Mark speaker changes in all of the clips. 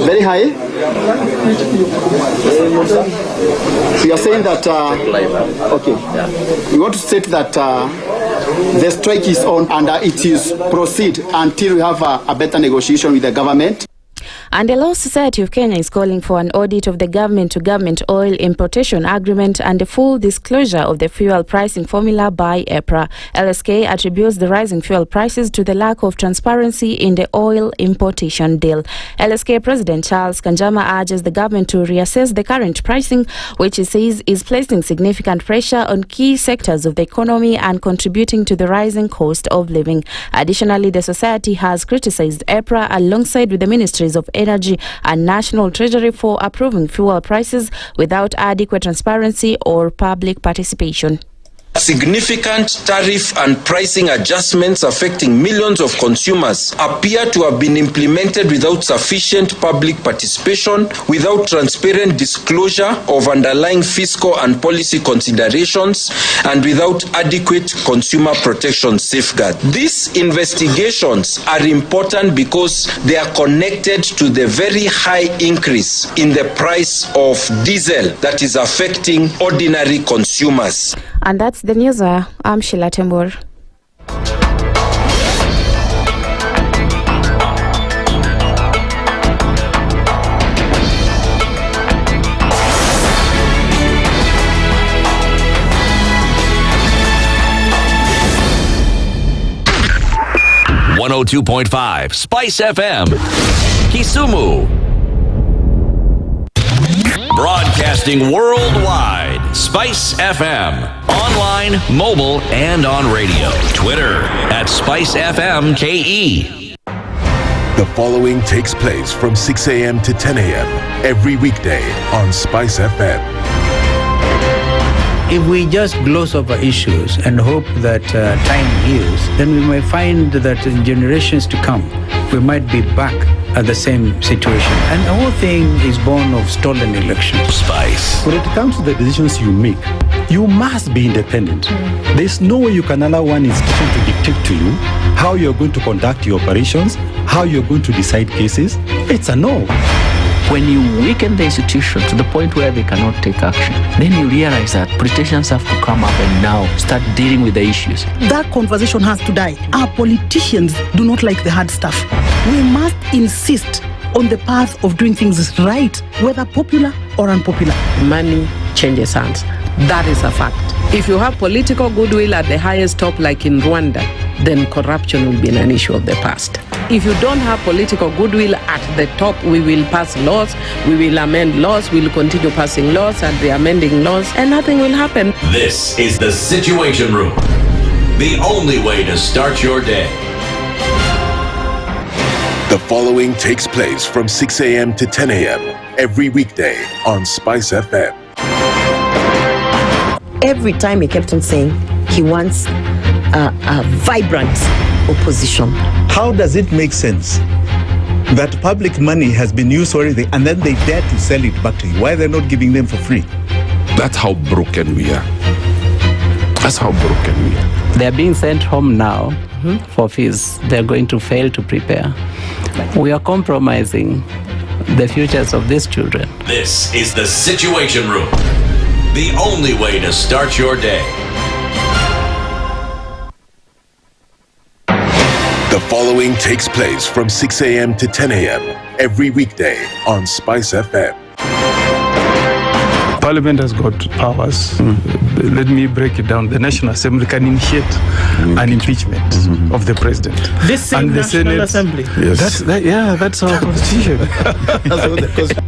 Speaker 1: Very high. So you're saying that, okay, we want to state that the strike is on and it is proceed until we have a better negotiation with the government.
Speaker 2: And the Law Society of Kenya is calling for an audit of the government-to-government oil importation agreement and a full disclosure of the fuel pricing formula by EPRA. LSK attributes the rising fuel prices to the lack of transparency in the oil importation deal. LSK President Charles Kanjama urges the government to reassess the current pricing, which he says is placing significant pressure on key sectors of the economy and contributing to the rising cost of living. Additionally, the society has criticized EPRA alongside with the ministries of Energy and National Treasury for approving fuel prices without adequate transparency or public participation.
Speaker 3: Significant tariff and pricing adjustments affecting millions of consumers appear to have been implemented without sufficient public participation, without transparent disclosure of underlying fiscal and policy considerations, and without adequate consumer protection safeguards. These investigations are important because they are connected to the very high increase in the price of diesel that is affecting ordinary consumers.
Speaker 2: And that's the news. I'm Sheila Tembur.
Speaker 4: .5 SpiceFM, Kisumu. Broadcasting worldwide, SpiceFM. Online, mobile, and on radio. Twitter @SpiceFMKE.
Speaker 5: The following takes place from 6 a.m. to 10 a.m. every weekday on SpiceFM.
Speaker 6: If we just gloss over issues and hope that time heals, then we may find that in generations to come, we might be back at the same situation. And the whole thing is born of stolen elections.
Speaker 4: Spice.
Speaker 7: When it comes to the decisions you make, you must be independent. There's no way you can allow one institution to dictate to you how you're going to conduct your operations, how you're going to decide cases. It's a no.
Speaker 8: When you weaken the institution to the point where they cannot take action, then you realize that politicians have to come up and now start dealing with the issues.
Speaker 9: That conversation has to die. Our politicians do not like the hard stuff. We must insist on the path of doing things right, whether popular or unpopular.
Speaker 10: Money changes hands. That is a fact. If you have political goodwill at the highest top, like in Rwanda, then corruption will be an issue of the past. If you don't have political goodwill at the top, we will pass laws, we will amend laws, we will continue passing laws and re-amending laws, and nothing will happen.
Speaker 4: This is the Situation Room, the only way to start your day.
Speaker 5: The following takes place from 6 a.m. to 10 a.m. every weekday on SpiceFM.
Speaker 11: Every time he kept on saying he wants a vibrant opposition.
Speaker 12: How does it make sense that public money has been used already and then they dare to sell it back to you? Why they're not giving them for free?
Speaker 13: That's how broken we are. That's how broken we are.
Speaker 14: They're being sent home now for fees. They're going to fail to prepare. We are compromising the futures of these children.
Speaker 4: This is the Situation Room, the only way to start your day.
Speaker 5: The following takes place from 6 a.m. to 10 a.m. every weekday on SpiceFM.
Speaker 7: Parliament has got powers. Let me break it down. The National Assembly can initiate an impeachment of the president.
Speaker 9: This same
Speaker 7: and the
Speaker 9: National
Speaker 7: Senate,
Speaker 9: Assembly.
Speaker 7: Yes. That's our constitution.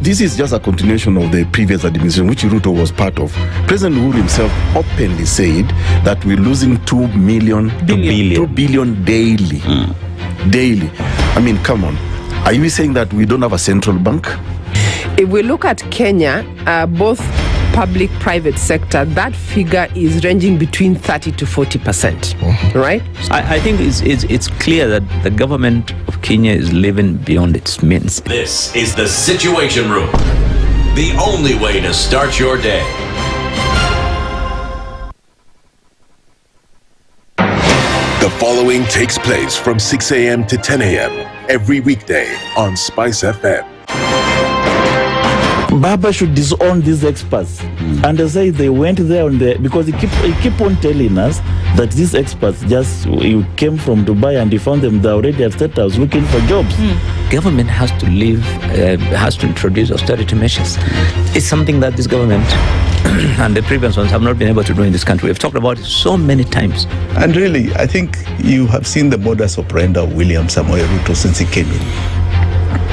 Speaker 15: This is just a continuation of the previous administration, which Ruto was part of. President Uhuru himself openly said that we're losing 2 billion daily. Daily. I mean, come on. Are you saying that we don't have a central bank?
Speaker 10: If we look at Kenya, both public-private sector, that figure is ranging between 30 to 40%, right?
Speaker 8: I think it's clear that the government of Kenya is living beyond its means.
Speaker 4: This is the Situation Room, the only way to start your day.
Speaker 5: The following takes place from 6 a.m. to 10 a.m. every weekday on SpiceFM.
Speaker 16: Baba should disown these experts and they say they went there because he keep on telling us that these experts you came from Dubai and he found them there already at State House looking for jobs.
Speaker 17: Government has to has to introduce austerity measures. It's something that this government and the previous ones have not been able to do in this country. We've talked about it so many times.
Speaker 12: And really, I think you have seen the modus operandi of William Samoei Ruto since he came in.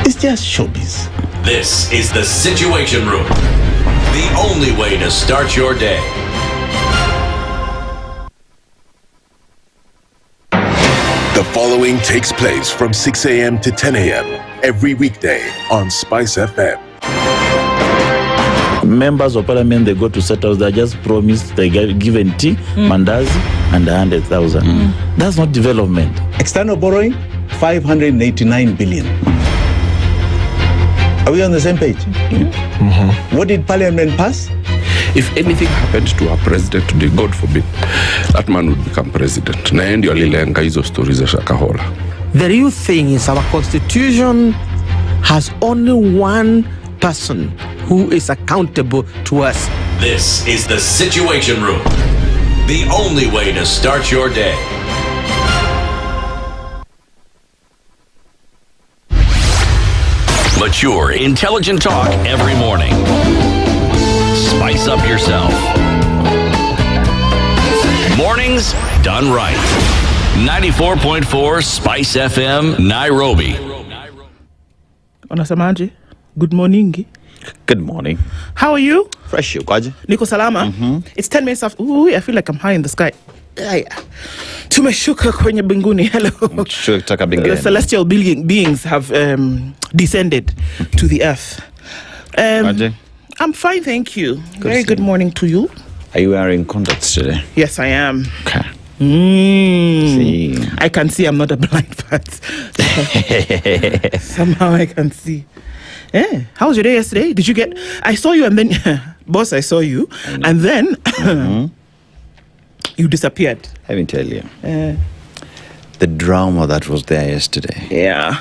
Speaker 12: It's just showbiz.
Speaker 4: This is the Situation Room, the only way to start your day.
Speaker 5: The following takes place from 6 a.m. to 10 a.m. every weekday on SpiceFM.
Speaker 16: Members of parliament, they go to State House, they just promised they get given tea, mandazi, and 100,000. That's not development.
Speaker 12: External borrowing, 589 billion. Are we on the same page? What did Parliament pass?
Speaker 13: If anything happened to our president today, God forbid, that man would become president. Na ndio alilenga hizo stories za Shakahola.
Speaker 18: The real thing is our constitution has only one person who is accountable to us.
Speaker 4: This is the Situation Room, the only way to start your day. Mature, intelligent talk every morning. Spice up yourself. Mornings done right. 94.4 Spice FM, Nairobi.
Speaker 19: Unasemaje? Good morning.
Speaker 20: Good morning.
Speaker 19: How are you?
Speaker 20: Fresh, you kwaje?
Speaker 19: Niko salama. It's 10 minutes after. Ooh, I feel like I'm high in the sky. Tumeshuka kwenye binguni. Hello. The celestial beings have descended to the earth. I'm fine, thank you. Very good morning to you.
Speaker 20: Are you wearing contacts today?
Speaker 19: Yes, I am.
Speaker 20: Okay.
Speaker 19: See. I can see. I'm not a blind person. Somehow I can see. Yeah. How was your day yesterday? Did you get... I saw you and then... Boss, I saw you. And then... you disappeared.
Speaker 20: Let me tell you. The drama that was there yesterday.
Speaker 19: Yeah.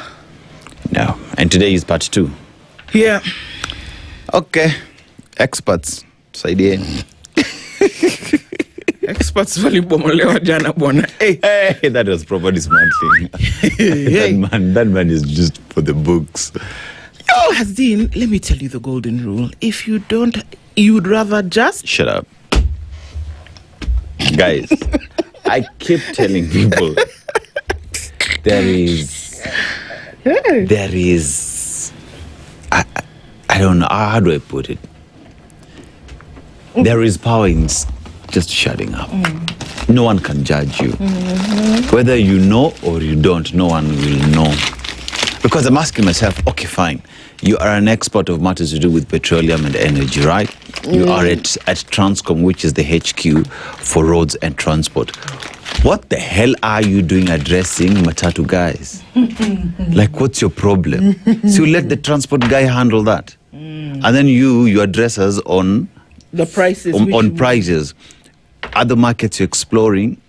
Speaker 20: No. And today is part 2.
Speaker 19: Yeah.
Speaker 20: Okay. Experts. Saidie.
Speaker 19: Experts walibomolewa jana bwana.
Speaker 20: Hey, that was probably smart thing. That man is just for the books.
Speaker 19: Yo, Hazin, let me tell you the golden rule. If you don't, you'd rather just...
Speaker 20: Shut up. Guys, I keep telling people there is I don't know, how do I put it? There is power in just shutting up. No one can judge you. Whether you know or you don't, no one will know. Because I'm asking myself, okay, fine. You are an expert of matters to do with petroleum and energy, right? You are at Transcom, which is the HQ for roads and transport. What the hell are you doing addressing Mutanu guys? Like, what's your problem? So you let the transport guy handle that. And then you address us on...
Speaker 19: the prices.
Speaker 20: On prices. Other markets you're exploring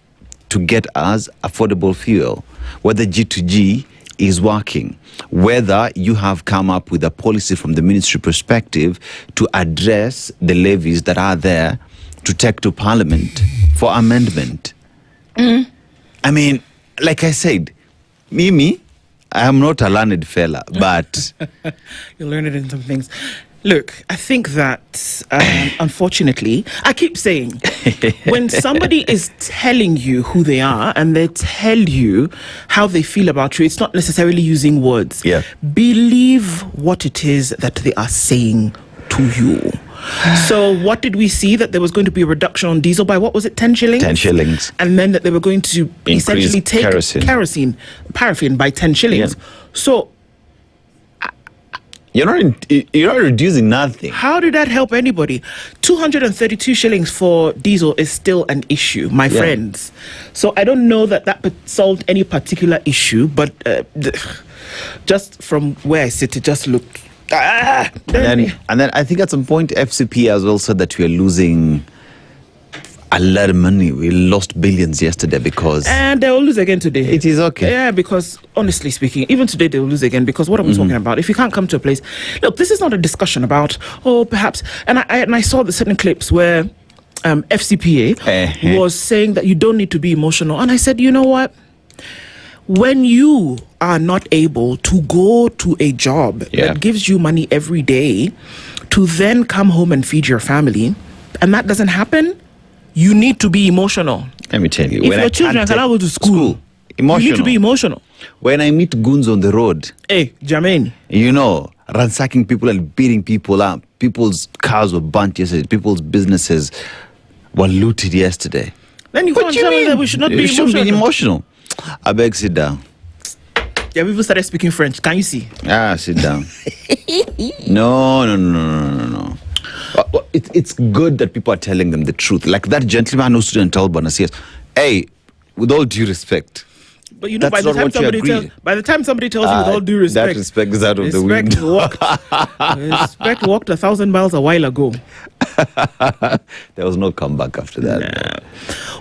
Speaker 20: to get us affordable fuel. Whether G2G is working, whether you have come up with a policy from the ministry perspective to address the levies that are there to take to Parliament for amendment. I mean, like I said, Mimi, I am not a learned fella, but...
Speaker 19: You learn it in some things. Look, I think that, unfortunately, I keep saying, when somebody is telling you who they are and they tell you how they feel about you, it's not necessarily using words.
Speaker 20: Yeah.
Speaker 19: Believe what it is that they are saying to you. So what did we see? That there was going to be a reduction on diesel by, what was it, 10 shillings?
Speaker 20: 10 shillings.
Speaker 19: And then that they were going to essentially take paraffin by 10 shillings.
Speaker 20: Yeah.
Speaker 19: So...
Speaker 20: You're not reducing nothing.
Speaker 19: How did that help anybody? 232 shillings for diesel is still an issue, my friends. So I don't know that solved any particular issue, but just from where I sit, it just looked... And
Speaker 20: then I think at some point FCP as well said that we are losing a lot of money. We lost billions yesterday because...
Speaker 19: And they will lose again today.
Speaker 20: It is okay.
Speaker 19: Yeah, because honestly speaking, even today they will lose again, because what are we talking about? If you can't come to a place... Look, this is not a discussion about, perhaps... And I saw the certain clips where FCPA was saying that you don't need to be emotional. And I said, you know what? When you are not able to go to a job that gives you money every day to then come home and feed your family, and that doesn't happen, you need to be emotional.
Speaker 20: Let me tell you.
Speaker 19: If your children cannot go to school,
Speaker 20: emotional.
Speaker 19: You need to be emotional.
Speaker 20: When I meet goons on the road,
Speaker 19: hey, Jermaine,
Speaker 20: ransacking people and beating people up. People's cars were burnt yesterday. People's businesses were looted yesterday.
Speaker 19: Then you can't tell me that we should not be emotional.
Speaker 20: Should be emotional. I beg, sit down.
Speaker 19: Yeah, people started speaking French. Can you see?
Speaker 20: Sit down. No. It's good that people are telling them the truth. Like that gentleman who stood and told Barasa, hey, with all due respect.
Speaker 19: But you know, by the time somebody tells you with all due respect,
Speaker 20: that respect is out of the window.
Speaker 19: Respect walked 1,000 miles a while ago.
Speaker 20: There was no comeback after that.
Speaker 19: Nah.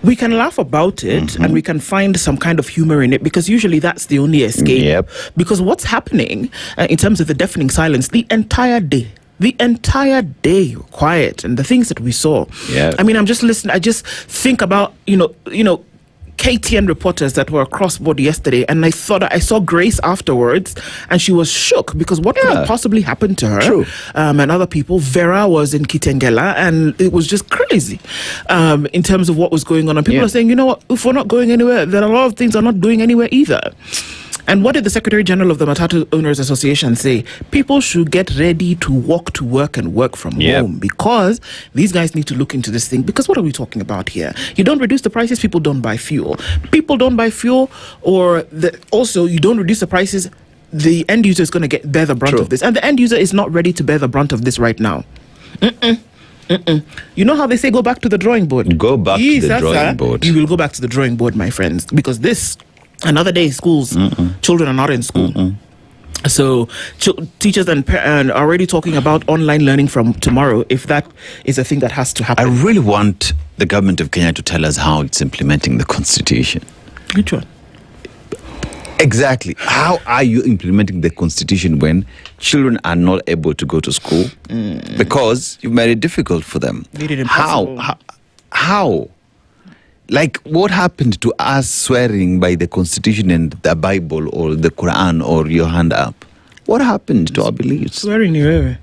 Speaker 19: We can laugh about it and we can find some kind of humor in it, because usually that's the only escape.
Speaker 20: Yep.
Speaker 19: Because what's happening in terms of the deafening silence, the entire day quiet, and the things that we saw.
Speaker 20: Yeah.
Speaker 19: I mean, I'm just listening. I just think about, KTN reporters that were across board yesterday, and I thought I saw Grace afterwards, and she was shook because what could have possibly happened to her.
Speaker 20: True.
Speaker 19: And other people. Vera was in Kitengela, and it was just crazy in terms of what was going on. And people are saying, you know what, if we're not going anywhere, then a lot of things are not going anywhere either. And what did the Secretary General of the Matatu Owners Association say? People should get ready to walk to work and work from home, because these guys need to look into this thing. Because what are we talking about here? You don't reduce the prices, people don't buy fuel. People don't buy fuel, or also you don't reduce the prices, the end user is going to bear the brunt of this. And the end user is not ready to bear the brunt of this right now. You know how they say go back to the drawing board?
Speaker 20: Go back to the drawing board.
Speaker 19: You will go back to the drawing board, my friends, because this... Another day, schools, children are not in school. So teachers and are already talking about online learning from tomorrow, if that is a thing that has to happen.
Speaker 20: I really want the government of Kenya to tell us how it's implementing the constitution.
Speaker 19: Which one?
Speaker 20: Exactly. How are you implementing the constitution when children are not able to go to school because you've made it difficult for them?
Speaker 19: Made it impossible.
Speaker 20: How? Like, what happened to us swearing by the Constitution and the Bible or the Quran or your hand up? What happened to our beliefs?
Speaker 19: Swearing ni wewe.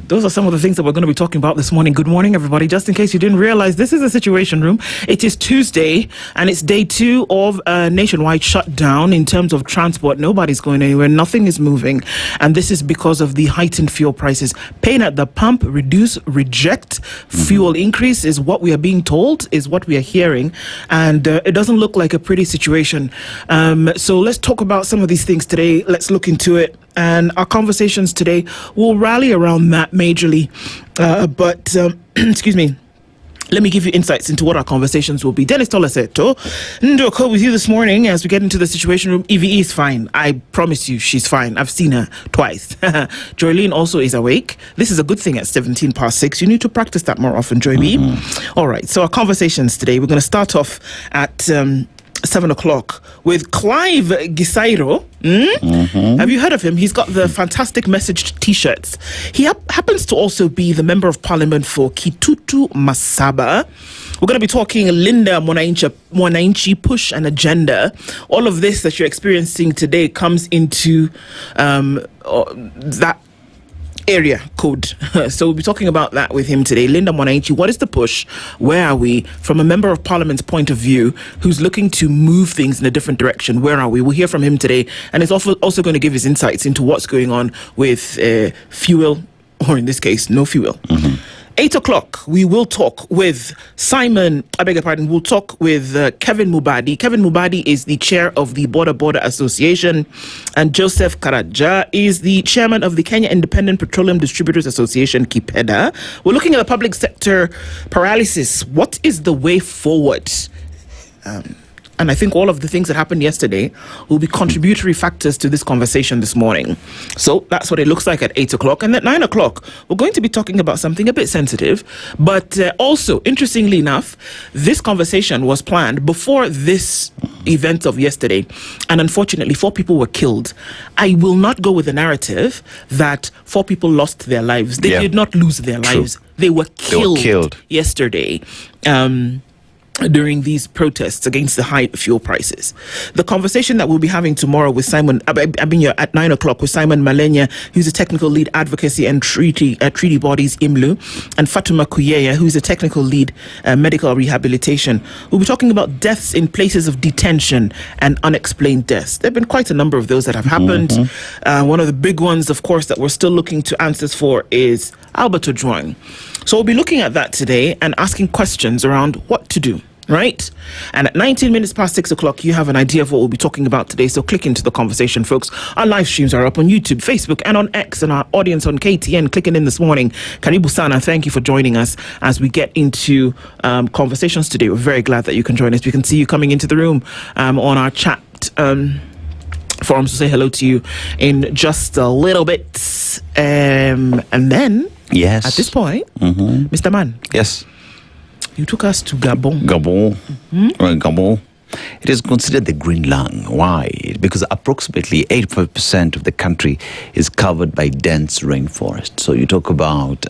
Speaker 19: Those are some of the things that we're going to be talking about this morning. Good morning, everybody. Just in case you didn't realize, this is the Situation Room. It is Tuesday, and it's day 2 of a nationwide shutdown in terms of transport. Nobody's going anywhere. Nothing is moving. And this is because of the heightened fuel prices. Pain at the pump, reduce, reject. Fuel increase is what we are being told, is what we are hearing. And it doesn't look like a pretty situation. So let's talk about some of these things today. Let's look into it. And our conversations today will rally around that majorly. But excuse me, let me give you insights into what our conversations will be. Dennis Aseto, Nduh with you this morning as we get into the Situation Room. EVE is fine. I promise you she's fine. I've seen her twice. Joyline also is awake. This is a good thing at 6:17. You need to practice that more often, Joy B. All right, so our conversations today, we're going to start off at 7 o'clock with Clive Gisairo. Have you heard of him? He's got the fantastic message t-shirts. He happens to also be the Member of Parliament for Kitutu Masaba. We're going to be talking Linda Mwananchi push and agenda. All of this that you're experiencing today comes into that area code. So we'll be talking about that with him today. Linda Mwananchi, what is the push? Where are we? From a Member of Parliament's point of view, who's looking to move things in a different direction. Where are we? We'll hear from him today. And he's also going to give his insights into what's going on with fuel, or in this case, no fuel. 8 o'clock, we will talk with we'll talk with Kevin Mubadi. Kevin Mubadi is the chair of the Border Association, and Joseph Karaja is the chairman of the Kenya Independent Petroleum Distributors Association, KIPEDA. We're looking at the public sector paralysis. What is the way forward? and I think all of the things that happened yesterday will be contributory factors to this conversation this morning. So that's what it looks like at 8 o'clock. And at 9 o'clock, we're going to be talking about something a bit sensitive. But also, interestingly enough, this conversation was planned before this event of yesterday. And unfortunately, 4 people were killed. I will not go with the narrative that 4 people lost their lives. They did not lose their lives. They were killed yesterday. During these protests against the high fuel prices. The conversation that we'll be having tomorrow with Simon, at 9 o'clock with Simon Malenya, who's a technical lead advocacy and treaty bodies IMLU, and Fatuma Kuyeya, who's a technical lead medical rehabilitation. We'll be talking about deaths in places of detention and unexplained deaths. There have been quite a number of those that have happened. One of the big ones, of course, that we're still looking to answers for is Albert Ojwang. So we'll be looking at that today and asking questions around what to do, right? And at 19 minutes past 6 o'clock, you have an idea of what we'll be talking about today. So click into the conversation, folks. Our live streams are up on YouTube, Facebook, and on X, and our audience on KTN clicking in this morning. Karibu Sana, thank you for joining us as we get into conversations today. We're very glad that you can join us. We can see you coming into the room on our chat forums to say hello to you in just a little bit. And then,
Speaker 20: yes,
Speaker 19: at this point, Mr. Man.
Speaker 20: Yes.
Speaker 19: You took us to Gabon.
Speaker 20: Gabon. It is considered the green lung. Why? Because approximately 85% of the country is covered by dense rainforest. So you talk about,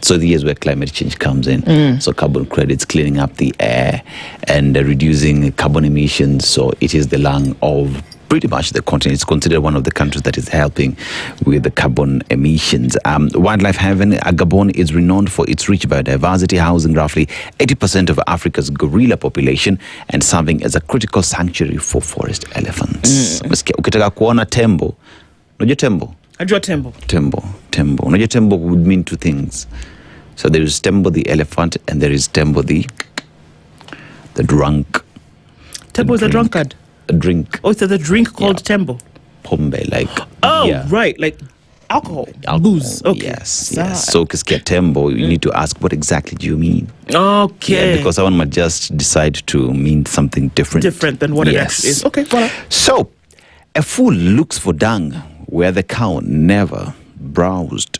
Speaker 20: so the years where climate change comes in. So carbon credits, cleaning up the air and reducing carbon emissions. So it is the lung of pretty much the continent. It's considered one of the countries that is helping with the carbon emissions. Wildlife haven, Gabon is renowned for its rich biodiversity, housing roughly 80% of Africa's gorilla population and serving as a critical sanctuary for forest elephants. Ukitaka kuona tembo, unajua tembo?
Speaker 19: Najua tembo.
Speaker 20: Tembo. Unajua tembo would mean 2 things. So there is Tembo the elephant and there is Tembo the drunk.
Speaker 19: Tembo is a drunkard.
Speaker 20: A drink.
Speaker 19: Oh, it's a drink called Tembo.
Speaker 20: Pombe, like.
Speaker 19: Oh, right, like alcohol. Booze. Okay.
Speaker 20: Yes. So, ukisikia Tembo, you need to ask, what exactly do you mean?
Speaker 19: Okay.
Speaker 20: Yeah, because someone might just decide to mean something different.
Speaker 19: Different than what it actually is. Okay, voilà.
Speaker 20: So, a fool looks for dung where the cow never browsed.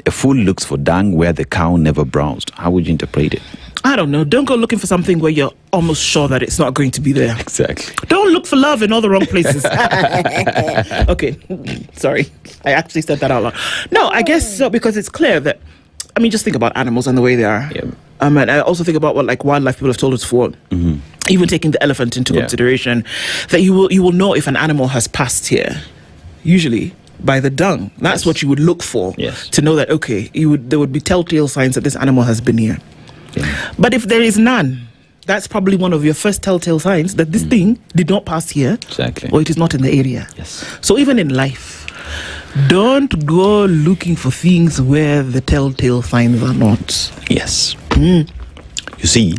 Speaker 20: A fool looks for dung where the cow never browsed. How would you interpret it?
Speaker 19: I don't know. Don't go looking for something where you're almost sure that it's not going to be there.
Speaker 20: Exactly.
Speaker 19: Don't look for love in all the wrong places. Okay. Sorry. I actually said that out loud. No, I guess so, because it's clear that, I mean, just think about animals and the way they are.
Speaker 20: Yeah.
Speaker 19: And I also think about what wildlife people have told us for. Even taking the elephant into consideration, that you will know if an animal has passed here. Usually by the dung. That's what you would look for to know that, okay, there would be telltale signs that this animal has been here. But if there is none, that's probably one of your first telltale signs that this thing did not pass here.
Speaker 20: Exactly.
Speaker 19: Or it is not in the area.
Speaker 20: Yes.
Speaker 19: So even in life, don't go looking for things where the telltale signs are not.
Speaker 20: Yes. You see,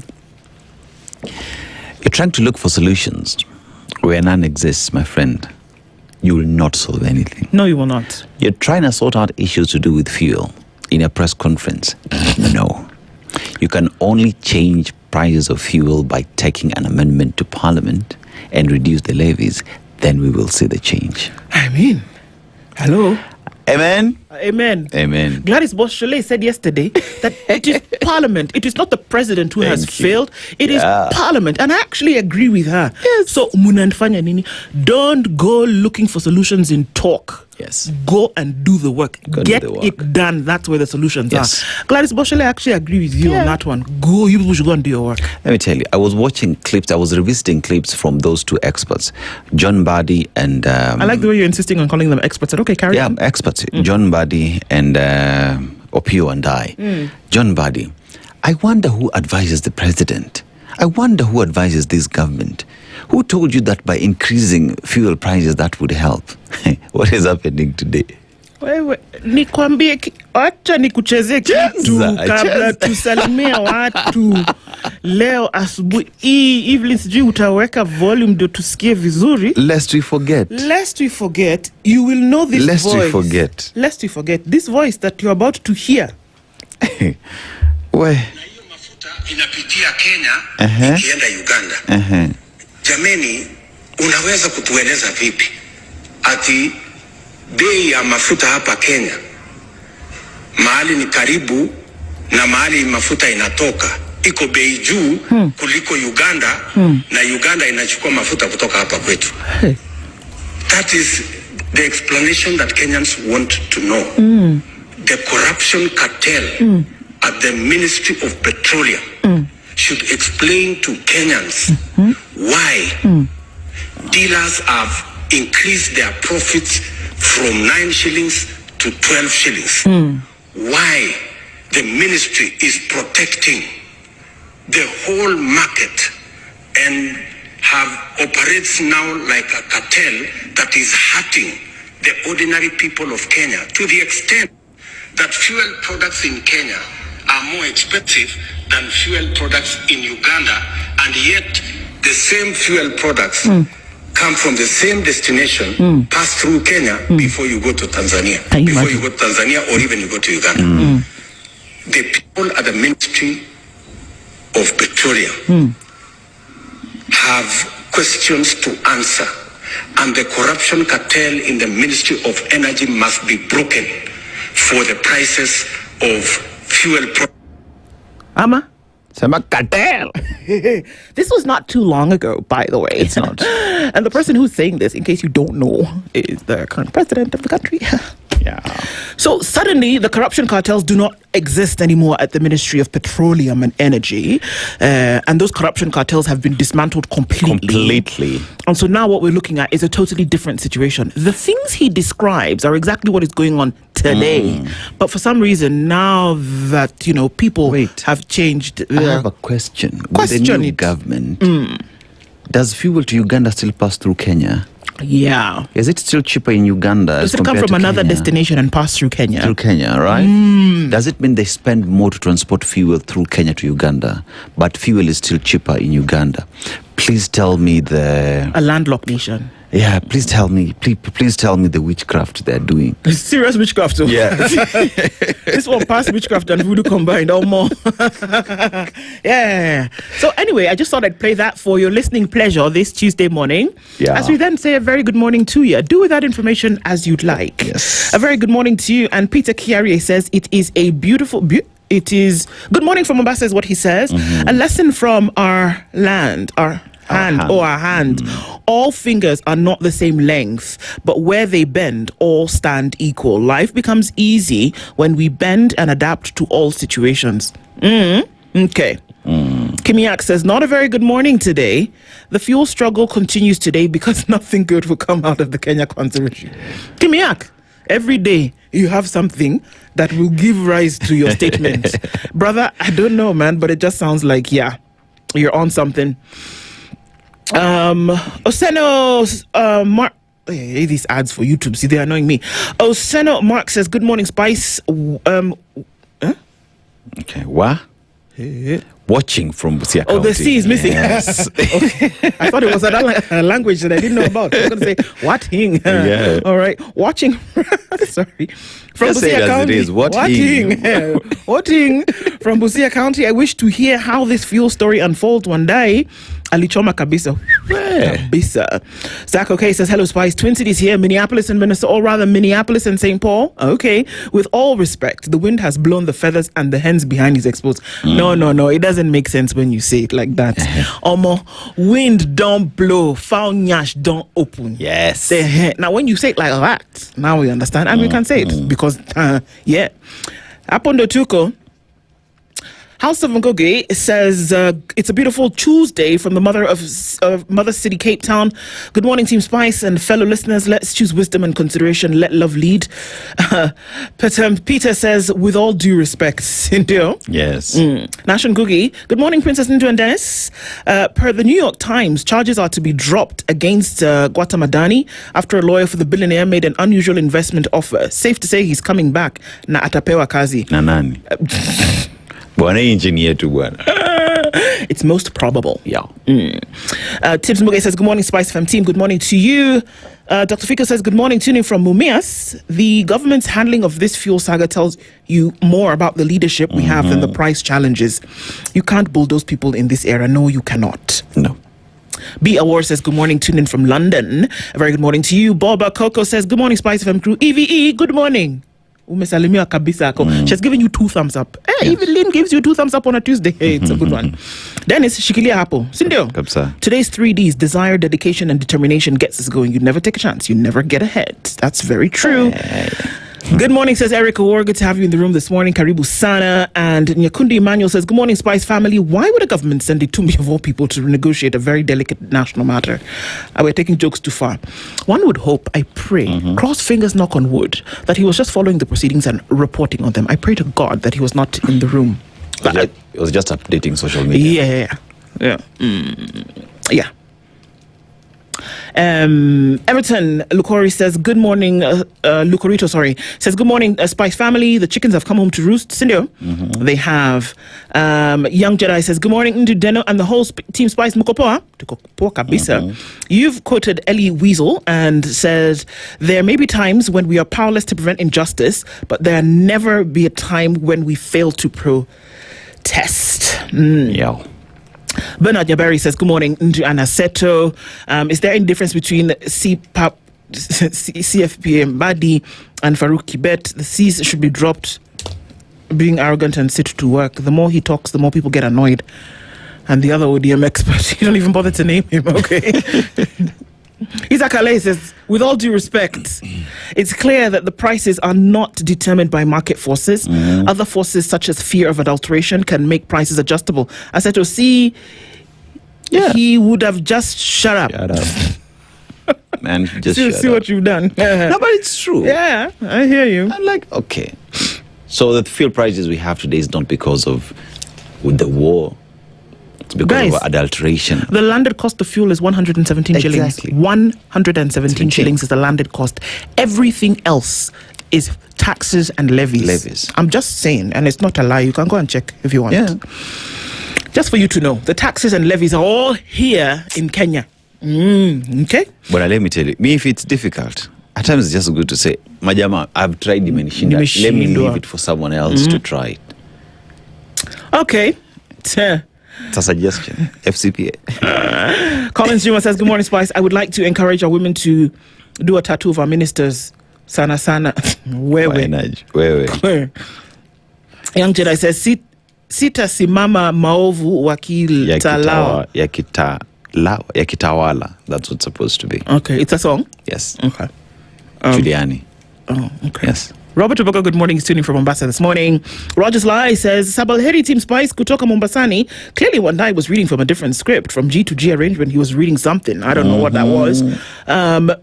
Speaker 20: you're trying to look for solutions where none exists, my friend. You will not solve anything.
Speaker 19: No, you will not.
Speaker 20: You're trying to sort out issues to do with fuel in a press conference. No. You can only change prices of fuel by taking an amendment to Parliament and reduce the levies. Then we will see the change.
Speaker 19: I mean, hello?
Speaker 20: Amen?
Speaker 19: Amen.
Speaker 20: Amen.
Speaker 19: Gladys Boschele said yesterday that it is Parliament. It is not the President who has failed. It is Parliament. And I actually agree with her. Yes. So, munanfanya nini? Don't go looking for solutions in talk.
Speaker 20: Yes.
Speaker 19: Go and do the work. Get it done. That's where the solutions are. Gladys Boschele, I actually agree with you on that one. Go, you people should go and do your work.
Speaker 20: Let me tell you, I was watching clips, I was revisiting clips from those 2 experts, John Buddy and...
Speaker 19: I like the way you're insisting on calling them experts. Okay, carry on.
Speaker 20: Yeah, experts. John Buddy and Opio and I. John Buddy, I wonder who advises the president. I wonder who advises this government. Who told you that by increasing fuel prices that would help? What is happening today?
Speaker 19: Wewe nikwambie, acha nikuchezee kitu kabla tusalimia watu. Leo asubuhi hii Evelyn, sijui utaweka volume ndio tusikie vizuri.
Speaker 20: Lest we forget,
Speaker 19: you will know this
Speaker 20: voice.
Speaker 19: Lest we forget this voice that you're about to hear.
Speaker 20: Why?
Speaker 21: inapitia Kenya ikienda Uganda. Jameni, unaweza kutueleza vipi ati bei ya mafuta hapa Kenya mahali ni karibu na mahali mafuta inatoka iko bei juu kuliko Uganda, na Uganda inachukua mafuta kutoka hapa kwetu? That is the explanation that Kenyans want to know. The corruption cartel at the Ministry of Petroleum should explain to Kenyans why dealers have increased their profits from 9 shillings to 12 shillings. Why the ministry is protecting the whole market and operates now like a cartel that is hurting the ordinary people of Kenya, to the extent that fuel products in Kenya are more expensive than fuel products in Uganda, and yet the same fuel products come from the same destination, pass through Kenya before you go to Tanzania, before you go to Tanzania or even you go to Uganda. The people at the Ministry of Petroleum have questions to answer, and the corruption cartel in the Ministry of Energy must be broken for the prices of fuel products.
Speaker 19: Ama?
Speaker 20: Sema cartel.
Speaker 19: This was not too long ago, by the way.
Speaker 20: It's not.
Speaker 19: And the person who's saying this, in case you don't know, is the current president of the country.
Speaker 20: Yeah.
Speaker 19: So suddenly, the corruption cartels do not exist anymore at the Ministry of Petroleum and Energy, and those corruption cartels have been dismantled completely. And so now what we're looking at is a totally different situation. The things he describes are exactly what is going on today, but for some reason, now that people have changed.
Speaker 20: I have a question. With the new government, does fuel to Uganda still pass through Kenya?
Speaker 19: Yeah.
Speaker 20: Is it still cheaper in Uganda?
Speaker 19: Does it come from another destination and pass through Kenya?
Speaker 20: Through Kenya, right? Does it mean they spend more to transport fuel through Kenya to Uganda, but fuel is still cheaper in Uganda? Please tell me
Speaker 19: a landlocked nation.
Speaker 20: Yeah, please tell me the witchcraft they're doing.
Speaker 19: Serious witchcraft.
Speaker 20: Yeah.
Speaker 19: This one past witchcraft and voodoo combined or more. Yeah. So anyway, I just thought I'd play that for your listening pleasure this Tuesday morning.
Speaker 20: Yeah.
Speaker 19: As we then say a very good morning to you. Do with that information as you'd like.
Speaker 20: Yes.
Speaker 19: A very good morning to you. And Peter Kiarie says it is a beautiful... It is... Good morning from Mombasa is what he says. A lesson from our land, our hand. All fingers are not the same length, but where they bend, all stand equal. Life becomes easy when we bend and adapt to all situations. Okay. Kimiak says, not a very good morning today. The fuel struggle continues today because nothing good will come out of the Kenya conservation. Kimiak, every day you have something that will give rise to your statement. Brother, I don't know, man, but it just sounds like, yeah, you're on something. Oseno Mark, these ads for YouTube, see, they're annoying me. Oseno Mark says, good morning, Spice.
Speaker 20: Okay, what? Watching from Busia County.
Speaker 19: Oh, the C is missing.
Speaker 20: Yes.
Speaker 19: Okay. I thought it was a language that I didn't know about. I was going to say, watching.
Speaker 20: Yeah.
Speaker 19: All right. Watching. Sorry. From
Speaker 20: Just
Speaker 19: Busia County.
Speaker 20: It is. Watching.
Speaker 19: Watching from Busia County. I wish to hear how this fuel story unfolds one day. Alichoma kabisa. Kabisa. Zach OK says, hello Spice. Twin Cities here, Minneapolis and Minnesota, or rather Minneapolis and St. Paul. Okay. With all respect, the wind has blown the feathers and the hens behind his exposed. No. It doesn't make sense when you say it like that. Omo, wind don't blow, foul nyash don't open.
Speaker 20: Yes.
Speaker 19: Now when you say it like that, now we understand and we can say it because, yeah. Apondo Tuko. House of Ngoge says it's a beautiful Tuesday from the Mother City, Cape Town. Good morning, Team Spice and fellow listeners. Let's choose wisdom and consideration. Let love lead. Peter says, with all due respect, Nduh.
Speaker 20: Yes.
Speaker 19: Nashon Gugi. Good morning, Princess Nduh and Dennis. Per the New York Times, charges are to be dropped against Guatamadani after a lawyer for the billionaire made an unusual investment offer. Safe to say he's coming back. Na atapewa kazi.
Speaker 20: Nanani. Bwana engineer tu bwana.
Speaker 19: It's most probable.
Speaker 20: Yeah.
Speaker 19: Tibbs Mugai says, good morning, SpiceFM team. Good morning to you. Dr. Fico says, good morning, tuning from Mumias. The government's handling of this fuel saga tells you more about the leadership we have than the price challenges. You can't bulldoze people in this era. No, you cannot.
Speaker 20: No.
Speaker 19: B. Awar says, good morning, tune in from London. A very good morning to you. Boba Coco says, good morning, SpiceFM crew. EVE, good morning. Umesalimia kabisa. She's giving you 2 thumbs up. Hey, even Lynn gives you 2 thumbs up on a Tuesday. Hey, it's a good one. Dennis, shikilia hapo. Sindio? Today's 3Ds, desire, dedication, and determination gets us going. You never take a chance. You never get ahead. That's very true. Good morning, says Eric Awar. Good to have you in the room this morning. Karibu Sana. And Nyakundi Emmanuel says, good morning, Spice family. Why would a government send it to me of all people to negotiate a very delicate national matter? We're taking jokes too far. One would hope, I pray, cross fingers, knock on wood, that he was just following the proceedings and reporting on them. I pray to God that he was not in the room.
Speaker 20: It was just updating social media.
Speaker 19: Yeah. Everton Lucori says, good morning, Lucorito, says, good morning, Spice family. The chickens have come home to roost. Sindio? They have. Young Jedi says, good morning, Nduh, Deno, and the whole team Spice Mukopoa. Tukopoa kabisa. You've quoted Ellie Weasel and says, there may be times when we are powerless to prevent injustice, but there never be a time when we fail to protest.
Speaker 20: Yeah.
Speaker 19: Bernard Yaberi says, good morning, Nduh and Aseto. Is there any difference between CFPM Badi and Farouk Kibet? The C's should be dropped, being arrogant and sit to work. The more he talks, the more people get annoyed. And the other ODM expert, you don't even bother to name him, okay? Isaac Ale says, with all due respect, it's clear that the prices are not determined by market forces. Other forces such as fear of adulteration can make prices adjustable. I said to see, he would have just shut up.
Speaker 20: Man, just
Speaker 19: see what you've done.
Speaker 20: No, but it's true.
Speaker 19: Yeah, I hear you.
Speaker 20: I'm like, okay. So the fuel prices we have today is not because of the war. It's because of adulteration.
Speaker 19: The landed cost of fuel is 117 shillings. 117 shillings is the landed cost. Everything else is taxes and levies. I'm just saying, and it's not a lie. You can go and check if you want.
Speaker 20: Yeah.
Speaker 19: Just for you to know, the taxes and levies are all here in Kenya. Okay?
Speaker 20: But let me tell you, if it's difficult, at times it's just good to say, Majama, I've tried Dimenishinda. Let me leave it for someone else to try it.
Speaker 19: Okay.
Speaker 20: It's a suggestion. FCPA.
Speaker 19: Collins Juma says, good morning, Spice. I would like to encourage our women to do a tattoo of our ministers. Sana sana. Wewe. Young Jedi says, sita simama maovu
Speaker 20: yakitawala. That's what's supposed to be.
Speaker 19: Okay, it's a song?
Speaker 20: Yes.
Speaker 19: Okay.
Speaker 20: Giuliani.
Speaker 19: Oh, okay.
Speaker 20: Yes.
Speaker 19: Robert Oboka, good morning. He's tuning from Mombasa this morning. Rogers Lai says, Sabalheri Team Spice kutoka Mombasani. Clearly one night was reading from a different script. From G to G arrangement, he was reading something. I don't know what that was.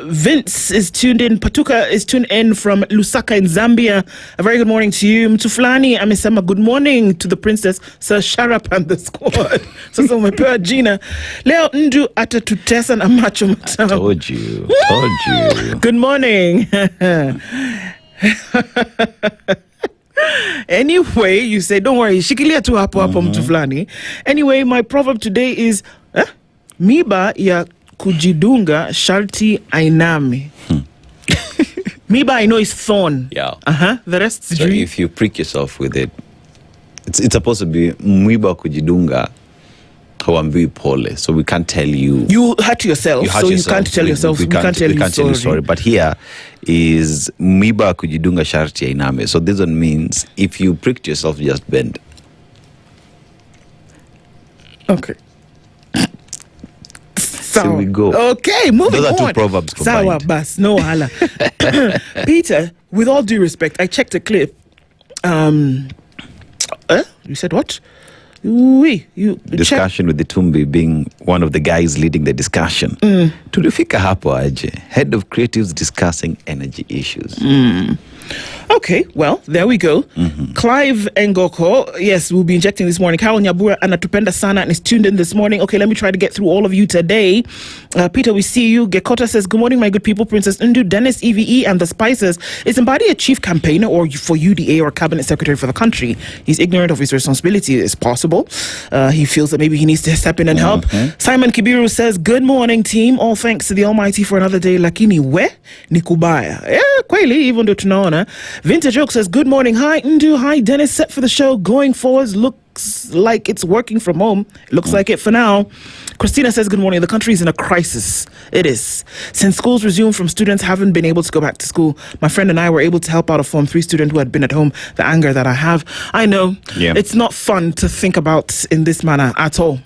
Speaker 19: Vince is tuned in. Patuka is tuned in from Lusaka in Zambia. A very good morning to you. Mtuflani amesema good morning to the princess, Sir Sharap and the squad. Sasa umepewa jina. Leo Nduh atatutesa na macho matamu.
Speaker 20: Told you.
Speaker 19: Good morning. Anyway, you say, don't worry, shikilia tu hapo hapo mtu fulani. Anyway, my proverb today is miba ya kujidunga sharti ainame. Miba, I know, is thorn.
Speaker 20: Yeah.
Speaker 19: The rest is
Speaker 20: so if you prick yourself with it, it's supposed to be mwiba kujidunga hawambiwi pole. So we can't tell you.
Speaker 19: You hurt yourself, you can't tell yourself. We can't tell you sorry.
Speaker 20: But here is mwiba kujidunga sharti ainame. So this one means if you pricked yourself, just bend.
Speaker 19: Okay.
Speaker 20: So we go.
Speaker 19: Okay, moving on.
Speaker 20: Those are two proverbs combined.
Speaker 19: Sawa bas, no hala. Peter, with all due respect, I checked a clip. You said what?
Speaker 20: Discussion with the Tumbi being one of the guys leading the discussion. Tulifika hapo aje. Head of creatives discussing energy issues.
Speaker 19: Okay, well, there we go. Clive and Okoh, yes, we'll be injecting this morning. Carol Nyabura anatupenda sana and is tuned in this morning. Okay, let me try to get through all of you today. Peter, we see you. Gekota says, good morning, my good people. Princess Nduh, Dennis, EVE, and the Spices. Is Mbadi a chief campaigner or for UDA or cabinet secretary for the country? He's ignorant of his responsibility. It's possible. He feels that maybe he needs to step in and help. Simon Kibiru says, good morning, team. All thanks to the Almighty for another day. Lakini we nikubaya. Yeah, kweli, even though tunaona. Vintage Oak says, good morning. Hi, Nduh. Hi, Dennis. Set for the show. Going forwards. Looks like it's working from home. Looks like it for now. Christina says, good morning. The country is in a crisis. It is. Since schools resumed from students haven't been able to go back to school, my friend and I were able to help out a Form 3 student who had been at home. The anger that I have. I know. Yeah. It's not fun to think about in this manner at all.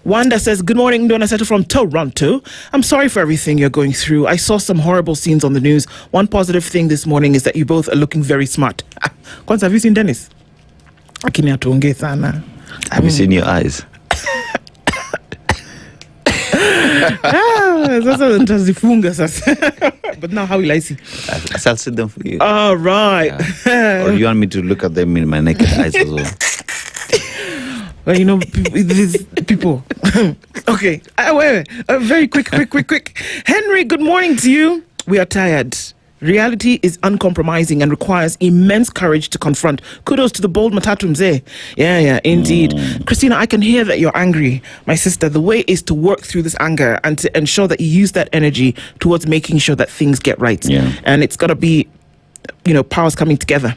Speaker 19: Wanda says, good morning, Nduh, Aseto from Toronto. I'm sorry for everything you're going through. I saw some horrible scenes on the news. One positive thing this morning is that you both are looking very smart. Kwanza, have you seen Dennis? Have
Speaker 20: you seen your eyes?
Speaker 19: But now how will I see?
Speaker 20: I'll sit them for you.
Speaker 19: All right.
Speaker 20: Yeah. Or you want me to look at them in my naked eyes as well?
Speaker 19: Well, you know, these people. Okay. Wait. Very quick. Henry, good morning to you. We are tired. Reality is uncompromising and requires immense courage to confront. Kudos to the bold Mutatu mzee. Yeah, indeed. Christina, I can hear that you're angry. My sister, the way is to work through this anger and to ensure that you use that energy towards making sure that things get right. Yeah. And it's got to be, powers coming together.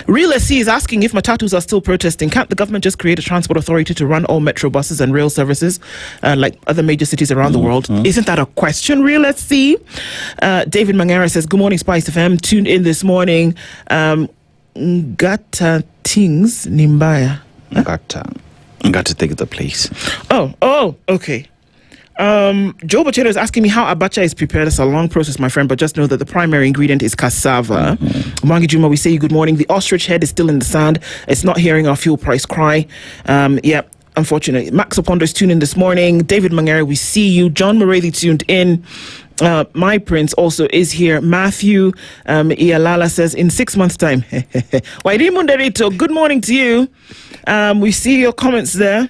Speaker 19: Real SC is asking if Matatus are still protesting. Can't the government just create a transport authority to run all metro buses and rail services like other major cities around the world? Isn't that a question, Real SC? David Mangera says, good morning, SpiceFM. Tuned in this morning. Gata things nimbaya.
Speaker 20: Gata take the place.
Speaker 19: Oh, okay. Joe Bachero is asking me how abacha is prepared. It's a long process, my friend, but just know that the primary ingredient is cassava. Mwangi Juma, we say you good morning. The ostrich head is still in the sand. It's not hearing our fuel price cry. Unfortunately. Max Opondo is tuned in this morning. David Mangere, we see you. John Morethi tuned in. My prince also is here. Matthew Ialala says, in 6 months' time. Wairimu Nderito, good morning to you. We see your comments there.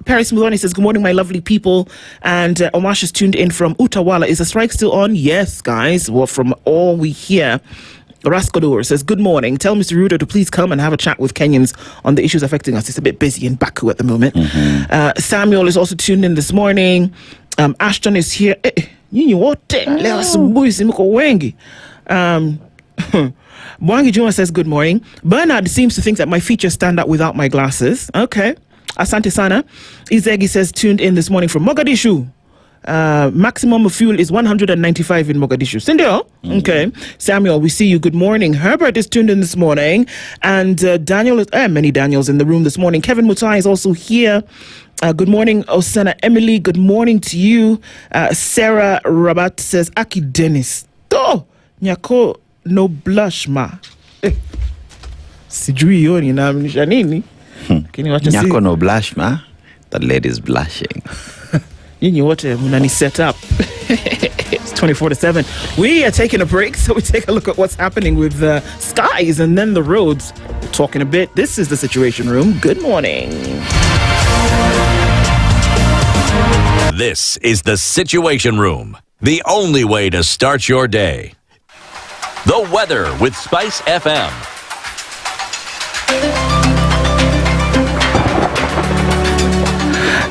Speaker 19: Paris Muloni says, good morning, my lovely people. And Omash is tuned in from Utawala. Is the strike still on? Yes, guys. Well, from all we hear. Raskodor says, good morning. Tell Mr. Rudo to please come and have a chat with Kenyans on the issues affecting us. It's a bit busy in Baku at the moment. Samuel is also tuned in this morning. Ashton is here. Mwangi Juma says, good morning. Bernard seems to think that my features stand out without my glasses. Okay. Asante Sana. Izegi says, tuned in this morning from Mogadishu. Maximum of fuel is 195 in Mogadishu. Sindio? Okay. Samuel, we see you. Good morning. Herbert is tuned in this morning. And Daniel is, many Daniels in the room this morning. Kevin Mutai is also here. Good morning, Osana Emily. Good morning to you. Sarah Rabat says, Aki Dennis. Oh, nyako no blush ma. Sijui yoni na nini.
Speaker 20: Nyako no blush ma. That lady's blushing.
Speaker 19: You what Munani set up. It's 24/7. We are taking a break, so we take a look at what's happening with the skies and then the roads. We're talking a bit. This is the Situation Room. Good morning.
Speaker 4: This is the Situation Room, the only way to start your day. The weather with SpiceFM.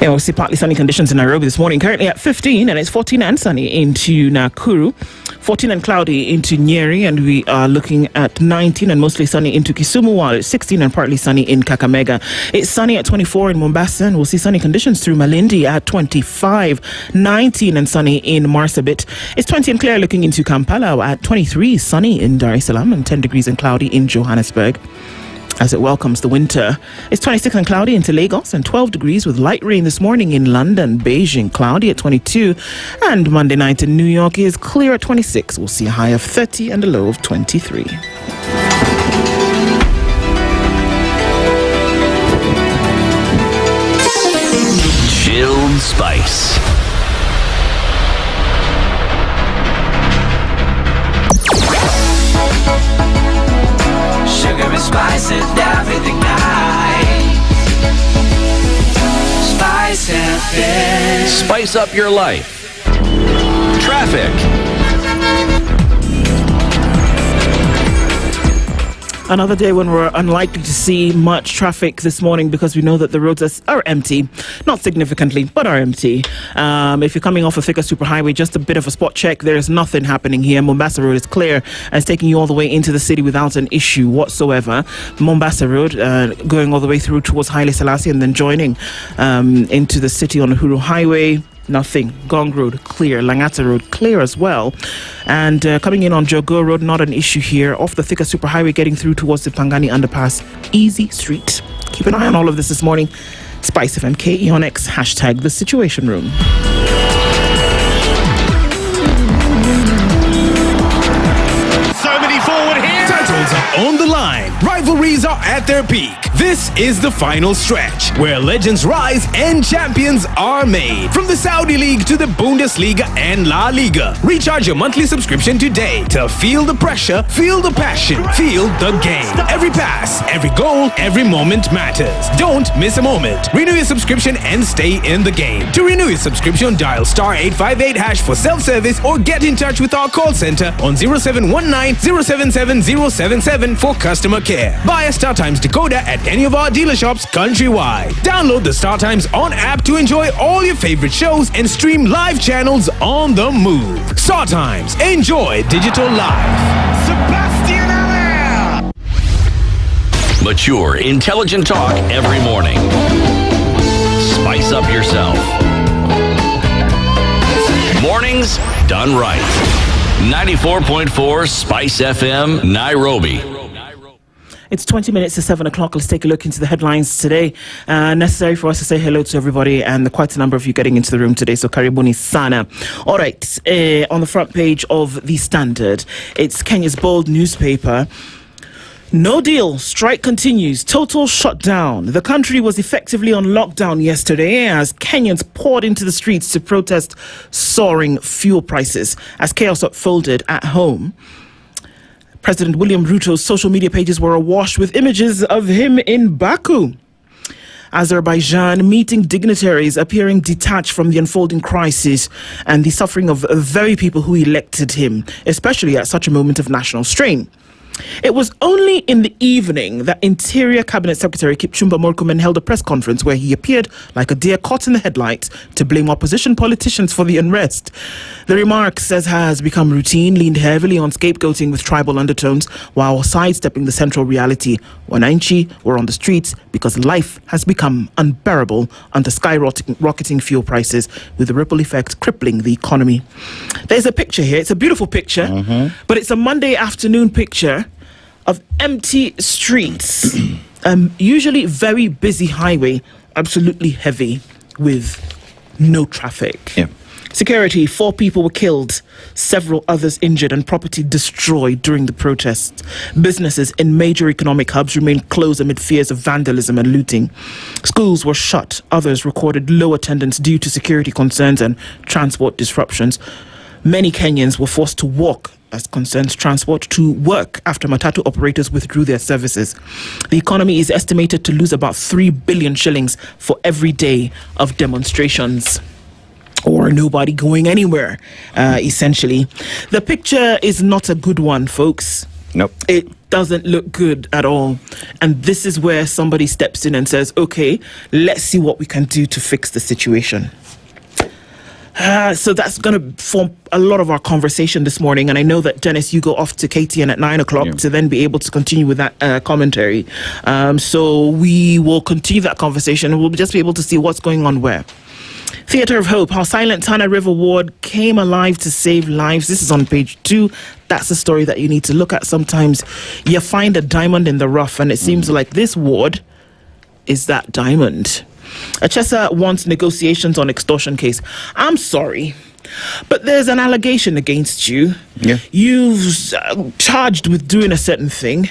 Speaker 19: We see partly sunny conditions in Nairobi this morning. Currently at 15, and it's 14 and sunny into Nakuru, 14 and cloudy into Njeri, and we are looking at 19 and mostly sunny into Kisumu, while it's 16 and partly sunny in Kakamega. It's sunny at 24 in Mombasa, and we'll see sunny conditions through Malindi at 25, 19 and sunny in Marsabit. It's 20 and clear looking into Kampala at 23, sunny in Dar es Salaam, and 10 degrees and cloudy in Johannesburg as it welcomes the winter. It's 26 and cloudy into Lagos, and 12 degrees with light rain this morning in London. Beijing cloudy at 22, and Monday night in New York is clear at 26. We'll see a high of 30 and a low of 23.
Speaker 4: Chilled Spice.
Speaker 1: Spice it everything nice. Spice FM.
Speaker 4: Spice up your life. Traffic.
Speaker 19: Another day when we're unlikely to see much traffic this morning because we know that the roads are empty. Not significantly, but are empty. If you're coming off of Thika Superhighway, just a bit of a spot check. There is nothing happening here. Mombasa Road is clear and it's taking you all the way into the city without an issue whatsoever. Mombasa Road going all the way through towards Haile Selassie and then joining into the city on Uhuru Highway. Nothing. Gong Road clear. Langata Road clear as well. And coming in on Jogo Road, not an issue here. Off the Thika Superhighway, getting through towards the Pangani Underpass. Easy street. Keep an eye on all of this morning. Spice FM, KE on X, hashtag The Situation Room.
Speaker 22: So many forward here. Titles are on the line. Rivalries are at their peak. This is the final stretch, where legends rise and champions are made. From the Saudi League to the Bundesliga and La Liga. Recharge your monthly subscription today to feel the pressure, feel the passion, feel the game. Every pass, every goal, every moment matters. Don't miss a moment. Renew your subscription and stay in the game. To renew your subscription, dial *858# for self-service or get in touch with our call center on 0719 077 077 for customer care. Buy a StarTimes decoder at any of our dealer shops countrywide. Download the StarTimes On app to enjoy all your favorite shows and stream live channels on the move. StarTimes. Enjoy digital life. Sebastian Allaire.
Speaker 4: Mature, intelligent talk every morning. Spice up yourself. Mornings done right. 94.4 Spice FM, Nairobi.
Speaker 19: It's 20 minutes to 7 o'clock. Let's take a look into the headlines today. Necessary for us to say hello to everybody, and quite a number of you getting into the room today. So karibuni sana. All right, on the front page of The Standard, it's Kenya's bold newspaper. No deal. Strike continues. Total shutdown. The country was effectively on lockdown yesterday as Kenyans poured into the streets to protest soaring fuel prices as chaos unfolded at home. President William Ruto's social media pages were awash with images of him in Baku. Azerbaijan meeting dignitaries appearing detached from the unfolding crisis and the suffering of the very people who elected him, especially at such a moment of national strain. It was only in the evening that Interior Cabinet Secretary Kipchumba Murkomen held a press conference where he appeared like a deer caught in the headlights to blame opposition politicians for the unrest. The remarks, as has become routine, leaned heavily on scapegoating with tribal undertones while sidestepping the central reality. Wananchi were on the streets because life has become unbearable under skyrocketing fuel prices, with the ripple effect crippling the economy. There's a picture here. It's a beautiful picture, but it's a Monday afternoon picture of empty streets, usually very busy highway, absolutely heavy with no traffic. Yeah. Security, 4 people were killed, several others injured and property destroyed during the protests. Businesses in major economic hubs remained closed amid fears of vandalism and looting. Schools were shut. Others recorded low attendance due to security concerns and transport disruptions. Many Kenyans were forced to walk as concerns transport to work after Mutanu operators withdrew their services. The economy is estimated to lose about 3 billion shillings for every day of demonstrations. Or nobody going anywhere, essentially. The picture is not a good one, folks.
Speaker 20: Nope.
Speaker 19: It doesn't look good at all. And this is where somebody steps in and says, okay, let's see what we can do to fix the situation. So that's going to form a lot of our conversation this morning. And I know that, Dennis, you go off to KTN at 9 o'clock to then be able to continue with that commentary. So we will continue that conversation and we'll just be able to see what's going on where. Theatre of Hope, how Silent Tana River Ward came alive to save lives. This is on page 2. That's a story that you need to look at. Sometimes you find a diamond in the rough, and it seems like this ward is that diamond. Achesa wants negotiations on extortion case. I'm sorry, but there's an allegation against you. Yeah. You've charged with doing a certain thing.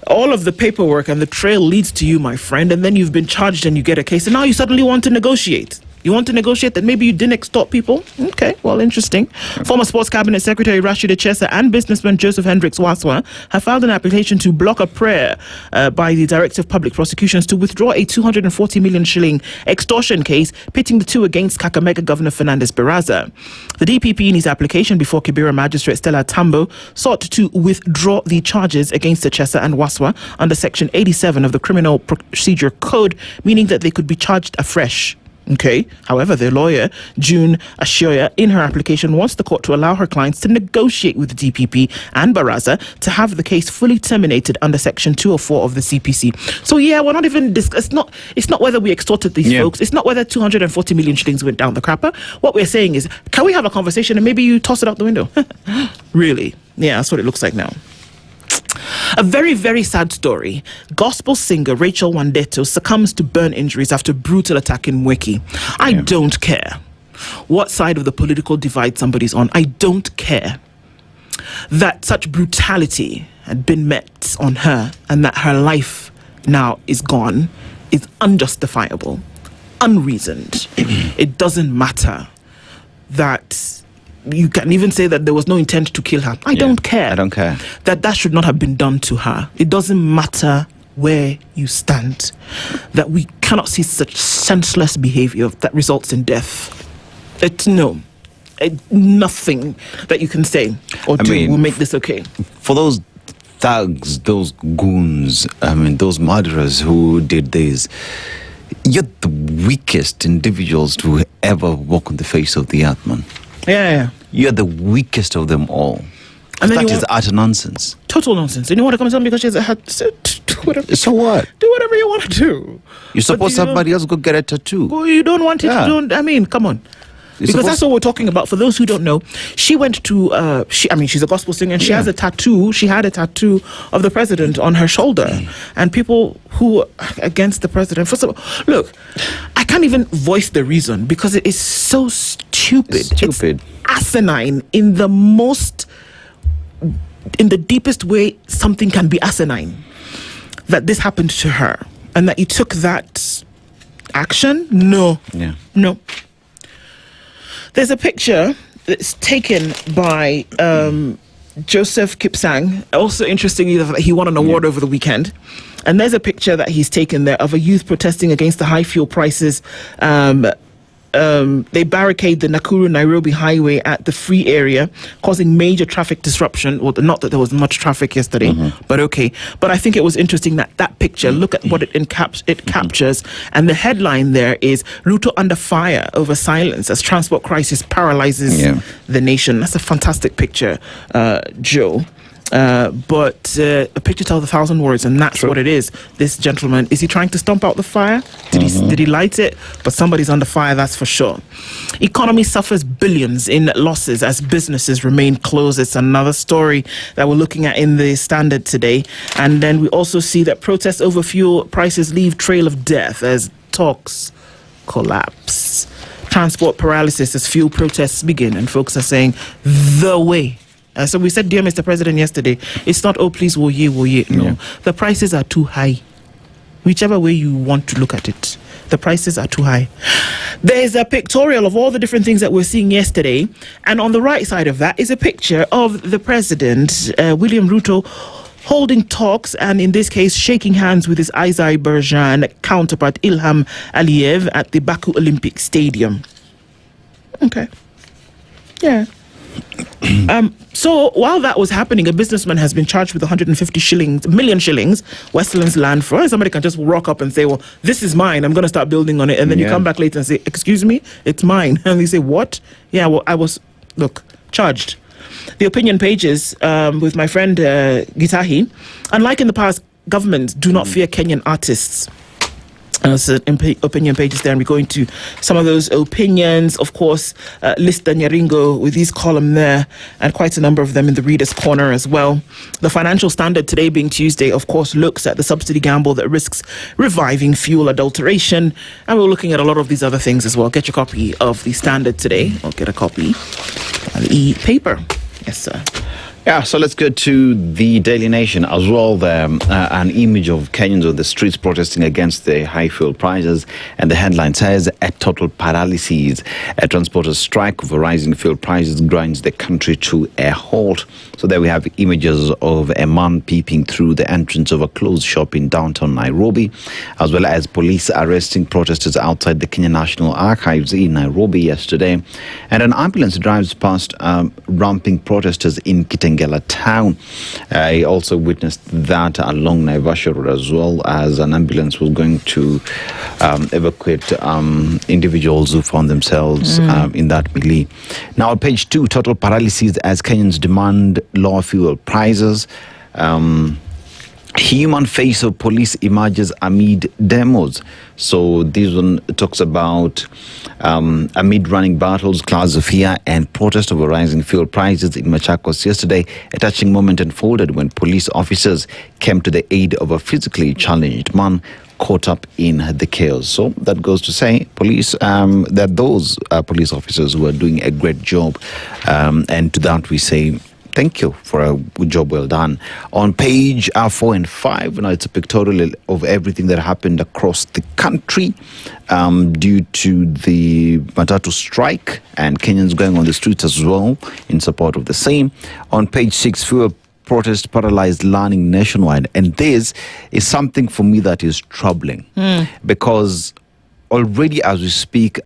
Speaker 19: All of the paperwork and the trail leads to you, my friend, and then you've been charged and you get a case, and now you suddenly want to negotiate. You want to negotiate that maybe you didn't extort people? Okay, well, interesting. Former Sports Cabinet Secretary Rashida Chesa and businessman Joseph Hendricks Waswa have filed an application to block a prayer by the Director of Public Prosecutions to withdraw a 240 million shilling extortion case pitting the two against Kakamega Governor Fernandez Barasa. The DPP in his application before Kibera Magistrate Stella Tambo sought to withdraw the charges against the Chesa and Waswa under Section 87 of the Criminal Procedure Code, meaning that they could be charged afresh. Okay. However, their lawyer, June Ashioya, in her application wants the court to allow her clients to negotiate with the DPP and Barasa to have the case fully terminated under Section 204 of the CPC. So yeah, we're not even it's not whether we extorted these folks. It's not whether 240 million shillings went down the crapper. What we're saying is, can we have a conversation and maybe you toss it out the window? Really? Yeah, that's what it looks like now. A very, very sad story. Gospel singer Rachel Wandeto succumbs to burn injuries after brutal attack in Mweki. I don't care what side of the political divide somebody's on. I don't care that such brutality had been met on her and that her life now is gone is unjustifiable, unreasoned. It doesn't matter that you can even say that there was no intent to kill her. I don't care.
Speaker 20: I don't care.
Speaker 19: That should not have been done to her. It doesn't matter where you stand. That we cannot see such senseless behavior that results in death. Nothing that you can say or do will make this okay.
Speaker 20: For those thugs, those goons, those murderers who did this, you're the weakest individuals to ever walk on the face of the earth, man.
Speaker 19: Yeah.
Speaker 20: You're the weakest of them all. And that is utter nonsense.
Speaker 19: Total nonsense. And you want to come and tell me because she has a hat? Do whatever.
Speaker 20: So what?
Speaker 19: Do whatever you want to do.
Speaker 20: You're supposed somebody else go get a tattoo.
Speaker 19: Well, you don't want it. Come on. Because that's what we're talking about. For those who don't know, she went to, she's a gospel singer and she has a tattoo. She had a tattoo of the president on her shoulder. And people who are against the president, first of all, look, I can't even voice the reason because it is so stupid. It's asinine in the deepest way something can be asinine. That this happened to her and that you took that action? No. There's a picture that's taken by Joseph Kipsang. Also, interestingly, that he won an award over the weekend. And there's a picture that he's taken there of a youth protesting against the high fuel prices. They barricade the Nakuru-Nairobi highway at the free area, causing major traffic disruption. Well, not that there was much traffic yesterday, but okay. But I think it was interesting that picture, look at what it captures. And the headline there is, Ruto under fire over silence as transport crisis paralyzes the nation. That's a fantastic picture, Joe. But a picture tells 1,000 words, and that's what it is. This gentleman, is he trying to stomp out the fire? Did he light it? But somebody's under fire, that's for sure. Economy suffers billions in losses as businesses remain closed. It's another story that we're looking at in the Standard today. And then we also see that protests over fuel prices leave trail of death as talks collapse. Transport paralysis as fuel protests begin, and folks are saying, the way. So we said, dear Mr. President, yesterday, it's not, oh, please, woye, woye. No, the prices are too high. Whichever way you want to look at it, the prices are too high. There's a pictorial of all the different things that we're seeing yesterday. And on the right side of that is a picture of the president, William Ruto, holding talks and, in this case, shaking hands with his Azerbaijan counterpart, Ilham Aliyev, at the Baku Olympic Stadium. Okay. Yeah. So while that was happening, a businessman has been charged with 150 million shillings, Westlands land for. And somebody can just rock up and say, well, this is mine, I'm going to start building on it. And then you come back later and say, excuse me, it's mine. And you say, what? Yeah, well, I was, charged. The opinion pages with my friend Gitahi. Unlike in the past, governments do not fear Kenyan artists. So opinion pages there, and we're going to some of those opinions. Of course, Lista Nyaringo with his column there, and quite a number of them in the Reader's Corner as well. The Financial Standard today, being Tuesday, of course, looks at the subsidy gamble that risks reviving fuel adulteration, and we're looking at a lot of these other things as well. Get your copy of the Standard today, or get a copy of the paper. Yes, sir.
Speaker 20: Yeah, so let's go to the Daily Nation as well. There, an image of Kenyans on the streets protesting against the high fuel prices, and the headline says, "A total paralysis. A transporters strike over rising fuel prices grinds the country to a halt." So there we have images of a man peeping through the entrance of a closed shop in downtown Nairobi, as well as police arresting protesters outside the Kenya National Archives in Nairobi yesterday. And an ambulance drives past ramping protesters in Kitengela town. I also witnessed that along Naivasha Road as well, as an ambulance was going to evacuate individuals who found themselves in that melee. Now, on page 2, total paralysis as Kenyans demand lower fuel prices. Human face of police emerges amid demos. So this one talks about amid running battles, clouds of fear and protest over rising fuel prices in Machakos yesterday. A touching moment unfolded when police officers came to the aid of a physically challenged man caught up in the chaos. So that goes to say, police, that those police officers were doing a great job, and to that we say, thank you for a good job well done. On page 4 and 5, now it's a pictorial of everything that happened across the country due to the Mutanu strike, and Kenyans going on the streets as well in support of the same. On page 6, fuel protest paralyzed learning nationwide. And this is something for me that is troubling, because already as we speak,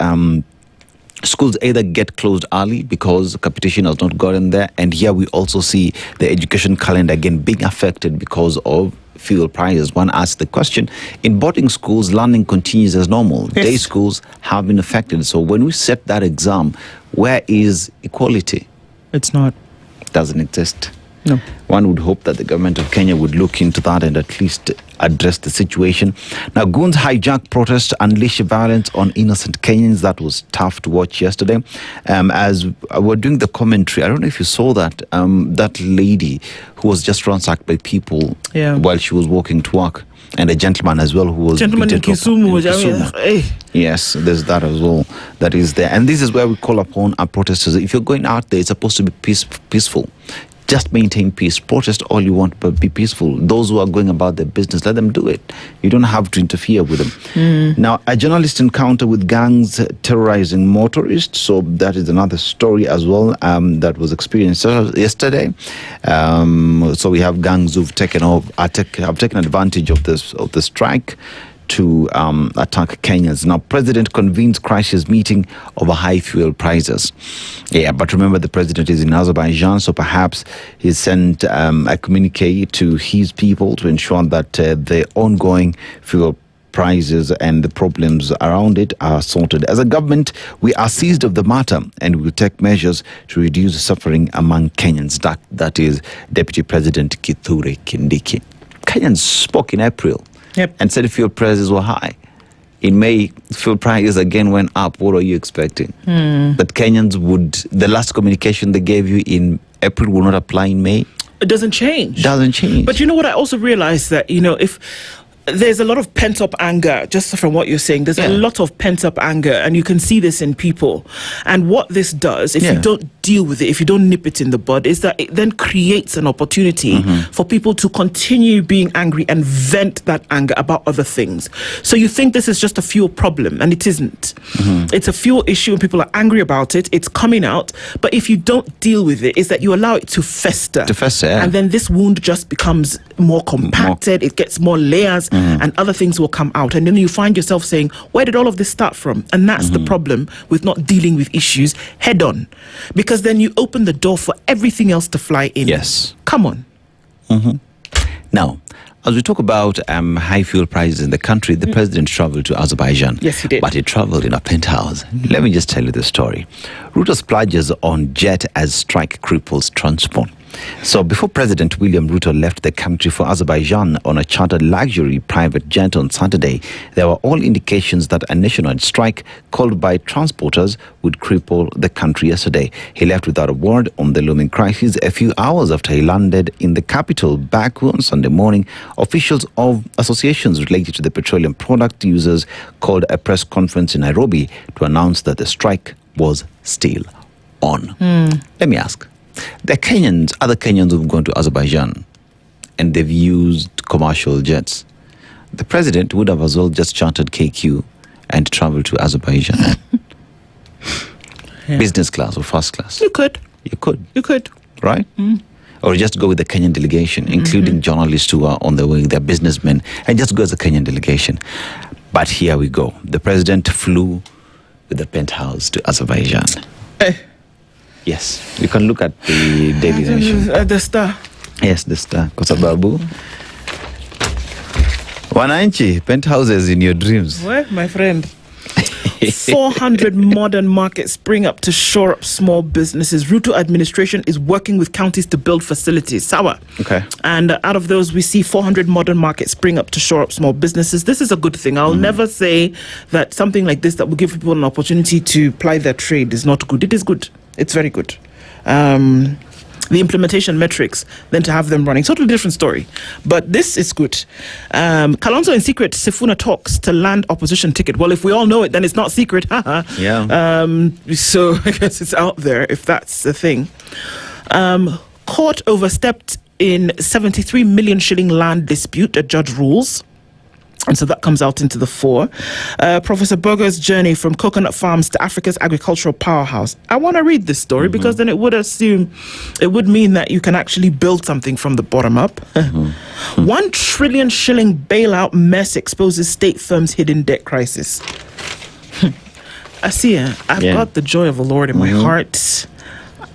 Speaker 20: schools either get closed early because competition has not gotten there, and here we also see the education calendar again being affected because of fuel prices. One asks the question, in boarding schools, learning continues as normal. Yes. Day schools have been affected. So when we set that exam, where is equality?
Speaker 19: It's not.
Speaker 20: It doesn't exist.
Speaker 19: No.
Speaker 20: One would hope that the government of Kenya would look into that and at least address the situation. Now, goons hijack protest, unleash violence on innocent Kenyans. That was tough to watch yesterday. As we're doing the commentary, I don't know if you saw that, that lady who was just ransacked by people while she was walking to work. And a gentleman as well who was...
Speaker 19: Gentleman in Kisumu.
Speaker 20: Yes, there's that as well. That is there. And this is where we call upon our protesters. If you're going out there, it's supposed to be peaceful. Just maintain peace. Protest all you want, but be peaceful. Those who are going about their business, let them do it. You don't have to interfere with them. Now, a journalist encounter with gangs terrorizing motorists. So that is another story as well that was experienced yesterday. So we have gangs who've taken advantage of the strike to attack Kenyans. Now, President convenes crisis meeting over high fuel prices. Yeah, but remember the president is in Azerbaijan, so perhaps he sent a communique to his people to ensure that the ongoing fuel prices and the problems around it are sorted. As a government, we are seized of the matter and we will take measures to reduce suffering among Kenyans. That is Deputy President Kithure Kindiki. Kenyans spoke in April. And said fuel prices were high. In May, fuel prices again went up. What are you expecting? That Kenyans would, the last communication they gave you in April will not apply in May?
Speaker 19: It doesn't change.
Speaker 20: Doesn't change.
Speaker 19: But you know what? I also realized that, if there's a lot of pent-up anger, just from what you're saying, there's a lot of pent-up anger, and you can see this in people. And what this does, if you don't deal with it, if you don't nip it in the bud, is that it then creates an opportunity for people to continue being angry and vent that anger about other things. So you think this is just a fuel problem, and it isn't. It's a fuel issue, and people are angry about it. It's coming out. But if you don't deal with it, is that you allow it to fester. And then this wound just becomes more compacted. It gets more layers. And other things will come out. And then you find yourself saying, where did all of this start from? And that's the problem with not dealing with issues head on. Because then you open the door for everything else to fly in.
Speaker 20: Yes.
Speaker 19: Come on.
Speaker 20: Now, as we talk about high fuel prices in the country, the president traveled to Azerbaijan.
Speaker 19: Yes, he did.
Speaker 20: But he traveled in a penthouse. Let me just tell you the story. Ruto splurges on jet as strike cripples transport. So before President William Ruto left the country for Azerbaijan on a chartered luxury private jet on Saturday, there were all indications that a nationwide strike called by transporters would cripple the country yesterday. He left without a word on the looming crisis a few hours after he landed in the capital. Baku on Sunday morning, officials of associations related to the petroleum product users called a press conference in Nairobi to announce that the strike was still on. Let me ask, The Kenyans, other Kenyans who've gone to Azerbaijan and they've used commercial jets. The president would have as well just chartered KQ and traveled to Azerbaijan. Business class or first class.
Speaker 19: You could.
Speaker 20: You could.
Speaker 19: You could.
Speaker 20: Right? Or just go with the Kenyan delegation, including journalists who are on the way, they're businessmen, and just go as a Kenyan delegation. But here we go. The president flew with the penthouse to Azerbaijan. Yes, you can look at the Daily Nation.
Speaker 19: The Star.
Speaker 20: Yes, the Star. Kwa sababu wananchi, penthouses in your dreams.
Speaker 19: Well, my friend. 400 modern markets spring up to shore up small businesses. Ruto administration is working with counties to build facilities. Sawa.
Speaker 20: Okay.
Speaker 19: And out of those, we see 400 modern markets spring up to shore up small businesses. This is a good thing. I'll never say that something like this that will give people an opportunity to ply their trade is not good. It is good. It's very good. The implementation metrics, then to have them running. Totally different story. But this is good. Kalonzo in secret, Sifuna talks to land opposition ticket. Well, if we all know it, then it's not secret.
Speaker 20: Yeah.
Speaker 19: So I guess it's out there if that's the thing. Court overstepped in 73 million shilling land dispute, a judge rules. And so that comes out into the fore. Professor Berger's journey from coconut farms to Africa's agricultural powerhouse. I want to read this story because then it would mean that you can actually build something from the bottom up. 1 trillion shilling bailout mess exposes state firms' hidden debt crisis. I see it. I've got the joy of the Lord in my heart.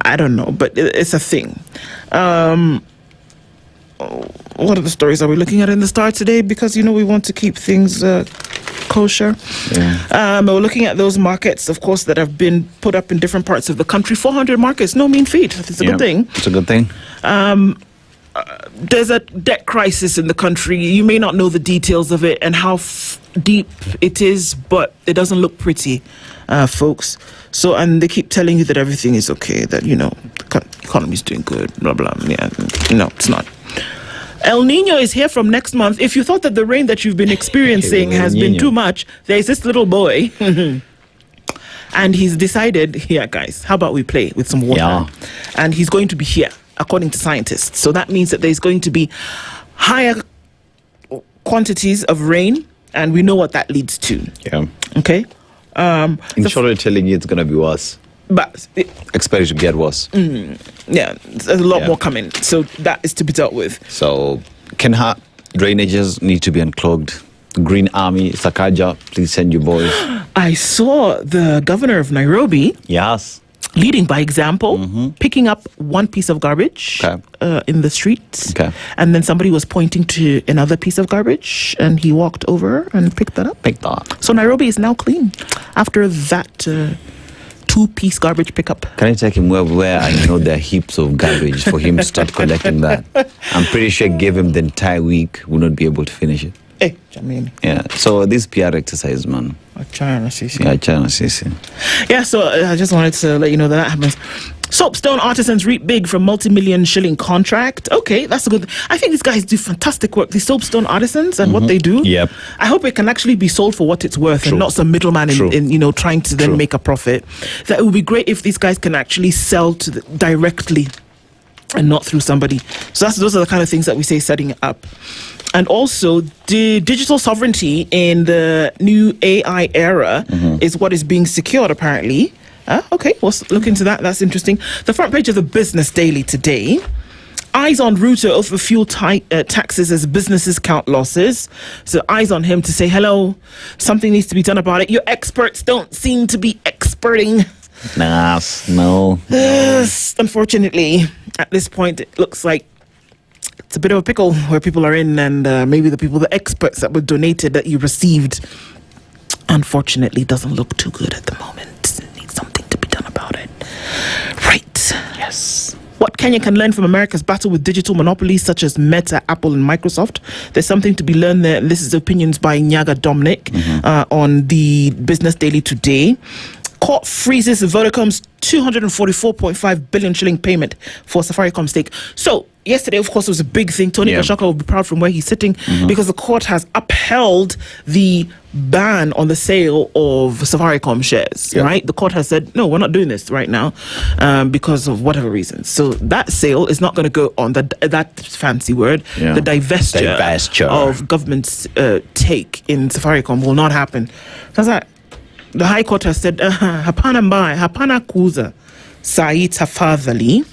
Speaker 19: I don't know, but it's a thing. What are the stories are we looking at in the Star today? Because, we want to keep things kosher. Yeah. We're looking at those markets, of course, that have been put up in different parts of the country. 400 markets, no mean feat. It's a good thing.
Speaker 20: It's a good thing.
Speaker 19: There's a debt crisis in the country. You may not know the details of it and how deep it is, but it doesn't look pretty, folks. So, and they keep telling you that everything is okay, that, the economy's doing good, blah, blah. Yeah, no, it's not. El Nino is here from next month. If you thought that the rain that you've been experiencing has been too much, there's this little boy. And he's decided, guys, how about we play with some water? Yeah. And he's going to be here, according to scientists. So that means that there's going to be higher quantities of rain, and we know what that leads to.
Speaker 20: Yeah.
Speaker 19: Okay?
Speaker 20: In short, they're telling you it's going to be worse.
Speaker 19: But
Speaker 20: expect it to get worse.
Speaker 19: Yeah, there's a lot more coming. So that is to be dealt with.
Speaker 20: So, Kenha, drainages need to be unclogged. Green Army, Sakaja, please send your boys.
Speaker 19: I saw the governor of Nairobi.
Speaker 20: Yes.
Speaker 19: Leading by example, picking up one piece of garbage in the streets.
Speaker 20: Okay.
Speaker 19: And then somebody was pointing to another piece of garbage and he walked over and picked that up. So Nairobi is now clean after that 2-piece garbage pickup.
Speaker 20: Can I take him where I know there are heaps of garbage for him to start collecting that? I'm pretty sure give him the entire week, will not be able to finish it.
Speaker 19: Hey, Jameen.
Speaker 20: Yeah, so this PR exercise, man.
Speaker 19: China CC.
Speaker 20: Yeah, China CC.
Speaker 19: Yeah, so I just wanted to let you know that happens. Soapstone artisans reap big from multi-million shilling contract. Okay, that's a good thing. I think these guys do fantastic work. These soapstone artisans and what they do.
Speaker 20: Yep.
Speaker 19: I hope it can actually be sold for what it's worth and not some middleman in trying to then make a profit. That it would be great if these guys can actually sell to directly and not through somebody. So those are the kind of things that we say setting up. And also, the digital sovereignty in the new AI era is what is being secured, apparently. Okay, we'll look into that. That's interesting. The front page of the Business Daily today. Eyes on Ruto over fuel taxes as businesses count losses. So eyes on him to say, hello, something needs to be done about it. Your experts don't seem to be experting.
Speaker 20: No.
Speaker 19: Unfortunately, at this point, it looks like it's a bit of a pickle where people are in, and maybe the experts that were donated that you received, unfortunately, doesn't look too good at the moment. Needs something to be done about it. Right.
Speaker 20: Yes.
Speaker 19: What Kenya can learn from America's battle with digital monopolies such as Meta, Apple, and Microsoft. There's something to be learned there. And this is opinions by Nyaga Dominic on the Business Daily today. Court freezes Vodacom's 244.5 billion shilling payment for Safaricom stake. So yesterday, of course, was a big thing. Tony Gashaka will be proud from where he's sitting because the court has upheld the ban on the sale of Safaricom shares, right? The court has said, no, we're not doing this right now because of whatever reasons. So that sale is not going to go on, that fancy word, the divestiture of government's take in Safaricom will not happen. That's that. The High Court has said, hapana kuza sai tafadhali.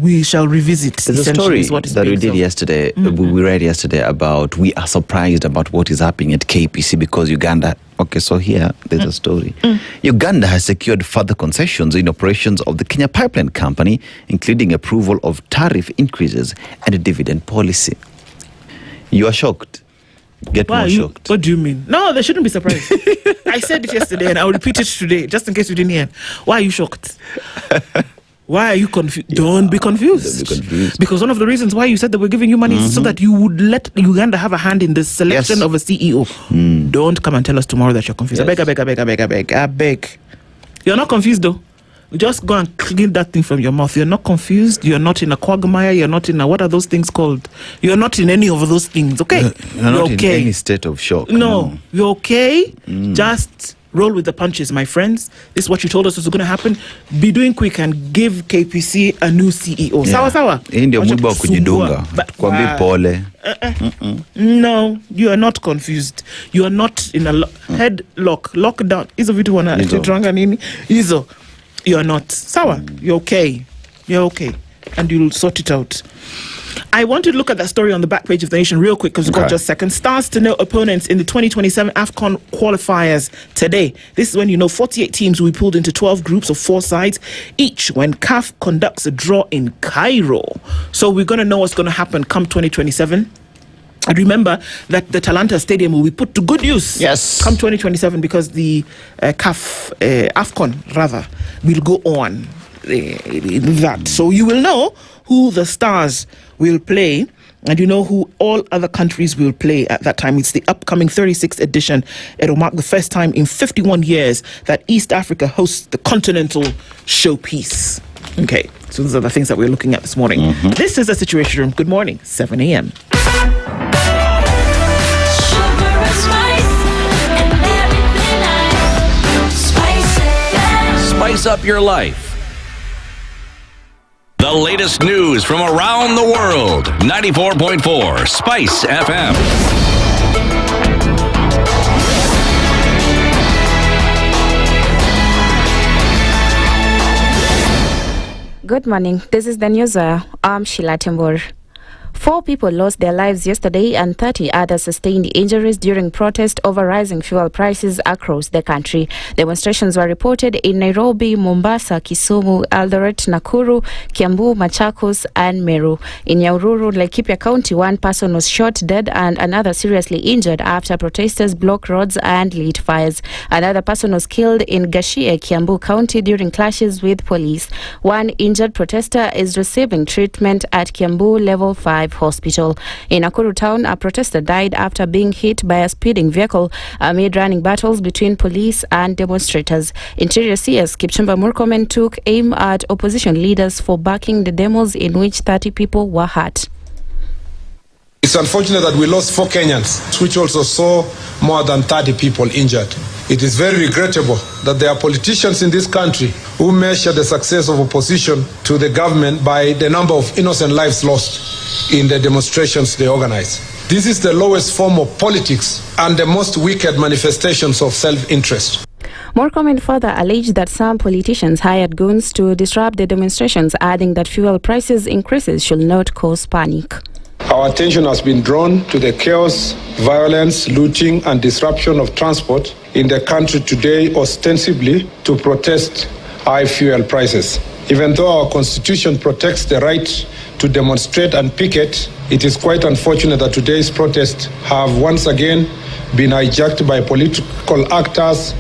Speaker 19: We shall revisit.
Speaker 2: There's a story that we did yesterday, we read yesterday about, we are surprised about what is happening at KPC because Uganda, okay, so here, there's a story. Uganda has secured further concessions in operations of the Kenya Pipeline Company, including approval of tariff increases and a dividend policy. You are shocked. More shocked.
Speaker 19: What do you mean? No, they shouldn't be surprised. I said it yesterday and I'll repeat it today, just in case you didn't hear. Why are you shocked? Why are you confused? Don't be confused. Because one of the reasons why you said that we're giving you money is so that you would let Uganda have a hand in the selection of a CEO. Don't come and tell us tomorrow that you're confused. I beg. You're not confused though. Just go and clean that thing from your mouth. You're not confused. You're not in a quagmire. You're not in a, what are those things called? You're not in any of those things, okay?
Speaker 2: You're not in any state of shock.
Speaker 19: No. You're okay. Just roll with the punches, my friends. This is what you told us was going to happen. Be doing quick and give KPC a new CEO. Sawa.
Speaker 2: Ndio mwiba wa kujidunga. Kwambi pole.
Speaker 19: No, you are not confused. You are not in a headlock. Lockdown. Hizo vitu wanatranga nini? Hizo. You are not. Sawa. You're okay. You're okay. And you'll sort it out. I want to look at that story on the back page of The Nation real quick because we've got just a second. Stars to know opponents in the 2027 AFCON qualifiers today. This is when 48 teams will be pulled into 12 groups of 4 sides each when CAF conducts a draw in Cairo. So we're going to know what's going to happen come 2027. And remember that the Talanta Stadium will be put to good use come 2027 because the CAF, AFCON rather, will go on that. So you will know who the Stars will play and you know who all other countries will play at that time. It's the upcoming 36th edition. It'll mark the first time in 51 years that East Africa hosts the Continental Showpiece. Okay, so those are the things that we're looking at this morning. This is The Situation Room. Good morning, 7 a.m.
Speaker 4: Spice up your life. The latest news from around the world. 94.4 Spice FM.
Speaker 3: Good morning. This is the news. I'm Sheila Tembur. 4 people lost their lives yesterday and 30 others sustained injuries during protest over rising fuel prices across the country. Demonstrations were reported in Nairobi, Mombasa, Kisumu, Eldoret, Nakuru, Kiambu, Machakos, and Meru. In Nyahururu, Laikipia County, 1 person was shot dead and another seriously injured after protesters blocked roads and lit fires. Another person was killed in Gashie, Kiambu County during clashes with police. 1 injured protester is receiving treatment at Kiambu Level 5 Hospital. In Nakuru town, a protester died after being hit by a speeding vehicle amid running battles between police and demonstrators. Interior CS Kipchumba Murkomen took aim at opposition leaders for backing the demos in which 30 people were hurt.
Speaker 23: It's unfortunate that we lost 4 Kenyans, which also saw more than 30 people injured. It is very regrettable that there are politicians in this country who measure the success of opposition to the government by the number of innocent lives lost in the demonstrations they organize. This is the lowest form of politics and the most wicked manifestations of self-interest.
Speaker 3: Murkomen further alleged that some politicians hired goons to disrupt the demonstrations, adding that fuel prices increases should not cause panic.
Speaker 23: Our attention has been drawn to the chaos, violence, looting, and disruption of transport in the country today, ostensibly to protest high fuel prices. Even though our constitution protects the right to demonstrate and picket, it is quite unfortunate that today's protests have once again been hijacked by political actors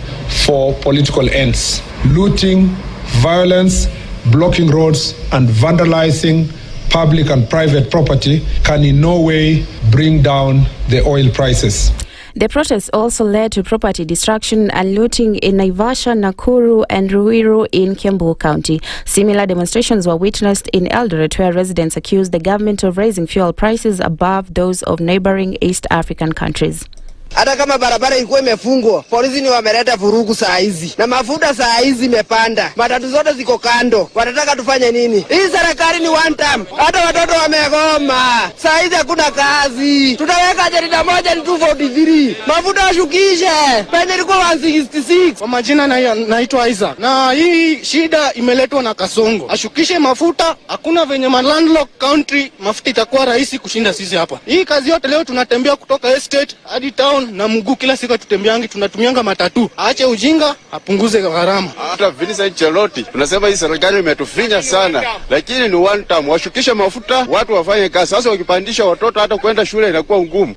Speaker 23: for political ends. Looting, violence, blocking roads, and vandalizing public and private property can in no way bring down the oil prices.
Speaker 3: The protests also led to property destruction and looting in Naivasha, Nakuru and Ruiru in Kiambu County. Similar demonstrations were witnessed in Eldoret, where residents accused the government of raising fuel prices above those of neighboring East African countries.
Speaker 6: Hata kama barabara ilikuwa imefungwa, polisi ni wameleta vurugu saa hizi. Na mafuta saa hizi imepanda. Matatu zote ziko kando. Wanataka tufanye nini? Hii serikali ni one time. Hata watoto wamegoma. Saa hizi hakuna kazi. Tutaweka jarida moja ni 243. Mafuta washukishe. Penye ilikuwa 166.
Speaker 11: Kwa majina naitwa Isaac. Na hii shida imeletwa na Kasongo. Ashukishe mafuta. Hakuna venye landlocked country mafuta itakuwa rahisi kushinda sisi hapa. Hii kazi yote leo tunatembea kutoka estate hadi town na mguu kila siku tutembeangi, tunatumianga matatu. Aache ujinga, apunguze gharama.
Speaker 14: Hata Vincent Cheloti tunasema hii serikali imetufinya sana, lakini ni one time. Washukishe mafuta, watu wafanye kazi. Sasa wakipandisha watoto hata kwenda shule inakuwa ngumu.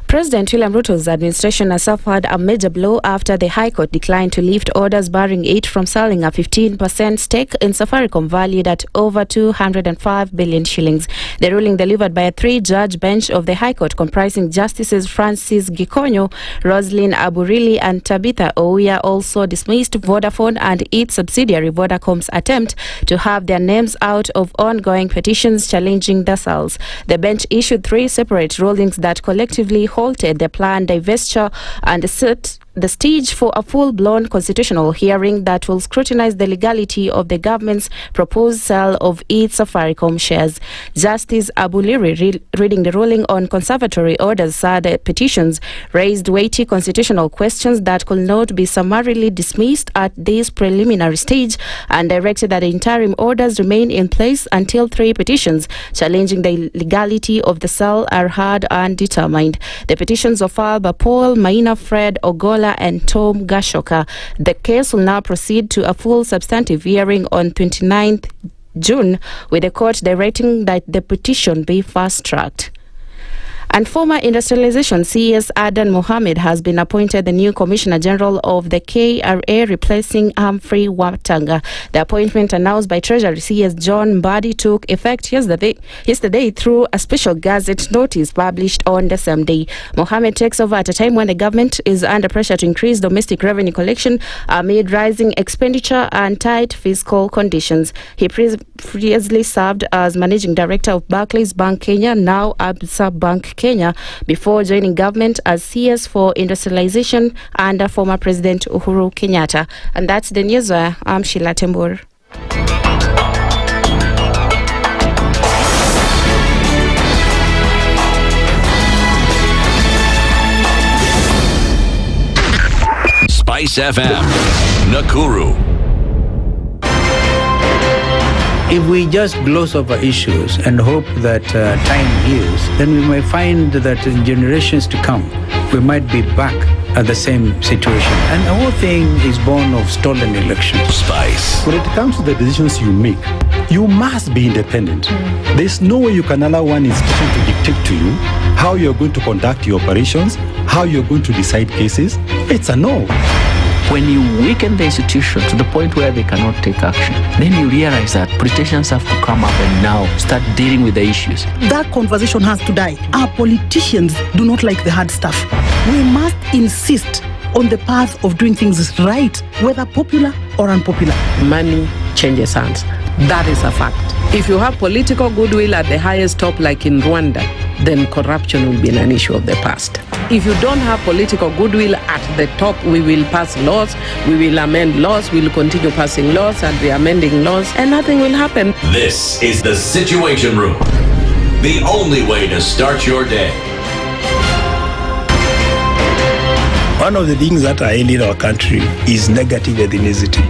Speaker 3: President William Ruto's administration has suffered a major blow after the High Court declined to lift orders barring it from selling a 15% stake in Safaricom valued at over 205 billion shillings. The ruling delivered by a 3-judge bench of the High Court comprising Justices Francis Gikonyo, Roslyn Aburili and Tabitha Ouya also dismissed Vodafone and its subsidiary Vodacom's attempt to have their names out of ongoing petitions challenging the sales. The bench issued 3 separate rulings that collectively halted the planned divestiture and set the stage for a full-blown constitutional hearing that will scrutinize the legality of the government's proposed sale of its Safaricom shares. Justice Abuliri, reading the ruling on conservatory orders, said the petitions raised weighty constitutional questions that could not be summarily dismissed at this preliminary stage and directed that the interim orders remain in place until 3 petitions challenging the legality of the sale are heard and determined. The petitions were filed by Paul, Maina, Fred, Ogola and Tom Gashoka. The case will now proceed to a full substantive hearing on 29th June, with the court directing that the petition be fast-tracked. And former industrialization CS Adan Mohammed has been appointed the new Commissioner General of the KRA, replacing Humphrey Watanga. The appointment, announced by Treasury CS John Mbadi, took effect yesterday through a special Gazette notice published on the same day. Mohammed takes over at a time when the government is under pressure to increase domestic revenue collection amid rising expenditure and tight fiscal conditions. He previously served as Managing Director of Barclays Bank Kenya, now Absa Bank Kenya, before joining government as CS for Industrialization under former President Uhuru Kenyatta. And that's the news. I'm Sheila Tembur.
Speaker 4: SpiceFM, Nakuru.
Speaker 24: If we just gloss over issues and hope that time heals, then we may find that in generations to come, we might be back at the same situation. And the whole thing is born of stolen elections.
Speaker 4: Spice.
Speaker 7: When it comes to the decisions you make, you must be independent. There's no way you can allow one institution to dictate to you how you're going to conduct your operations, how you're going to decide cases. It's a no.
Speaker 8: When you weaken the institution to the point where they cannot take action, then you realize that politicians have to come up and now start dealing with the issues.
Speaker 9: That conversation has to die. Our politicians do not like the hard stuff. We must insist on the path of doing things right, whether popular or unpopular.
Speaker 10: Money changes hands. That is a fact. If you have political goodwill at the highest top, like in Rwanda, then corruption will be an issue of the past. If you don't have political goodwill at the top, we will pass laws, we will amend laws, we will continue passing laws and re-amending laws, and nothing will happen.
Speaker 4: This is the Situation Room, the only way to start your day.
Speaker 25: One of the things that are ailing our country is negative ethnicity.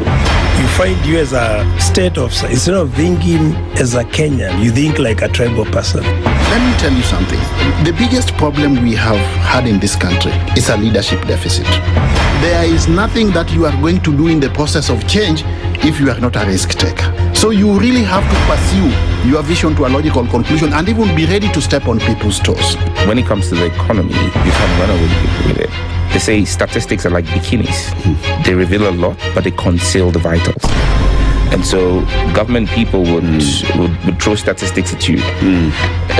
Speaker 25: You find you as a state officer, instead of thinking as a Kenyan, you think like a tribal person.
Speaker 26: Let me tell you something. The biggest problem we have had in this country is a leadership deficit. There is nothing that you are going to do in the process of change if you are not a risk taker. So you really have to pursue your vision to a logical conclusion and even be ready to step on people's toes.
Speaker 27: When it comes to the economy, you can run away with it. They say statistics are like bikinis. They reveal a lot, but they conceal the vitals. And so government people would throw statistics at you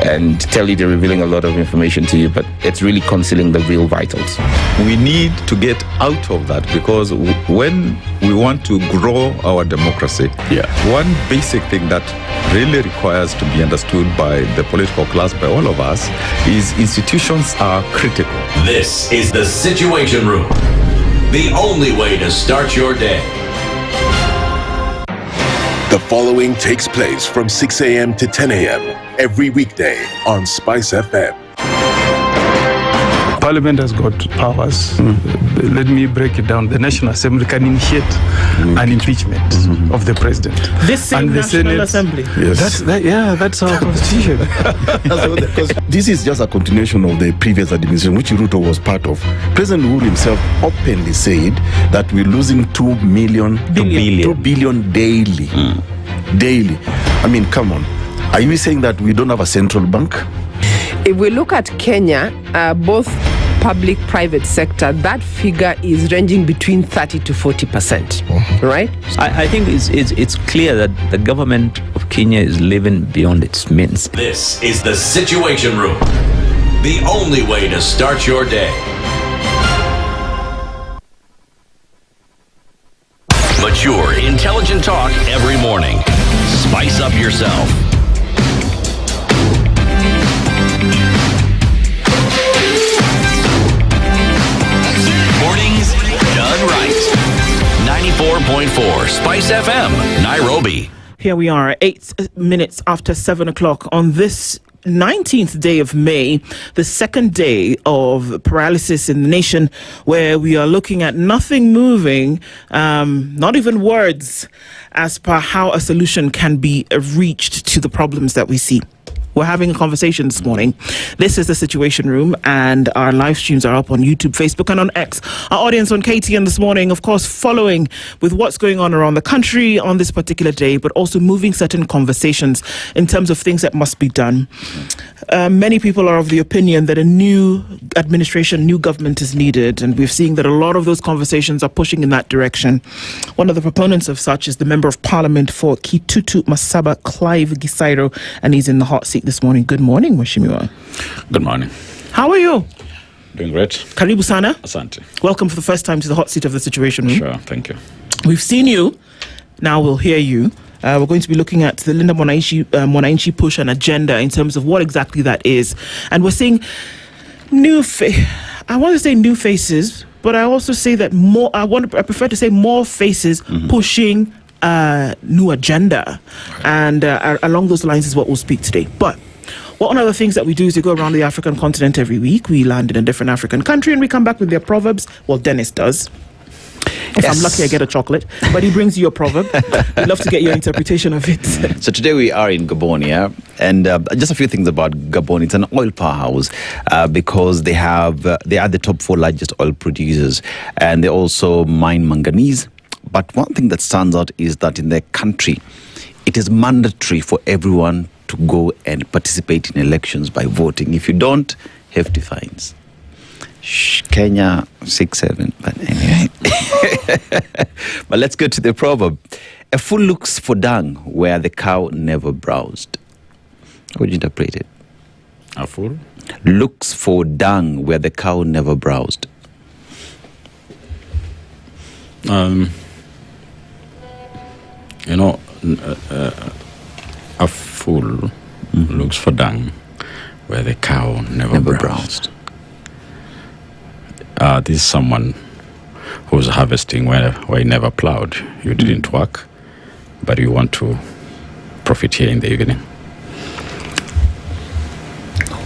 Speaker 27: and tell you they're revealing a lot of information to you, but it's really concealing the real vitals.
Speaker 7: We need to get out of that, because when we want to grow our democracy, one basic thing that really requires to be understood by the political class, by all of us, is institutions are critical.
Speaker 4: This is the Situation Room, the only way to start your day.
Speaker 5: The following takes place from 6 a.m. to 10 a.m. every weekday on SpiceFM.
Speaker 25: Parliament has got powers. Let me break it down. The National Assembly can initiate an impeachment of the president.
Speaker 19: This same National Assembly.
Speaker 25: Yes. That's our constitution.
Speaker 5: This is just a continuation of the previous administration, which Ruto was part of. President Uhuru himself openly said that we're losing 2 billion daily. Daily. I mean, come on. Are you saying that we don't have a central bank?
Speaker 10: If we look at Kenya, both public-private sector, that figure is ranging between 30 to 40%, right?
Speaker 8: I think it's clear that the government of Kenya is living beyond its means.
Speaker 4: This is the Situation Room, the only way to start your day. Mature, intelligent talk every morning. Spice up yourself. Mornings done right. 94.4 Spice FM, Nairobi.
Speaker 19: Here we are, 8 minutes after 7 o'clock on this 19th day of May, the second day of paralysis in the nation, where we are looking at nothing moving, not even words, as per how a solution can be reached to the problems that we see. We're having a conversation this morning. This is the Situation Room, and our live streams are up on YouTube, Facebook, and on X. Our audience on KTN this morning, of course, following with what's going on around the country on this particular day, but also moving certain conversations in terms of things that must be done. Many people are of the opinion that a new administration, new government is needed, and we're seeing that a lot of those conversations are pushing in that direction. One of the proponents of such is the Member of Parliament for Kitutu Masaba, Clive Gisairo, and he's in the hot seat this morning. Good morning, Mheshimiwa.
Speaker 12: Good morning.
Speaker 19: How are you?
Speaker 12: Doing great.
Speaker 19: Karibu sana.
Speaker 12: Asante.
Speaker 19: Welcome for the first time to the hot seat of the Situation Room.
Speaker 12: Sure, thank you.
Speaker 19: We've seen you. Now we'll hear you. We're going to be looking at the Linda Mwananchi push and agenda in terms of what exactly that is. And we're seeing I want to say new faces, but I also say that I prefer to say more faces pushing new agenda, and along those lines is what we'll speak today. But one of the things that we do is we go around the African continent every week. We land in a different African country and we come back with their proverbs. Well, Dennis does. If I'm lucky, I get a chocolate, but he brings you a proverb. We'd love to get your interpretation of it.
Speaker 2: So today we are in Gabon, and just a few things about Gabon. It's an oil powerhouse because they are the top 4 largest oil producers, and they also mine manganese. But one thing that stands out is that in their country, it is mandatory for everyone to go and participate in elections by voting. If you don't, hefty fines. Kenya 6-7, but anyway. But let's go to the proverb. A fool looks for dung where the cow never browsed. How would you interpret it?
Speaker 12: A fool
Speaker 2: looks for dung where the cow never browsed.
Speaker 12: A fool looks for dung where the cow never browsed. This is someone who's harvesting where he never plowed. You didn't work, but you want to profit here in the evening.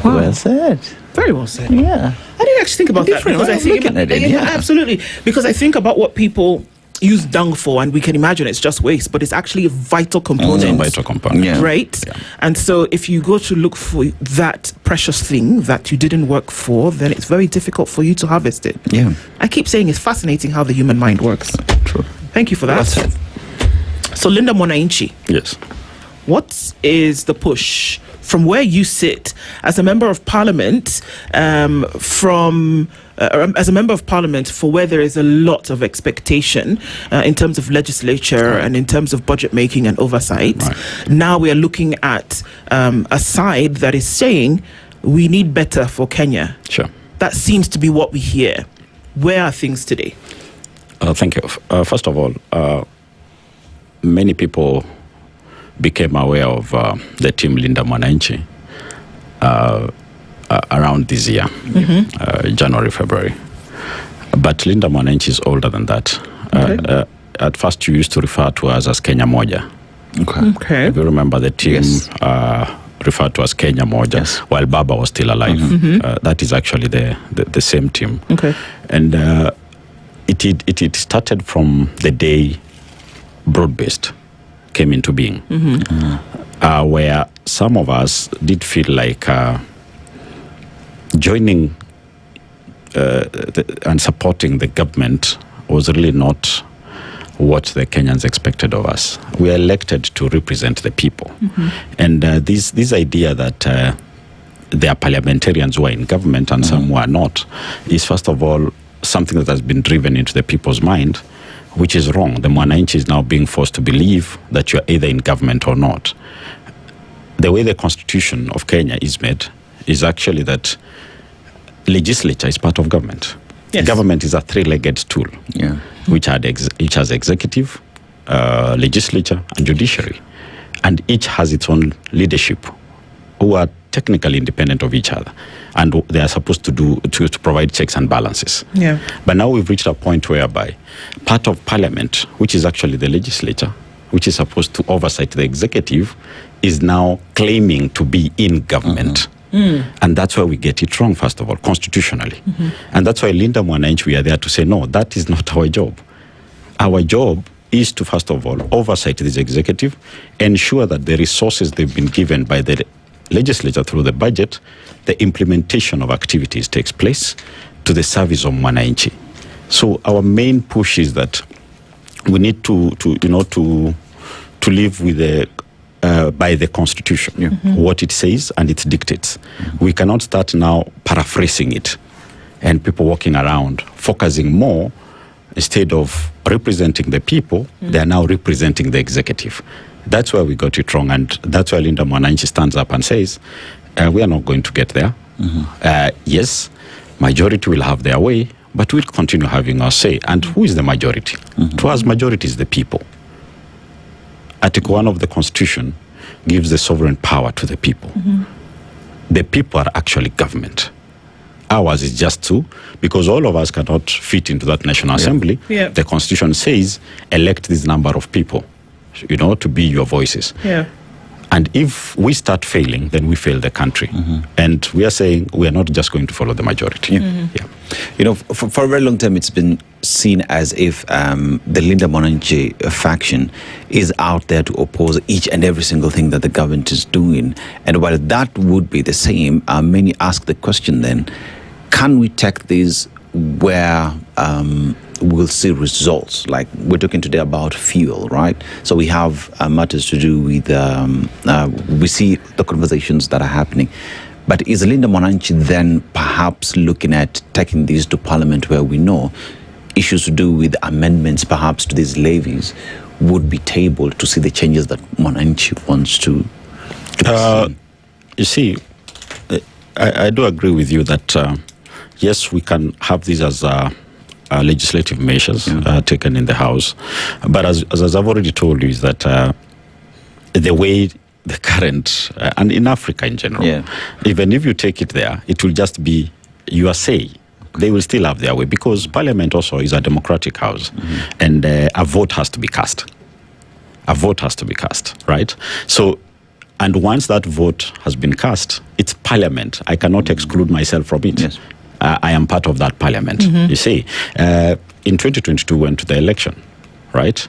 Speaker 19: Wow.
Speaker 2: Well said.
Speaker 19: Very well said.
Speaker 2: Yeah.
Speaker 19: I didn't actually think about that because I think absolutely, because I think about what people use dung for, and we can imagine it's just waste, but it's actually a vital component. Right? Yeah. And so if you go to look for that precious thing that you didn't work for, then it's very difficult for you to harvest it.
Speaker 2: Yeah.
Speaker 19: I keep saying it's fascinating how the human mind works.
Speaker 2: True.
Speaker 19: Thank you for that. So Linda Mwananchi.
Speaker 12: Yes.
Speaker 19: What is the push from where you sit as a member of parliament from as a member of parliament, for where there is a lot of expectation in terms of legislature and in terms of budget making and oversight. Now we are looking at a side that is saying we need better for Kenya.
Speaker 12: Sure.
Speaker 19: That seems to be what we hear. Where are things today?
Speaker 12: Thank you. First of all, many people became aware of the team Linda Mwananchi around this year, January, February. But Linda Mwananchi is older than that. At first, you used to refer to us as Kenya Moja.
Speaker 19: Okay.
Speaker 12: If you remember, the team referred to as Kenya Moja while Baba was still alive. That is actually the same team.
Speaker 19: Okay.
Speaker 12: And it started from the day broad-based came into being, where some of us did feel like joining and supporting the government was really not what the Kenyans expected of us. We are elected to represent the people. And this idea that there are parliamentarians who are in government and some who are not is, first of all, something that has been driven into the people's mind, which is wrong. The Mwananchi is now being forced to believe that you're either in government or not. The way the constitution of Kenya is made is actually that legislature is part of government. Government is a three-legged stool, which has executive, legislature, and judiciary. And each has its own leadership, who are technically independent of each other, and they are supposed to provide checks and balances. But now we've reached a point whereby part of parliament, which is actually the legislature, which is supposed to oversight the executive, is now claiming to be in government. And that's why we get it wrong, first of all, constitutionally. And that's why Linda Mwananchi, we are there to say, no, that is not our job. Our job is to, first of all, oversight this executive, ensure that the resources they've been given by the legislature through the budget, the implementation of activities takes place to the service of Mwananchi. So our main push is that we need to live with the by the constitution, what it says and it dictates. We cannot start now paraphrasing it and people walking around focusing more, instead of representing the people, they are now representing the executive. That's where we got it wrong, and that's why Linda Mwananchi stands up and says, we are not going to get there. Yes, majority will have their way, but we'll continue having our say. And who is the majority? To us, majority is the people. Article 1 of the Constitution gives the sovereign power to the people. The people are actually government. Ours is just two, because all of us cannot fit into that National Assembly. The Constitution says, elect this number of people, to be your voices. And if we start failing, then we fail the country. And we are saying we are not just going to follow the majority.
Speaker 2: For a very long time, it's been seen as if the Linda Mwananchi faction is out there to oppose each and every single thing that the government is doing. And while that would be the same, many ask the question then, can we take this where we'll see results? Like we're talking today about fuel, right? So we have matters to do with, we see the conversations that are happening. But is Linda Mwananchi then perhaps looking at taking these to Parliament, where we know issues to do with amendments perhaps to these levies would be tabled to see the changes that Mwananchi wants to see?
Speaker 12: You see, I do agree with you that yes, we can have these as legislative measures taken in the House. But as I've already told you, is that the way the current, and in Africa in general, even if you take it there, it will just be your say. They will still have their way, because Parliament also is a democratic house, and a vote has to be cast. A vote has to be cast, right? So, and once that vote has been cast, it's Parliament. I cannot exclude myself from it. I am part of that Parliament. You see, in 2022, we went to the election, right?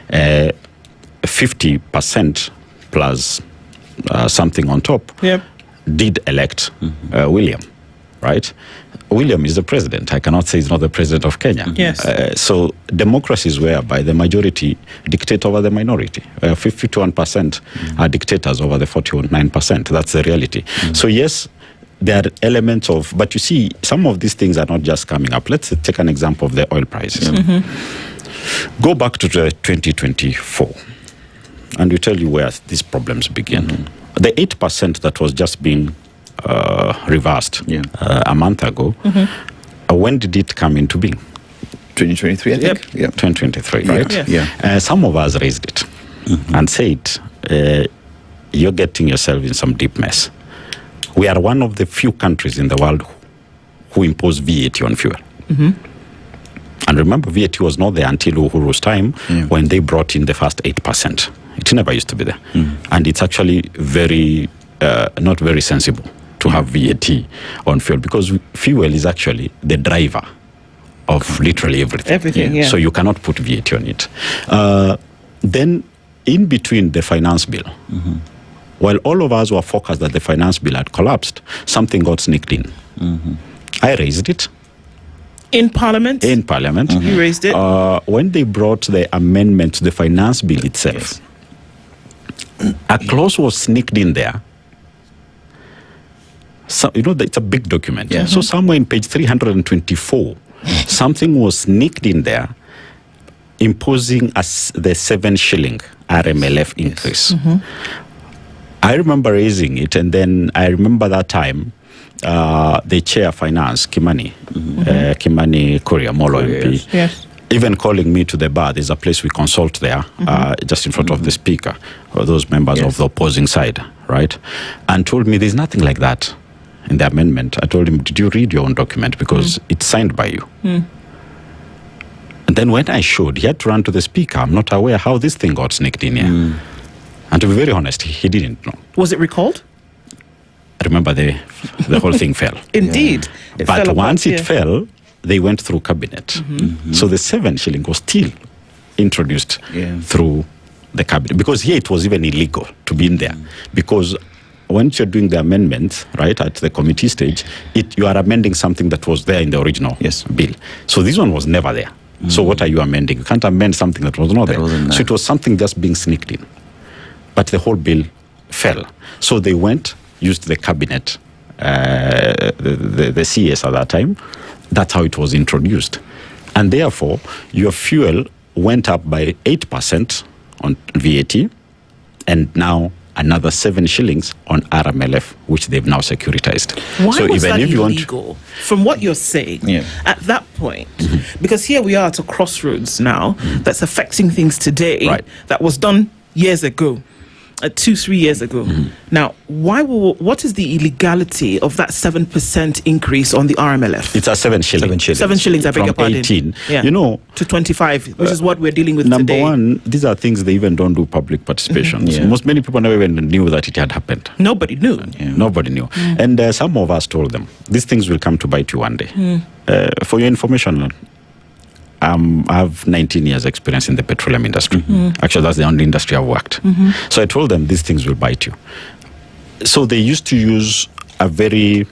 Speaker 12: 50% plus something on top did elect William, right? William is the president. I cannot say he's not the president of Kenya. So democracy is whereby the majority dictate over the minority. 51% are dictators over the 49%. That's the reality. So yes, there are elements of, but you see, some of these things are not just coming up. Let's take an example of the oil prices. Go back to the 2024, and we tell you where these problems begin. The 8% that was just being reversed a month ago, when did it come into being?
Speaker 2: 2023, I think.
Speaker 12: Yep. 2023, right?
Speaker 2: Yeah.
Speaker 12: Some of us raised it and said, you're getting yourself in some deep mess. We are one of the few countries in the world who impose VAT on fuel. And remember, VAT was not there until Uhuru's time when they brought in the first 8%. It never used to be there. And it's actually very, not very sensible to have VAT on fuel, because fuel is actually the driver of literally everything. So you cannot put VAT on it. Then in between the finance bill, while all of us were focused that the finance bill had collapsed, something got sneaked in. I raised it.
Speaker 19: In Parliament?
Speaker 12: In Parliament.
Speaker 19: You raised it?
Speaker 12: When they brought the amendment to the finance bill itself, a clause was sneaked in there. So, it's a big document. So somewhere in page 324, something was sneaked in there imposing the 7 shilling RMLF increase. I remember raising it, and then I remember that time the chair of finance, Kimani Kuria, Molo MP, even calling me to the bar. There's a place we consult there, just in front of the speaker, or those members of the opposing side, right? And told me there's nothing like that in the amendment. I told him, did you read your own document? Because it's signed by you. And then when I showed, he had to run to the speaker. I'm not aware how this thing got sneaked in here. And to be very honest, he didn't know.
Speaker 19: Was it recalled?
Speaker 12: I remember the whole thing fell.
Speaker 19: Indeed.
Speaker 12: But once it fell, they went through cabinet. So the 7 shilling was still introduced through the cabinet. Because here it was even illegal to be in there. Because once you're doing the amendments, right, at the committee stage, you are amending something that was there in the original bill. So this one was never there. So what are you amending? You can't amend something that was not there. So it was something just being sneaked in. But the whole bill fell. So they went, used the cabinet, the CS at that time. That's how it was introduced. And therefore, your fuel went up by 8% on VAT, and now another 7 shillings on RMLF, which they've now securitized.
Speaker 19: Why
Speaker 12: so
Speaker 19: was
Speaker 12: even
Speaker 19: that
Speaker 12: if you
Speaker 19: illegal? From what you're saying, at that point, because here we are at a crossroads now that's affecting things today that was done years ago. 2-3 years ago. Now, what is the illegality of that 7% increase on the RMLF?
Speaker 12: It's a 7 shillings.
Speaker 19: 7 shillings, I beg your pardon.
Speaker 12: 18.
Speaker 19: To 25, which is what we're dealing with
Speaker 12: number
Speaker 19: today.
Speaker 12: Number one, these are things they even don't do public participation. Many people never even knew that it had happened.
Speaker 19: Nobody knew.
Speaker 12: Nobody knew. And some of us told them, these things will come to bite you one day. For your information, I have 19 years experience in the petroleum industry. Actually, that's the only industry I've worked. So I told them these things will bite you. So they used to use a very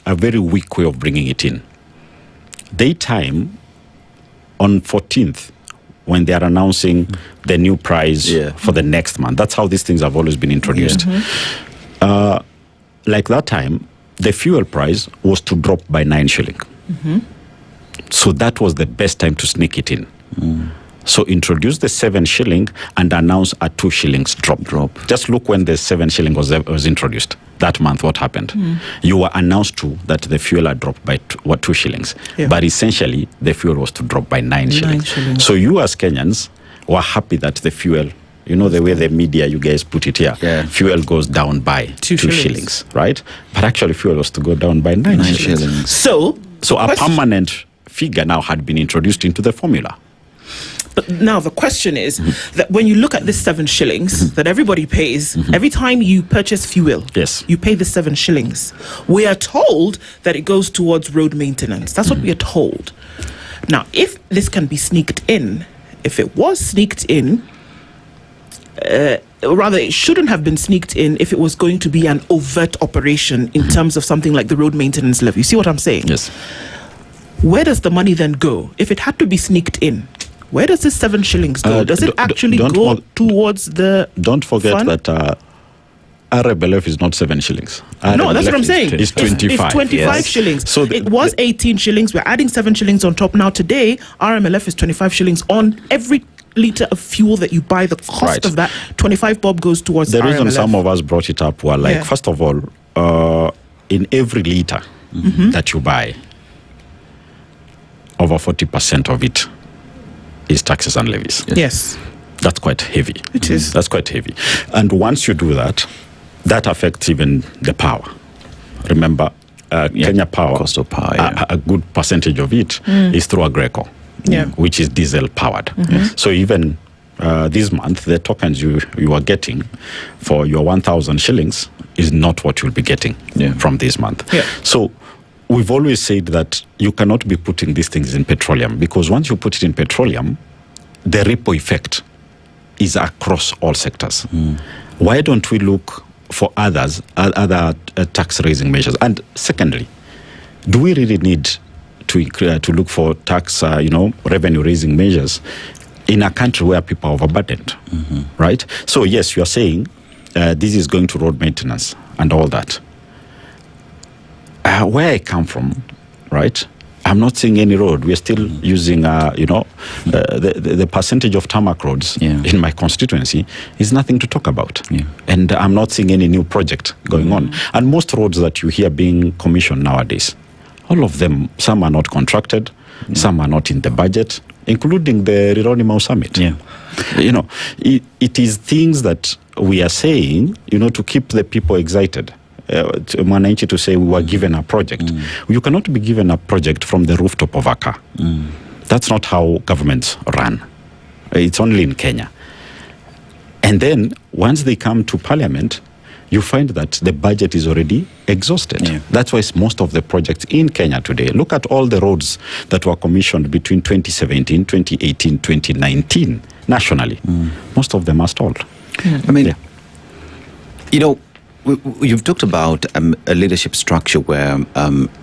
Speaker 12: weak way of bringing it in. Daytime, on 14th, when they are announcing the new price for the next month. That's how these things have always been introduced. Like that time, the fuel price was to drop by 9 shilling. So that was the best time to sneak it in. So introduce the 7 shilling and announce a 2 shillings drop. Just look when the 7 shilling was introduced. That month, what happened? You were announced to that the fuel had dropped by 2 shillings. But essentially, the fuel was to drop by 9 shillings. So you as Kenyans were happy that the fuel, the way the media, you guys put it here, fuel goes down by 2 shillings, right? But actually, fuel was to go down by 9 shillings.
Speaker 19: So
Speaker 12: a permanent figure now had been introduced into the formula.
Speaker 19: But now the question is that when you look at this 7 shillings that everybody pays, every time you purchase fuel, you pay the 7 shillings. We are told that it goes towards road maintenance. That's what we are told. Now, if this can be sneaked in, if it was sneaked in, rather it shouldn't have been sneaked in if it was going to be an overt operation in terms of something like the road maintenance levy. You see what I'm saying?
Speaker 12: Yes.
Speaker 19: Where does the money then go? If it had to be sneaked in, where does this 7 shillings go? Does it actually go towards the
Speaker 12: Don't forget
Speaker 19: fund?
Speaker 12: that RMLF is not 7 shillings.
Speaker 19: No, that's what I'm saying.
Speaker 12: It's 25.
Speaker 19: It's 25 shillings.
Speaker 12: So
Speaker 19: it was 18 shillings. We're adding 7 shillings on top. Now today, RMLF is 25 shillings on every litre of fuel that you buy. The cost of that 25 bob goes towards
Speaker 12: the reason
Speaker 19: RMLF.
Speaker 12: some of us brought it up were like, first of all, in every litre that you buy, over 40% of it is taxes and levies.
Speaker 19: Yes.
Speaker 12: That's quite heavy.
Speaker 19: It is.
Speaker 12: That's quite heavy. And once you do that, that affects even the power. Remember, Kenya Power,
Speaker 2: cost of power,
Speaker 12: a good percentage of it is through Agreco, which is diesel powered. So even this month, the tokens you are getting for your 1,000 shillings is not what you'll be getting from this month. So we've always said that you cannot be putting these things in petroleum, because once you put it in petroleum, the ripple effect is across all sectors. Why don't we look for other tax raising measures? And secondly, do we really need to look for tax revenue raising measures in a country where people are overburdened? Right? So yes, you are saying this is going to road maintenance and all that. Where I come from, right, I'm not seeing any road. We're still using, the percentage of tarmac roads in my constituency is nothing to talk about. And I'm not seeing any new project going on. And most roads that you hear being commissioned nowadays, all of them, some are not contracted, some are not in the budget, including the Rironimau Summit. It is things that we are saying, to keep the people excited. Mwananchi to say we were given a project. You cannot be given a project from the rooftop of a car. That's not how governments run. It's only in Kenya. And then once they come to parliament, you find that the budget is already exhausted. That's why most of the projects in Kenya today, look at all the roads that were commissioned between 2017, 2018, 2019 nationally. Most of them are stalled.
Speaker 2: I mean, you've talked about a leadership structure where,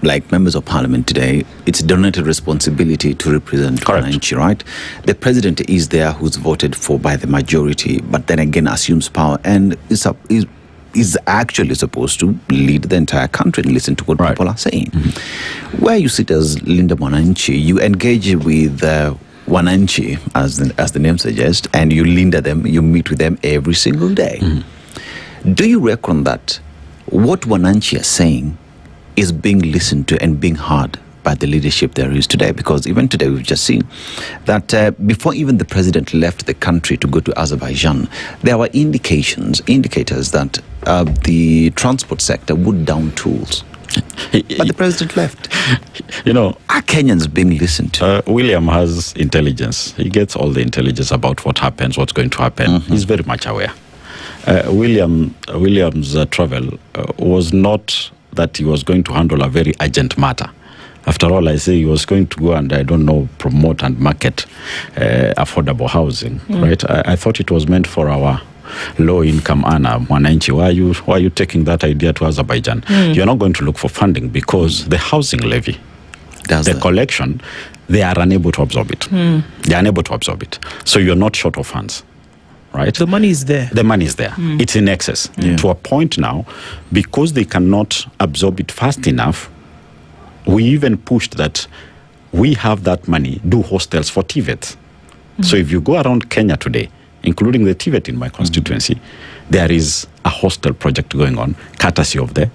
Speaker 2: like members of parliament today, it's a donated responsibility to represent Wananchi, right? The president is there who's voted for by the majority, but then again assumes power and is actually supposed to lead the entire country and listen to what people are saying. Where you sit as Linda Wananchi, you engage with Wananchi, as the name suggests, and you Linda them, you meet with them every single day. Do you reckon that what Wananchi are saying is being listened to and being heard by the leadership there is today? Because even today we've just seen that before even the president left the country to go to Azerbaijan, there were indicators that the transport sector would down tools. But the president left. Are Kenyans being listened to?
Speaker 12: William has intelligence. He gets all the intelligence about what happens, what's going to happen. He's very much aware. William's travel was not that he was going to handle a very urgent matter. After all, I say he was going to go and, promote and market affordable housing, right? I thought it was meant for our low-income earner, Mwananchi. Why are you taking that idea to Azerbaijan? You're not going to look for funding because the housing levy, the collection, they are unable to absorb it. They are unable to absorb it. So you're not short of funds. Right?
Speaker 19: The money is there.
Speaker 12: The money is there. It's in excess. To a point now, because they cannot absorb it fast enough, we even pushed that we have that money, do hostels for TVETs. So if you go around Kenya today, including the TVET in my constituency, there is a hostel project going on, courtesy of the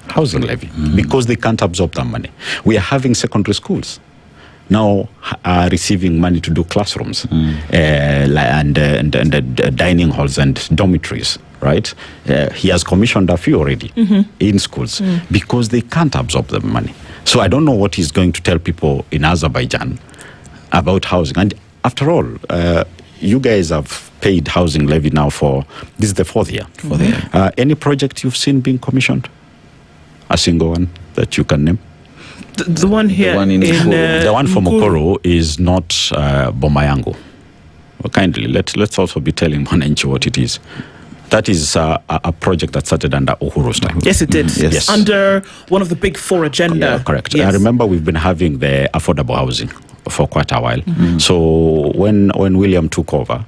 Speaker 12: housing levy, because they can't absorb that money. We are having secondary schools now receiving money to do classrooms and dining halls and dormitories, right? He has commissioned a few already in schools because they can't absorb the money. So I don't know what he's going to tell people in Azerbaijan about housing. And after all, you guys have paid housing levy now this is the fourth year. Any project you've seen being commissioned? A single one that you can name?
Speaker 19: The one here,
Speaker 12: the one from Okoh is not Bomayango. Well, kindly, let's also be telling Mwananchi what it is. That is a project that started under Uhuru's time.
Speaker 19: Yes, it did. Yes. Under one of the big four agenda.
Speaker 12: Yeah, correct.
Speaker 19: Yes.
Speaker 12: I remember we've been having the affordable housing for quite a while. So when William took over,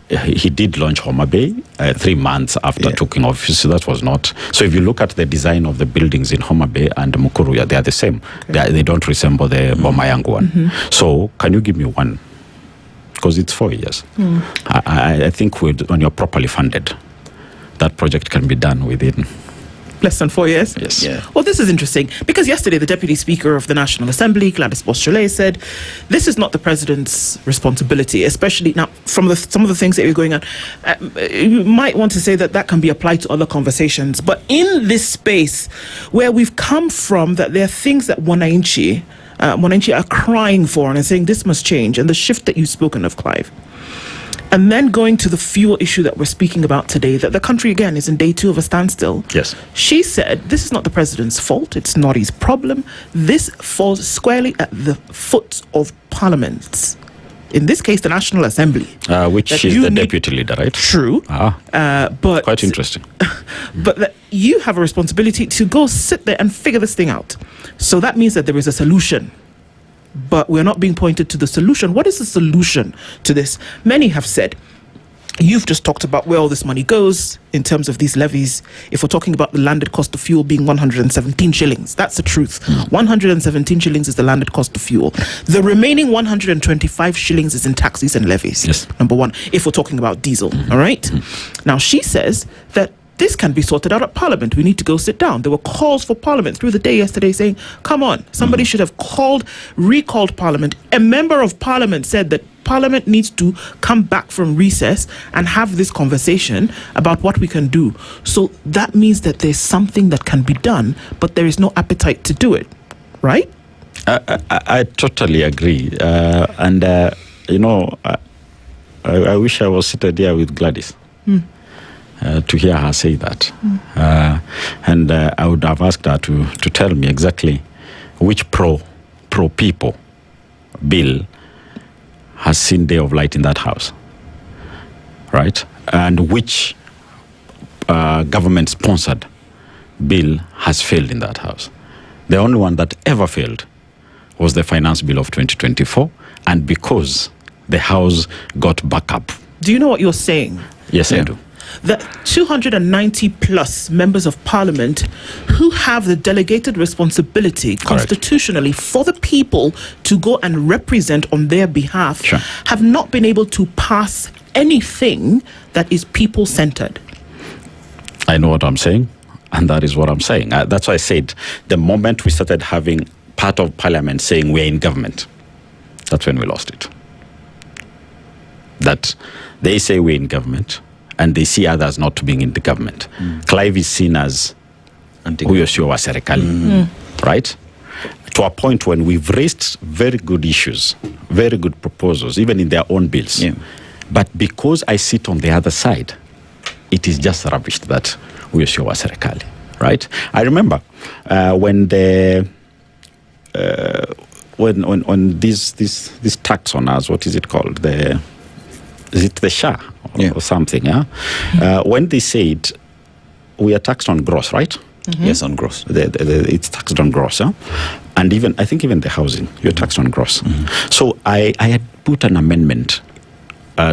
Speaker 12: He did launch Homa Bay 3 months after taking office. So that was not. So if you look at the design of the buildings in Homa Bay and Mukuru, they are the same. Okay. They don't resemble the Bomayangu one. So can you give me one? Because it's 4 years. I think when you're properly funded, that project can be done within
Speaker 19: less than 4 years?
Speaker 12: Yes.
Speaker 19: Yeah. Well, this is interesting because yesterday the Deputy Speaker of the National Assembly, Gladys Boschole, said this is not the President's responsibility, especially now from some of the things that are going on. You might want to say that can be applied to other conversations, but in this space where we've come from, that there are things that Wananchi are crying for and are saying this must change, and the shift that you've spoken of, Clive. And then going to the fuel issue that we're speaking about today, that the country, again, is in day 2 of a standstill.
Speaker 12: Yes.
Speaker 19: She said, this is not the President's fault. It's not his problem. This falls squarely at the foot of Parliament. In this case, the National Assembly.
Speaker 12: Which is the deputy leader, right?
Speaker 19: True. But
Speaker 12: quite interesting.
Speaker 19: But that you have a responsibility to go sit there and figure this thing out. So that means that there is a solution. But we're not being pointed to the solution. What is the solution to this? Many have said, you've just talked about where all this money goes in terms of these levies. If we're talking about the landed cost of fuel being 117 shillings, that's the truth. 117 shillings is the landed cost of fuel. The remaining 125 shillings is in taxes and levies.
Speaker 12: Yes.
Speaker 19: Number one, if we're talking about diesel. All right. Now, she says that this can be sorted out at Parliament. We need to go sit down. There were calls for Parliament through the day yesterday saying, come on, somebody should have recalled Parliament. A member of Parliament said that Parliament needs to come back from recess and have this conversation about what we can do. So that means that there's something that can be done, but there is no appetite to do it, right?
Speaker 12: I totally agree. I wish I was seated here with Gladys. To hear her say that. And I would have asked her to tell me exactly which pro-people bill has seen day of light in that house, right? And which government-sponsored bill has failed in that house. The only one that ever failed was the finance bill of 2024, and because the house got back up.
Speaker 19: Do you know what you're saying?
Speaker 12: Yes, I do.
Speaker 19: That 290 plus members of Parliament who have the delegated responsibility constitutionally for the people to go and represent on their behalf have not been able to pass anything that is people-centered.
Speaker 12: I know what I'm saying, and that is what I'm saying. That's why I said the moment we started having part of Parliament saying we're in government, that's when we lost it. That they say we're in government, and they see others not being in the government. Clive is seen as huyo sio wa serikali, right? To a point when we've raised very good issues, very good proposals, even in their own bills. But because I sit on the other side, it is just rubbish that huyo sio wa serikali, right? I remember when this tax on us, what is it called? Is it the SHA or something? When they said we are taxed on gross, right?
Speaker 2: Yes, on gross.
Speaker 12: It's taxed on gross, and I think even the housing, you're taxed on gross. So I had put an amendment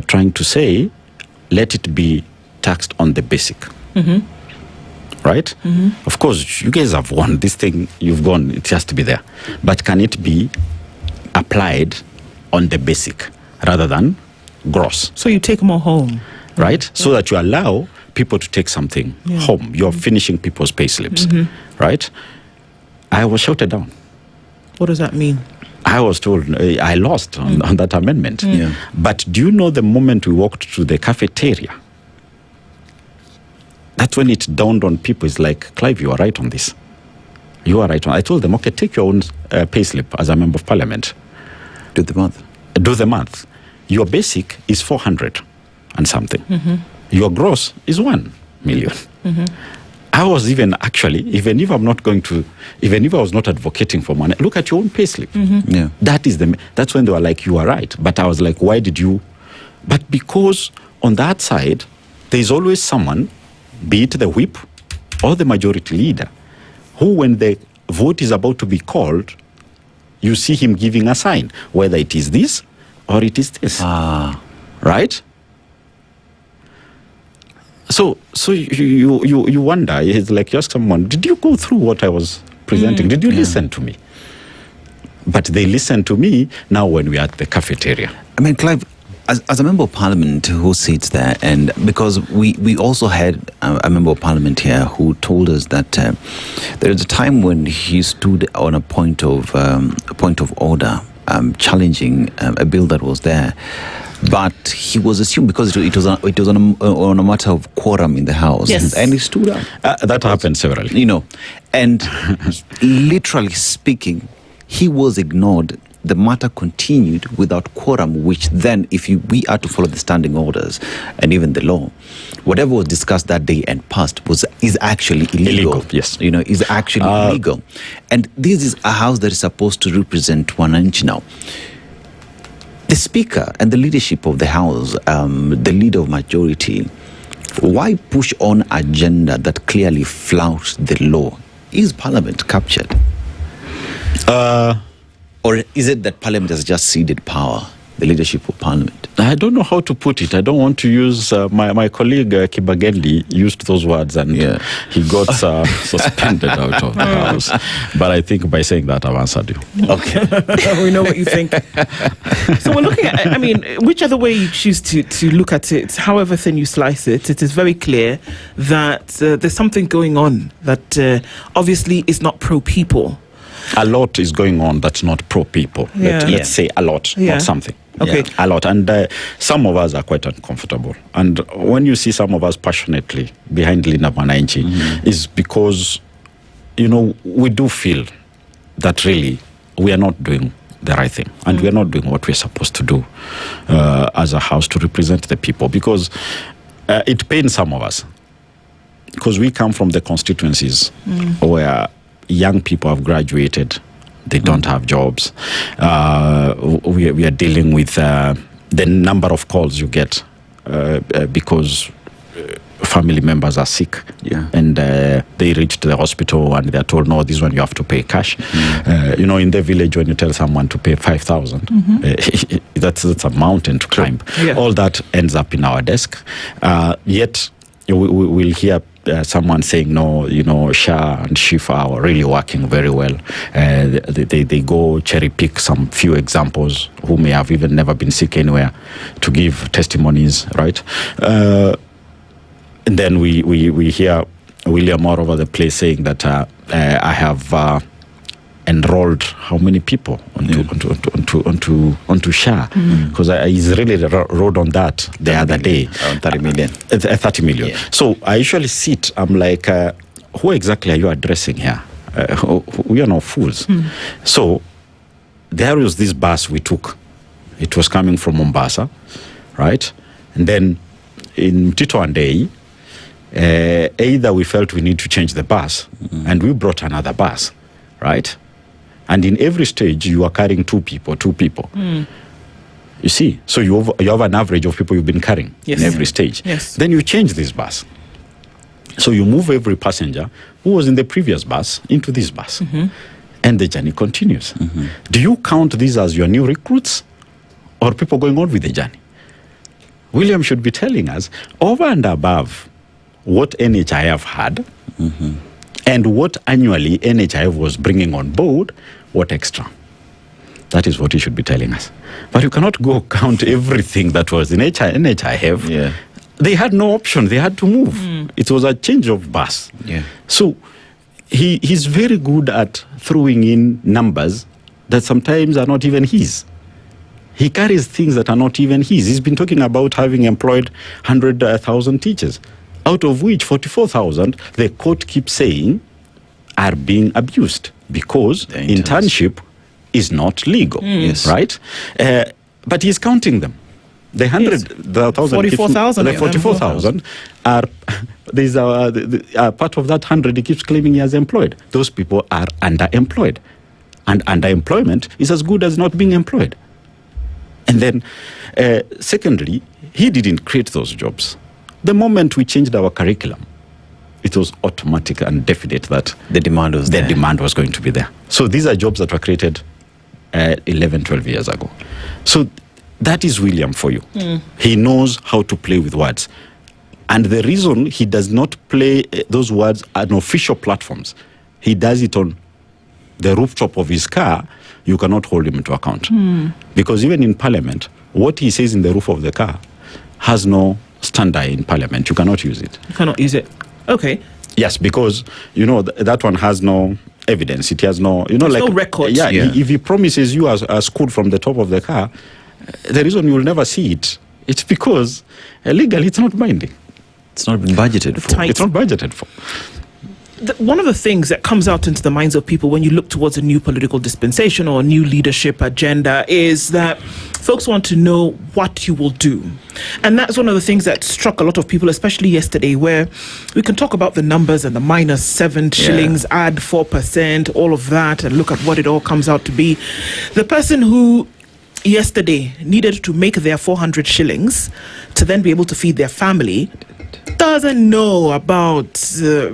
Speaker 12: trying to say, let it be taxed on the basic, right? Of course, you guys have won this thing. You've gone. It has to be there, but can it be applied on the basic rather than gross?
Speaker 19: So you take more home,
Speaker 12: right? So that you allow people to take something home. You're finishing people's pay slips, right? I was shouted down.
Speaker 19: What does that mean?
Speaker 12: I was told I lost on that amendment. But do you know the moment we walked to the cafeteria, that's when it dawned on people. It's like, Clive, you are right on this. You are right on. I told them, okay, take your own pay slip as a member of Parliament.
Speaker 2: Do the math.
Speaker 12: Do the math. Your basic is 400 and something. Your gross is 1 million. I was even if I was not advocating for money, look at your own payslip. That's when they were like, you are right. But I was like, why did you? But because on that side, there's always someone, be it the whip or the majority leader, who when the vote is about to be called, you see him giving a sign, whether it is this or it is this. right? So you wonder, it's like you ask someone, did you go through what I was presenting? Did you listen to me? But they listen to me now when we are at the cafeteria.
Speaker 2: I mean, Clive, as a member of parliament who sits there, and because we also had a member of parliament here who told us that there is a time when he stood on a point of order, challenging a bill that was there, but he was assumed because it was on a matter of quorum in the house, and he stood up.
Speaker 12: That happened severally,
Speaker 2: and literally speaking, he was ignored. The matter continued without quorum, which then, if we are to follow the standing orders and even the law, whatever was discussed that day and passed is actually illegal.
Speaker 12: Yes,
Speaker 2: is actually illegal. And this is a house that is supposed to represent Wananchi now. The speaker and the leadership of the house, the leader of majority, why push on agenda that clearly flouts the law? Is Parliament captured? Or is it that Parliament has just ceded power, the leadership of Parliament?
Speaker 12: I don't know how to put it. I don't want to use my colleague Kibagendi used those words, and he got suspended out of the house. But I think by saying that, I've answered you.
Speaker 2: Okay.
Speaker 19: We know what you think. So we're looking at, I mean, whichever way you choose to look at it, however thin you slice it, it is very clear that there's something going on that obviously is not pro-people.
Speaker 12: A lot is going on that's not pro-people. Let's say a lot, not something.
Speaker 19: Okay.
Speaker 12: A lot. And some of us are quite uncomfortable. And when you see some of us passionately behind Linda Wananchi, is because, we do feel that really we are not doing the right thing. And we are not doing what we're supposed to do as a house to represent the people. Because it pains some of us. Because we come from the constituencies where young people have graduated, they don't have jobs. We are dealing with the number of calls you get because family members are sick, and they reach the hospital and they're told, no, this one you have to pay cash. In the village, when you tell someone to pay 5,000, that's a mountain to climb. All that ends up in our desk. Yet we'll hear someone saying, no, SHA and SHIFA are really working very well. They go cherry pick some few examples who may have even never been sick anywhere to give testimonies, right? And then we hear William all over the place saying that I have enrolled how many people onto SHA, because he's really wrote on that the other day.
Speaker 2: 30 million.
Speaker 12: 30 million. Yeah. So I usually sit, I'm like, who exactly are you addressing here? We are not fools. So there was this bus we took. It was coming from Mombasa, right? And then in Tito and Day, either we felt we need to change the bus, and we brought another bus, right? And in every stage, you are carrying two people. You see, so you have an average of people you've been carrying in every stage. Then you change this bus. So you move every passenger who was in the previous bus into this bus. And the journey continues. Do you count these as your new recruits or people going on with the journey? William should be telling us, over and above what NHIF had, and what annually NHIF was bringing on board, what extra? That is what he should be telling us. But you cannot go count everything that was in NHIF. They had no option. They had to move. It was a change of bus. So he's very good at throwing in numbers that sometimes are not even his. He carries things that are not even his. He's been talking about having employed 100,000 teachers, out of which 44,000, the court keeps saying, are being abused because internship is not legal, right? But he's counting them. The
Speaker 19: 44,000.
Speaker 12: The 44,000 are there's a part of that 100 he keeps claiming he has employed. Those people are underemployed, and underemployment is as good as not being employed. And then, secondly, he didn't create those jobs. The moment we changed our curriculum, it was automatic and definite that
Speaker 2: the demand
Speaker 12: was going to be there. So these are jobs that were created 11, 12 years ago. So That is William for you. He knows how to play with words. And the reason he does not play those words on official platforms, he does it on the rooftop of his car, you cannot hold him to account. Because even in Parliament, what he says in the roof of the car has no standard in Parliament. You cannot use it.
Speaker 19: You cannot use it. Okay.
Speaker 12: Yes, because, that one has no evidence. It has no,
Speaker 19: There's no record.
Speaker 12: Yeah, if he promises you a school from the top of the car, the reason you will never see it, it's because legally it's not binding.
Speaker 2: It's not been budgeted for.
Speaker 12: It's not budgeted for.
Speaker 19: One of the things that comes out into the minds of people when you look towards a new political dispensation or a new leadership agenda is that folks want to know what you will do. And that's one of the things that struck a lot of people, especially yesterday, where we can talk about the numbers and the -7 shillings, add 4%, all of that, and look at what it all comes out to be. The person who yesterday needed to make their 400 shillings to then be able to feed their family doesn't know about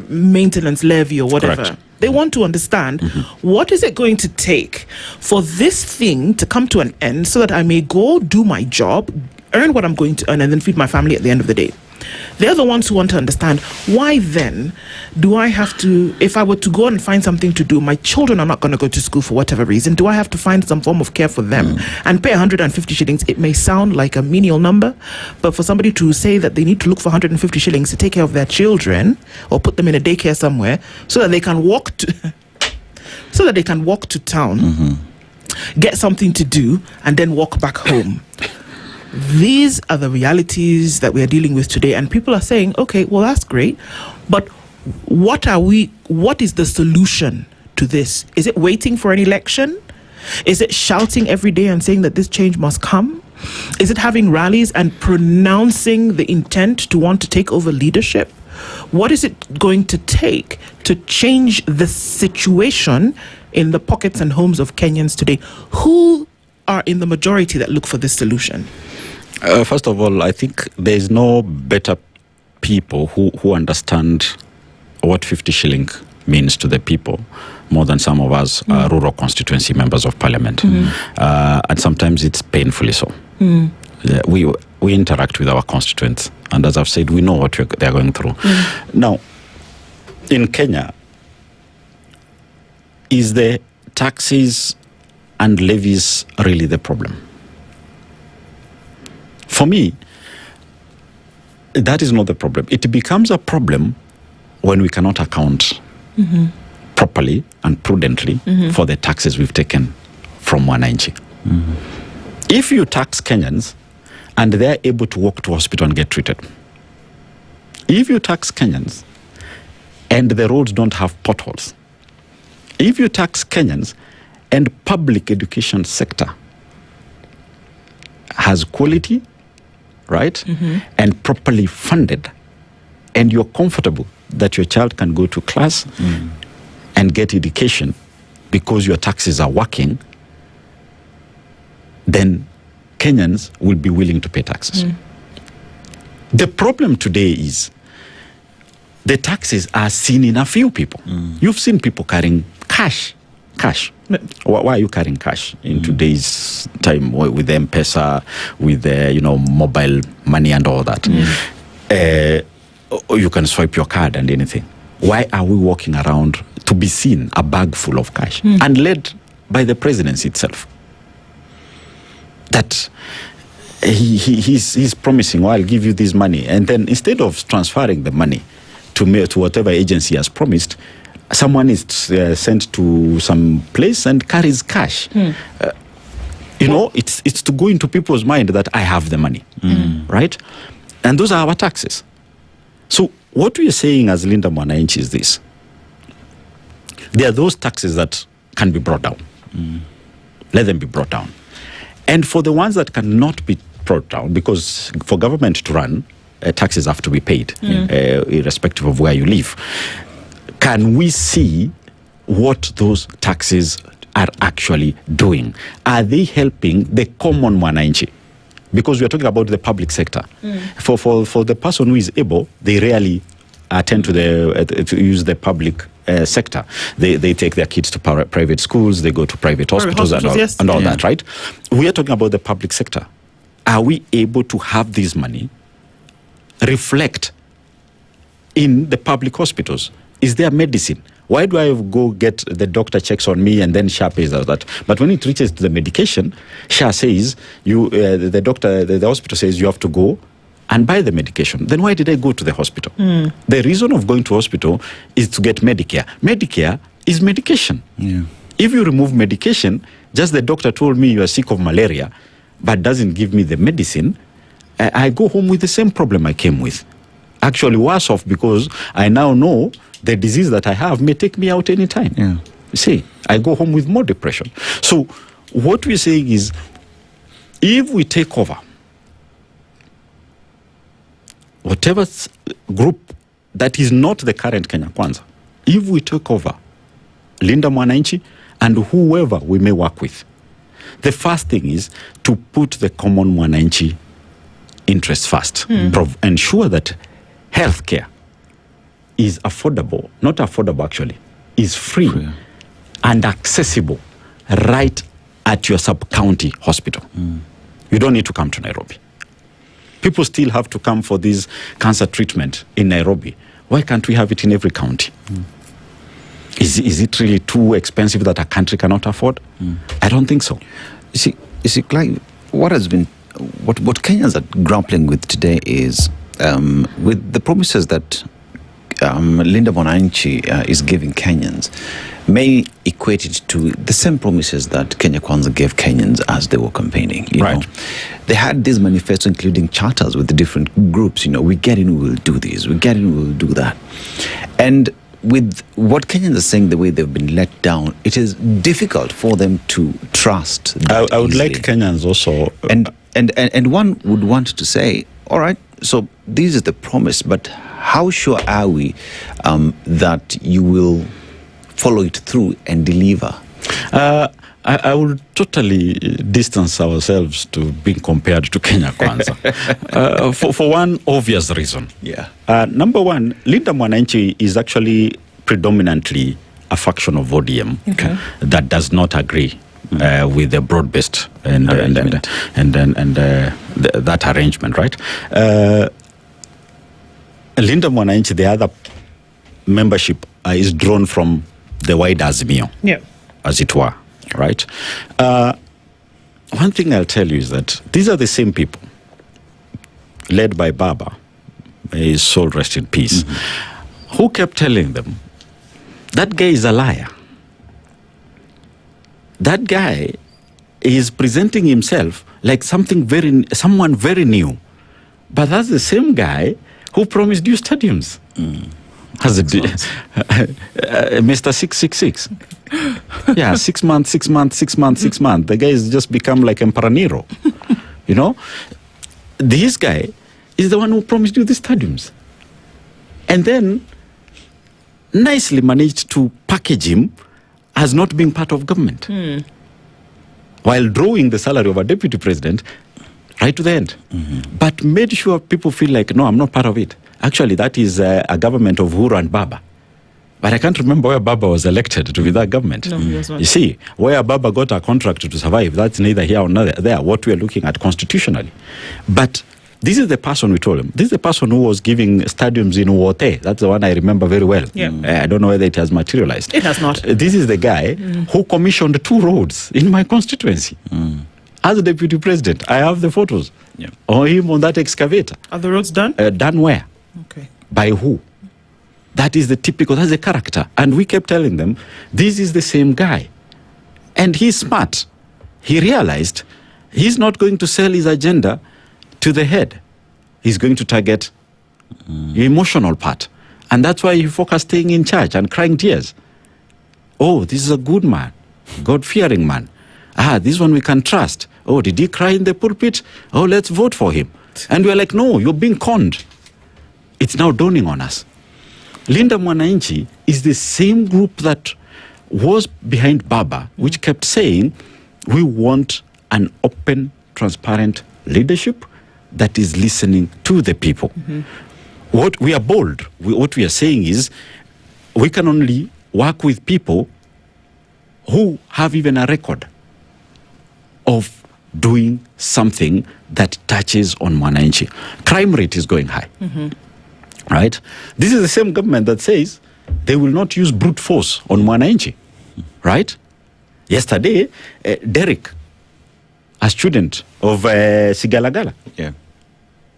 Speaker 19: maintenance levy or whatever.
Speaker 12: Correct.
Speaker 19: They want to understand what is it going to take for this thing to come to an end so that I may go do my job, earn what I'm going to earn, and then feed my family at the end of the day. They're the ones who want to understand why then do I have to, if I were to go and find something to do, my children are not going to go to school for whatever reason, do I have to find some form of care for them and pay 150 shillings? It may sound like a menial number, but for somebody to say that they need to look for 150 shillings to take care of their children or put them in a daycare somewhere so that they can walk to town, get something to do, and then walk back home. These are the realities that we are dealing with today, and people are saying, okay, well, that's great, but what is the solution to this? Is it waiting for an election? Is it shouting every day and saying that this change must come? Is it having rallies and pronouncing the intent to want to take over leadership? What is it going to take to change the situation in the pockets and homes of Kenyans today? Who are in the majority that look for this solution?
Speaker 12: First of all, I think there is no better people who understand what 50 shilling means to the people more than some of us rural constituency members of parliament. And sometimes it's painfully so. We interact with our constituents, and as I've said, we know what they're going through. Now, in Kenya, is the taxes and levies really the problem? For me, that is not the problem. It becomes a problem when we cannot account properly and prudently for the taxes we've taken from wananchi. If you tax Kenyans and they're able to walk to hospital and get treated, if you tax Kenyans and the roads don't have potholes, if you tax Kenyans and public education sector has quality, right, and properly funded, and you're comfortable that your child can go to class and get education because your taxes are working, then Kenyans will be willing to pay taxes. The problem today is the taxes are seen in a few people. You've seen people carrying cash. Why are you carrying cash in today's time with the M-Pesa, with the mobile money and all that? You can swipe your card and anything. Why are we walking around to be seen a bag full of cash and led by the presidency itself? That he's promising, I'll give you this money, and then instead of transferring the money to whatever agency has promised, someone is sent to some place and carries cash. It's to go into people's mind that I have the money, right? And those are our taxes. So what we are saying as Linda Mwananchi is this: there are those taxes that can be brought down. Let them be brought down. And for the ones that cannot be brought down, because for government to run, taxes have to be paid, irrespective of where you live. Can we see what those taxes are actually doing? Are they helping the common Mwananchi? Because we are talking about the public sector. For the person who is able, they rarely attend to use the public sector. They take their kids to private schools, they go to private hospitals and all that, right? We are talking about the public sector. are we able to have this money reflect in the public hospitals? Is there medicine? Why do I go get the doctor checks on me and then SHA pays out that? But when it reaches to the medication, SHA says, the doctor, the hospital says you have to go and buy the medication. Then why did I go to the hospital? The reason of going to hospital is to get Medicare. Medicare is medication.
Speaker 2: Yeah.
Speaker 12: If you remove medication, just the doctor told me you are sick of malaria, but doesn't give me the medicine, I go home with the same problem I came with. Actually worse off, because I now know the disease that I have may take me out anytime.
Speaker 2: Yeah.
Speaker 12: You see, I go home with more depression. So what we're saying is, if we take over whatever group that is not the current Kenya Kwanza, if we take over Linda Mwananchi and whoever we may work with, the first thing is to put the common Mwananchi interest first. Ensure that healthcare is affordable, not affordable actually, is free and accessible right at your sub-county hospital. You don't need to come to Nairobi. People still have to come for this cancer treatment in Nairobi. Why can't we have it in every county? Is it really too expensive that a country cannot afford? I don't think so.
Speaker 2: You see, Clive, what Kenyans are grappling with today is with the promises that Linda Mwananchi is giving Kenyans may equate it to the same promises that Kenya Kwanza gave Kenyans as they were campaigning. You know, they had these manifestos, including charters with the different groups. You know, we get in, we will do this. We get in, we will do that. And with what Kenyans are saying, the way they've been let down, it is difficult for them to trust.
Speaker 12: I would like Kenyans also,
Speaker 2: and one would want to say, all right, so this is the promise, but how sure are we that you will follow it through and deliver?
Speaker 12: I would totally distance ourselves to being compared to Kenya Kwanza for one obvious reason.
Speaker 2: Yeah.
Speaker 12: Number one, Linda Mwananchi is actually predominantly a faction of ODM that does not agree with the broad-based that arrangement, right? Linda Mwananchi, the other membership is drawn from the wide Azimio, as it were, right? One thing I'll tell you is that these are the same people, led by Baba, may his soul rest in peace, who kept telling them, that guy is a liar. That guy is presenting himself like someone very new. But that's the same guy who promised you stadiums. Has it Mr. 666? Yeah, 6 months. The guy has just become like Emperor Nero. You know? This guy is the one who promised you the stadiums. And then nicely managed to package him as not being part of government. While drawing the salary of a deputy president right to the end. But made sure people feel like, no, I'm not part of it. Actually, that is a government of Uhuru and Baba. But I can't remember where Baba was elected to be that government.
Speaker 19: No, he was not.
Speaker 12: You see, where Baba got a contract to survive, that's neither here nor there, what we are looking at constitutionally. But this is the person we told him. This is the person who was giving stadiums in Uote. That's the one I remember very well. I don't know whether it has materialized.
Speaker 19: It has not.
Speaker 12: This is the guy who commissioned 2 roads in my constituency. As a deputy president, I have the photos of him on that excavator.
Speaker 19: Are the roads done?
Speaker 12: Done where?
Speaker 19: Okay.
Speaker 12: By who? That's the character. And we kept telling them, this is the same guy. And he's smart. He realized he's not going to sell his agenda to the head. He's going to target the emotional part. And that's why he focused staying in church and crying tears. Oh, this is a good man, God-fearing man. This one we can trust. Oh, did he cry in the pulpit? Oh, let's vote for him. And we're like, no, you're being conned. It's now dawning on us. Linda Mwananchi is the same group that was behind Baba, which kept saying, we want an open, transparent leadership that is listening to the people. What we are bold. What we are saying is, we can only work with people who have even a record of doing something that touches on mwananchi. Crime rate is going high. Right? This is the same government that says they will not use brute force on mwananchi. Right? Yesterday, Derek, a student of Sigalagala,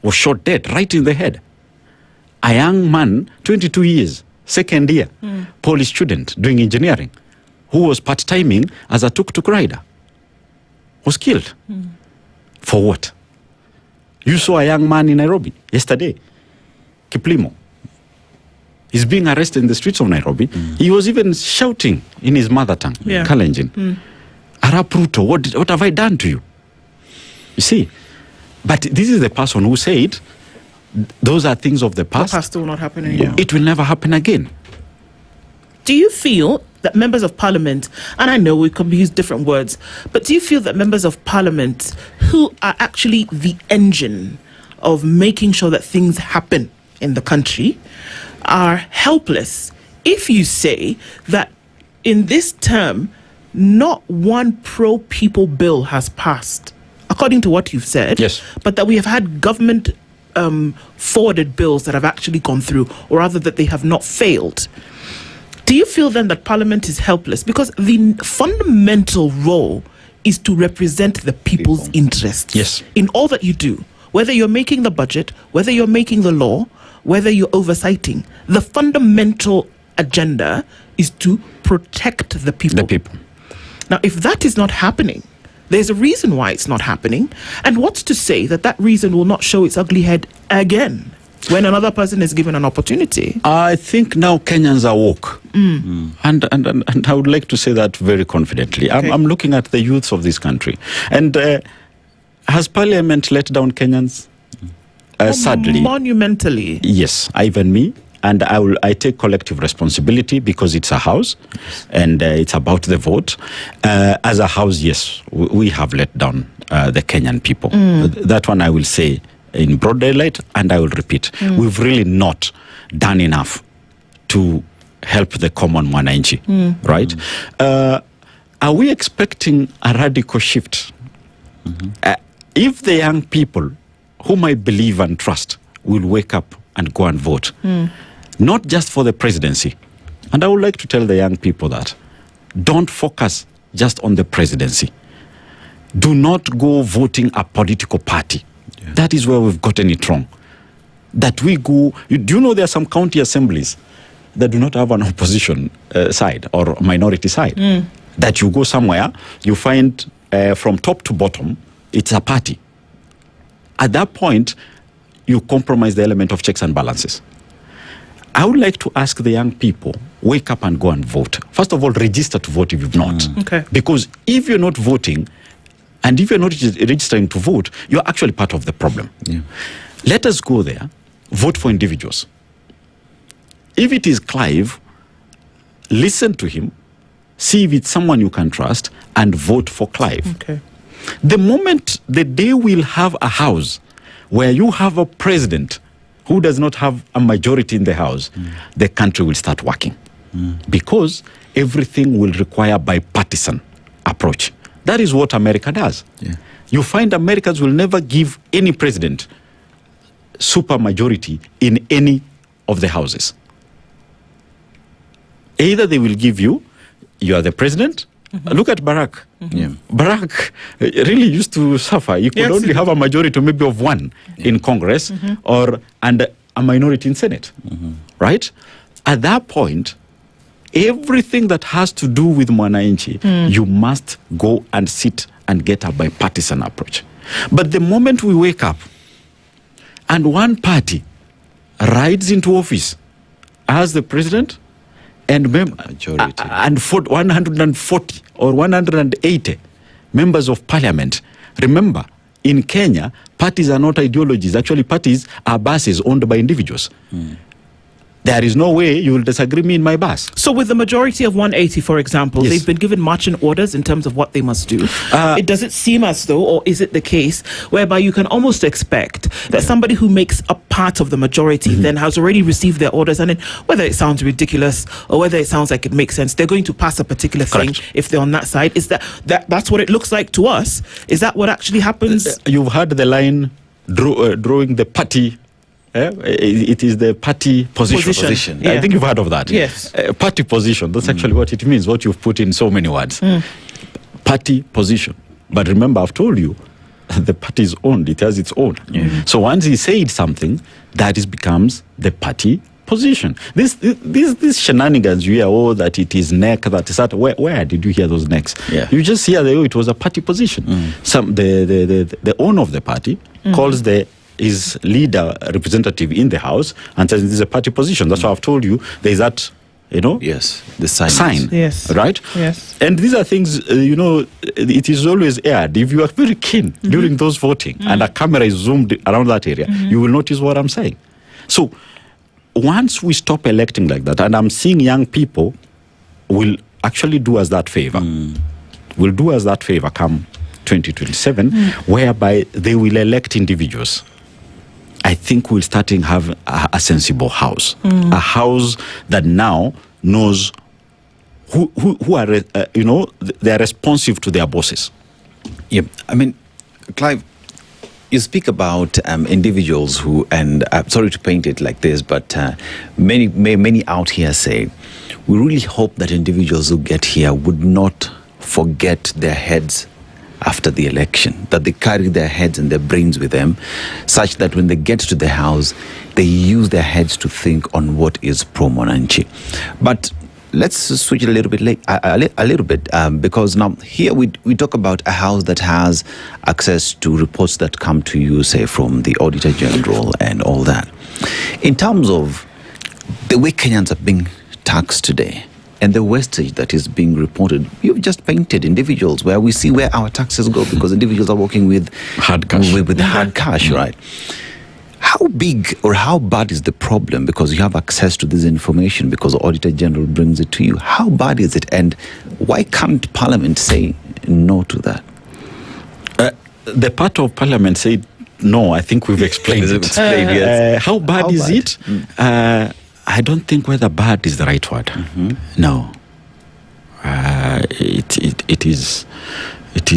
Speaker 12: was shot dead right in the head. A young man, 22 years, second year, Polish student doing engineering, who was part-timing as a tuk-tuk rider, was killed. For what? You saw a young man in Nairobi yesterday, Kiplimo. He's being arrested in the streets of Nairobi. He was even shouting in his mother tongue, Kalenjin. Arap Ruto, what have I done to you? You see? But this is the person who said, those are things of the past.
Speaker 19: The past will not happen anymore.
Speaker 12: It will never happen again.
Speaker 19: Do you feel that members of parliament, and I know we can use different words, but do you feel that members of parliament who are actually the engine of making sure that things happen in the country are helpless if you say that in this term, not one pro-people bill has passed, according to what you've said, but that we have had government forwarded bills that have actually gone through, or rather that they have not failed? Do you feel then that Parliament is helpless? Because the fundamental role is to represent the people's interests in all that you do. Whether you're making the budget, whether you're making the law, whether you're oversighting, the fundamental agenda is to protect the people. Now, if that is not happening, there's a reason why it's not happening. And what's to say that that reason will not show its ugly head again when another person is given an opportunity?
Speaker 12: I think now Kenyans are woke. And I would like to say that very confidently. I'm looking at the youths of this country. And has Parliament let down Kenyans? Sadly.
Speaker 19: Monumentally.
Speaker 12: Yes, even me. And I take collective responsibility because it's a house and it's about the vote. As a house, yes, we have let down the Kenyan people. That one I will say in broad daylight, and I will repeat. We've really not done enough to help the common mwananchi, right? Are we expecting a radical shift? If the young people whom I believe and trust will wake up and go and vote, not just for the presidency. And I would like to tell the young people that don't focus just on the presidency. Do not go voting a political party. That is where we've gotten it wrong. That we go, do you know there are some county assemblies that do not have an opposition side or minority side? That you go somewhere, you find from top to bottom, it's a party. At that point, you compromise the element of checks and balances. I would like to ask the young people, wake up and go and vote. First of all, register to vote if you've not. Because if you're not voting, and if you're not registering to vote, you're actually part of the problem. Let us go there, vote for individuals. If it is Clive, listen to him, see if it's someone you can trust, and vote for Clive. The moment, the day we'll have a house where you have a president who does not have a majority in the house, the country will start working. Because everything will require bipartisan approach. That is what America does. You find Americans will never give any president super majority in any of the houses. Either they will give you are the president. Look at Barack. Barack really used to suffer. You could only have a majority maybe of one in Congress and a minority in Senate. Right? At that point, everything that has to do with mwananchi, you must go and sit and get a bipartisan approach. But the moment we wake up and one party rides into office as the president and 140 or 180 members of parliament. Remember, in Kenya, parties are not ideologies. Actually, parties are buses owned by individuals. there is no way you will disagree me in my bus.
Speaker 19: So with the majority of 180, for example,
Speaker 12: Yes.
Speaker 19: they've been given marching orders in terms of what they must do. It doesn't seem as though, or is it the case, whereby you can almost expect that somebody who makes a part of the majority then has already received their orders, and then whether it sounds ridiculous or whether it sounds like it makes sense, they're going to pass a particular thing if they're on that side. Is that's what it looks like to us? Is that what actually happens?
Speaker 12: You've heard the line, drawing the party. It is the party position.
Speaker 19: Yeah.
Speaker 12: I think you've heard of that.
Speaker 19: Yes.
Speaker 12: Party position. That's actually what it means, what you've put in so many words. Party position. But remember, I've told you, the party is owned. It has its own. So once he said something, that becomes the party position. These shenanigans you hear, that it is neck, that is that. Where did you hear those necks? You just hear it was a party position. The owner of the party calls his leader representative in the house and says this is a party position. That's why I've told you there is that,
Speaker 2: Yes, the sign.
Speaker 19: Yes.
Speaker 12: Right?
Speaker 19: Yes.
Speaker 12: And these are things, it is always aired. If you are very keen during those voting and a camera is zoomed around that area, you will notice what I'm saying. So once we stop electing like that, and I'm seeing young people will actually do us that favor, will do us that favor come 2027, whereby they will elect individuals. I think we'll start to have a sensible house, a house that now knows who are, they are responsive to their bosses.
Speaker 2: Yeah, I mean, Clive, you speak about individuals who, and sorry to paint it like this, but many out here say, we really hope that individuals who get here would not forget their heads after the election, that they carry their heads and their brains with them, such that when they get to the house, they use their heads to think on what is pro-Monanchi. But let's switch a little bit, because now here we talk about a house that has access to reports that come to you, say, from the Auditor General and all that. In terms of the way Kenyans are being taxed today, and the wastage that is being reported, you've just painted individuals where we see where our taxes go because individuals are working with
Speaker 12: hard cash.
Speaker 2: With hard cash, right? How big or how bad is the problem? Because you have access to this information because the Auditor General brings it to you. How bad is it, and why can't Parliament say no to that?
Speaker 12: The part of Parliament said no. I think we've explained it.
Speaker 2: Yes.
Speaker 12: How bad is it? I don't think whether bad is the right word. No. It is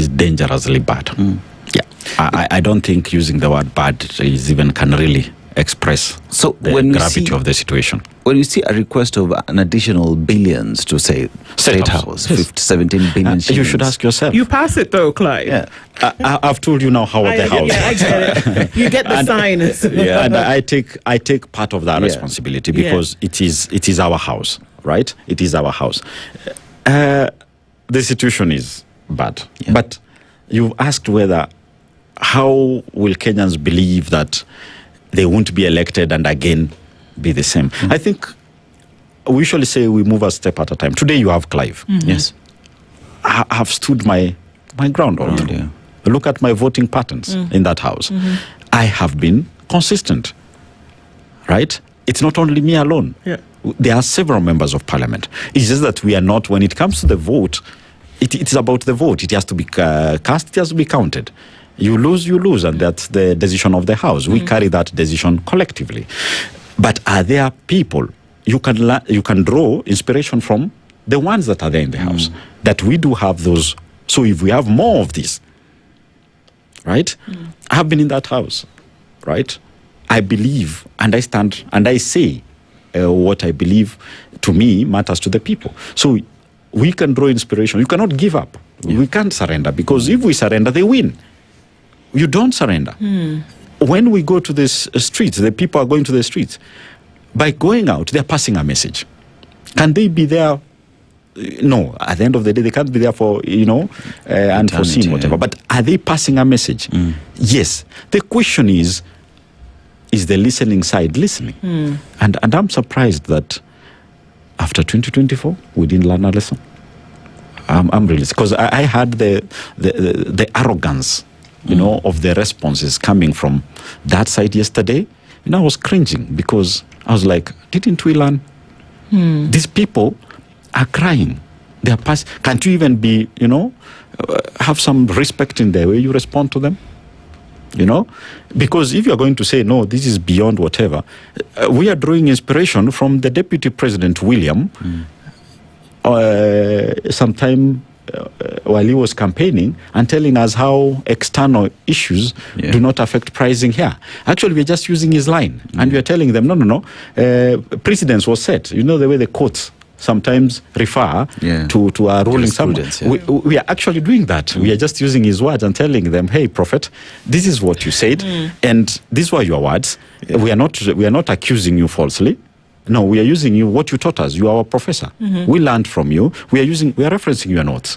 Speaker 12: dangerously bad. Yeah. I don't think using the word bad can really express the gravity of the situation.
Speaker 2: When you see a request of an additional billions to say State House, 17 billion shillings.
Speaker 12: You should ask yourself.
Speaker 19: You pass it though, Clive.
Speaker 12: Yeah. I've told you now how the house.
Speaker 19: I get it. You get the sign.
Speaker 12: And I take part of that responsibility because it is our house, right? It is our house. The situation is bad. But you've asked how will Kenyans believe that they won't be elected and again be the same? I think we usually say we move a step at a time. Today you have Clive.
Speaker 2: Yes.
Speaker 12: I have stood my ground on it. Look at my voting patterns in that house. I have been consistent, right? It's not only me alone. There are several members of Parliament. It's just that we are not, when it comes to the vote, it's about the vote. It has to be cast, it has to be counted. You lose, and that's the decision of the House. We carry that decision collectively. But are there people you can draw inspiration from? The ones that are there in the House, that we do have those. So if we have more of this, right? I have been in that House, right? I believe, and I stand, and I say what I believe, to me, matters to the people. So we can draw inspiration. You cannot give up. We can't surrender, because if we surrender, they win. You don't surrender. When we go to the streets, the people are going to the streets. By going out, they're passing a message. Can they be there? No. At the end of the day, they can't be there for, unforeseen, whatever. But are they passing a message? Yes. The question is the listening side listening? And I'm surprised that after 2024, we didn't learn a lesson. I'm really, because I had the arrogance, of the responses coming from that side yesterday. I was cringing because I was like, didn't we learn? These people are crying. They are can't you even be, have some respect in the way you respond to them? Because if you're going to say, no, this is beyond whatever, we are drawing inspiration from the Deputy President William sometime while he was campaigning and telling us how external issues do not affect pricing here. Actually, we're just using his line and we're telling them, no, precedence was set. The way the courts sometimes refer to our ruling someone. We are actually doing that. We are just using his words and telling them, hey, Prophet, this is what you said and these were your words. We are not accusing you falsely. No, we are using what you taught us. You are our professor. We learned from you. We are referencing your notes.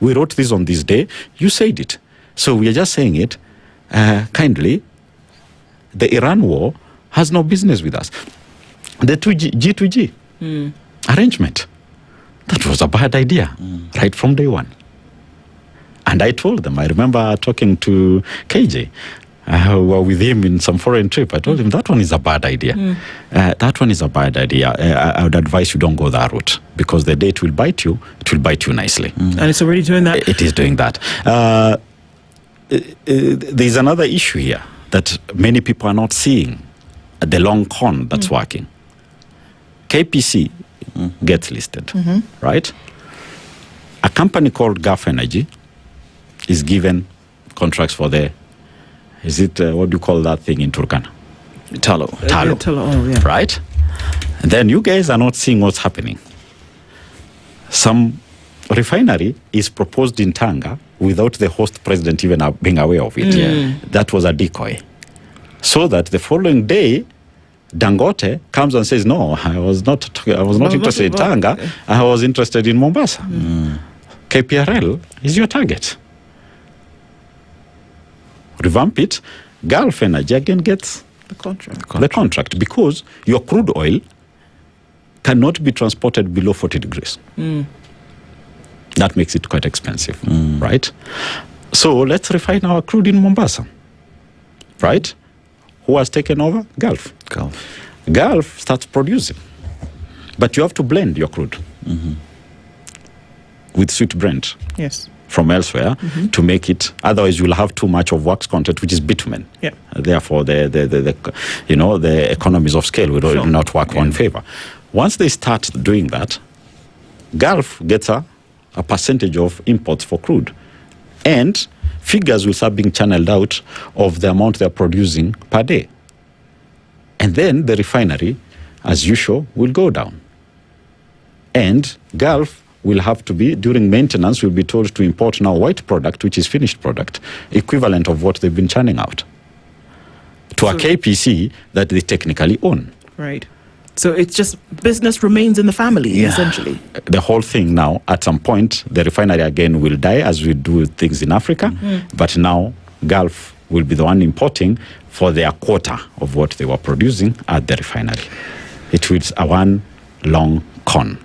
Speaker 12: We wrote this on this day. You said it. So we are just saying it kindly. The Iran war has no business with us. The G2G arrangement, that was a bad idea right from day one. And I told them, I remember talking to KJ, we were with him in some foreign trip. I told him that one is a bad idea. That one is a bad idea. I would advise you don't go that route because the day it will bite you nicely.
Speaker 19: And it's already doing that?
Speaker 12: It is doing that. There's another issue here that many people are not seeing, the long con that's working. KPC gets listed, right? A company called Gulf Energy is given contracts for what do you call that thing in Turkana?
Speaker 2: Tallow.
Speaker 12: Right? And then you guys are not seeing what's happening. Some refinery is proposed in Tanga without the host president even being aware of it. That was a decoy. So that the following day, Dangote comes and says, no, I was not interested in Tanga. I was interested in Mombasa. KPRL is your target. Revamp it. Gulf Energy again gets the contract because your crude oil cannot be transported below 40 degrees. That makes it quite expensive, right? So let's refine our crude in Mombasa, right? Who has taken over? Gulf. Gulf starts producing. But you have to blend your crude with sweet Brent.
Speaker 19: Yes.
Speaker 12: From elsewhere to make it, otherwise you'll have too much of wax content, which is bitumen. Therefore, the economies of scale will not work in favor. Once they start doing that, Gulf gets a percentage of imports for crude, and figures will start being channeled out of the amount they're producing per day. And then the refinery, as usual, will go down. And Gulf will have to be, during maintenance, will be told to import now white product, which is finished product, equivalent of what they've been churning out, to a KPC that they technically own.
Speaker 19: Right. So it's just business remains in the family, essentially.
Speaker 12: The whole thing now, at some point, the refinery again will die, as we do things in Africa, but now Gulf will be the one importing for their quota of what they were producing at the refinery. It was a one long con.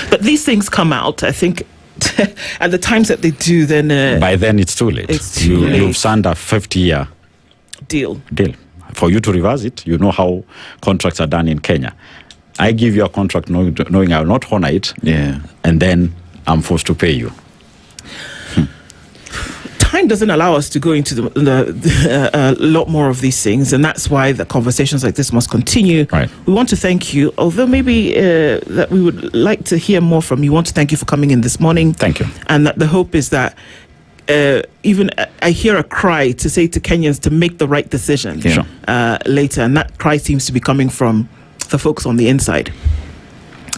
Speaker 19: But these things come out, I think, at the times that they do, then...
Speaker 12: by then, it's too late. You've signed a 50-year
Speaker 19: deal.
Speaker 12: For you to reverse it, you know how contracts are done in Kenya. I give you a contract knowing I will not honor it, and then I'm forced to pay you.
Speaker 19: Time doesn't allow us to go into a lot more of these things, and that's why the conversations like this must continue.
Speaker 12: Right.
Speaker 19: We want to thank you, although maybe that we would like to hear more from you. We want to thank you for coming in this morning.
Speaker 12: Thank you.
Speaker 19: And that the hope is that even I hear a cry to say to Kenyans to make the right decision later, and that cry seems to be coming from the folks on the inside.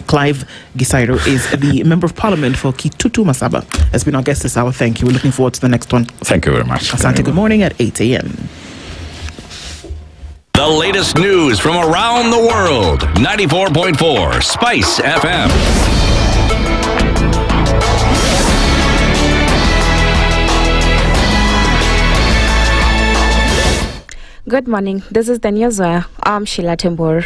Speaker 19: Clive Gisairo is the Member of Parliament for Kitutu Masaba. Has been our guest this hour. Thank you. We're looking forward to the next one.
Speaker 12: Thank you very much.
Speaker 19: Asante, good morning at 8 a.m.
Speaker 4: The latest news from around the world. 94.4 Spice FM.
Speaker 3: Good morning. This is the news. I'm Sheila Tembor.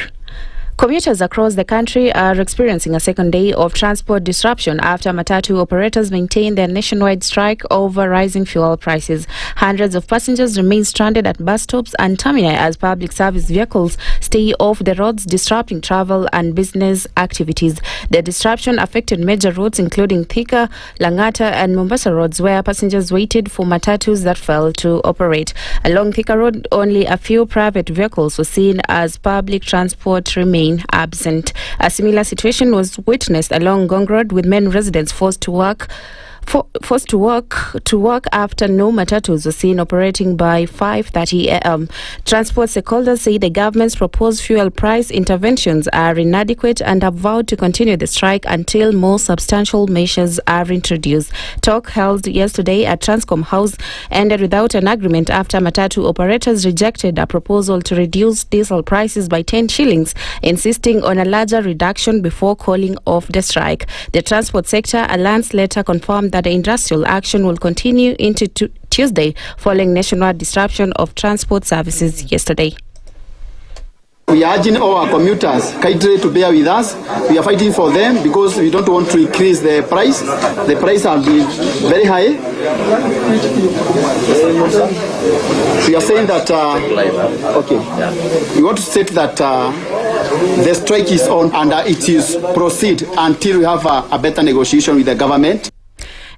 Speaker 3: Commuters across the country are experiencing a second day of transport disruption after Matatu operators maintain their nationwide strike over rising fuel prices. Hundreds of passengers remain stranded at bus stops and termini as public service vehicles stay off the roads, disrupting travel and business activities. The disruption affected major routes including Thika, Langata and Mombasa roads, where passengers waited for Matatus that failed to operate. Along Thika Road, only a few private vehicles were seen as public transport remained absent. A similar situation was witnessed along Gong Road, with many residents forced to work after no matatus were seen operating by 5:30 a.m. Transport stakeholders say the government's proposed fuel price interventions are inadequate and have vowed to continue the strike until more substantial measures are introduced. Talk held yesterday at Transcom House ended without an agreement after matatu operators rejected a proposal to reduce diesel prices by 10 shillings, insisting on a larger reduction before calling off the strike. The Transport Sector Alliance later confirmed that the industrial action will continue into Tuesday following nationwide disruption of transport services yesterday.
Speaker 1: We are urging all our commuters kindly to bear with us. We are fighting for them because we don't want to increase the price. The price has been very high. We are saying that, we want to state that the strike is on and it is proceed until we have a better negotiation with the government.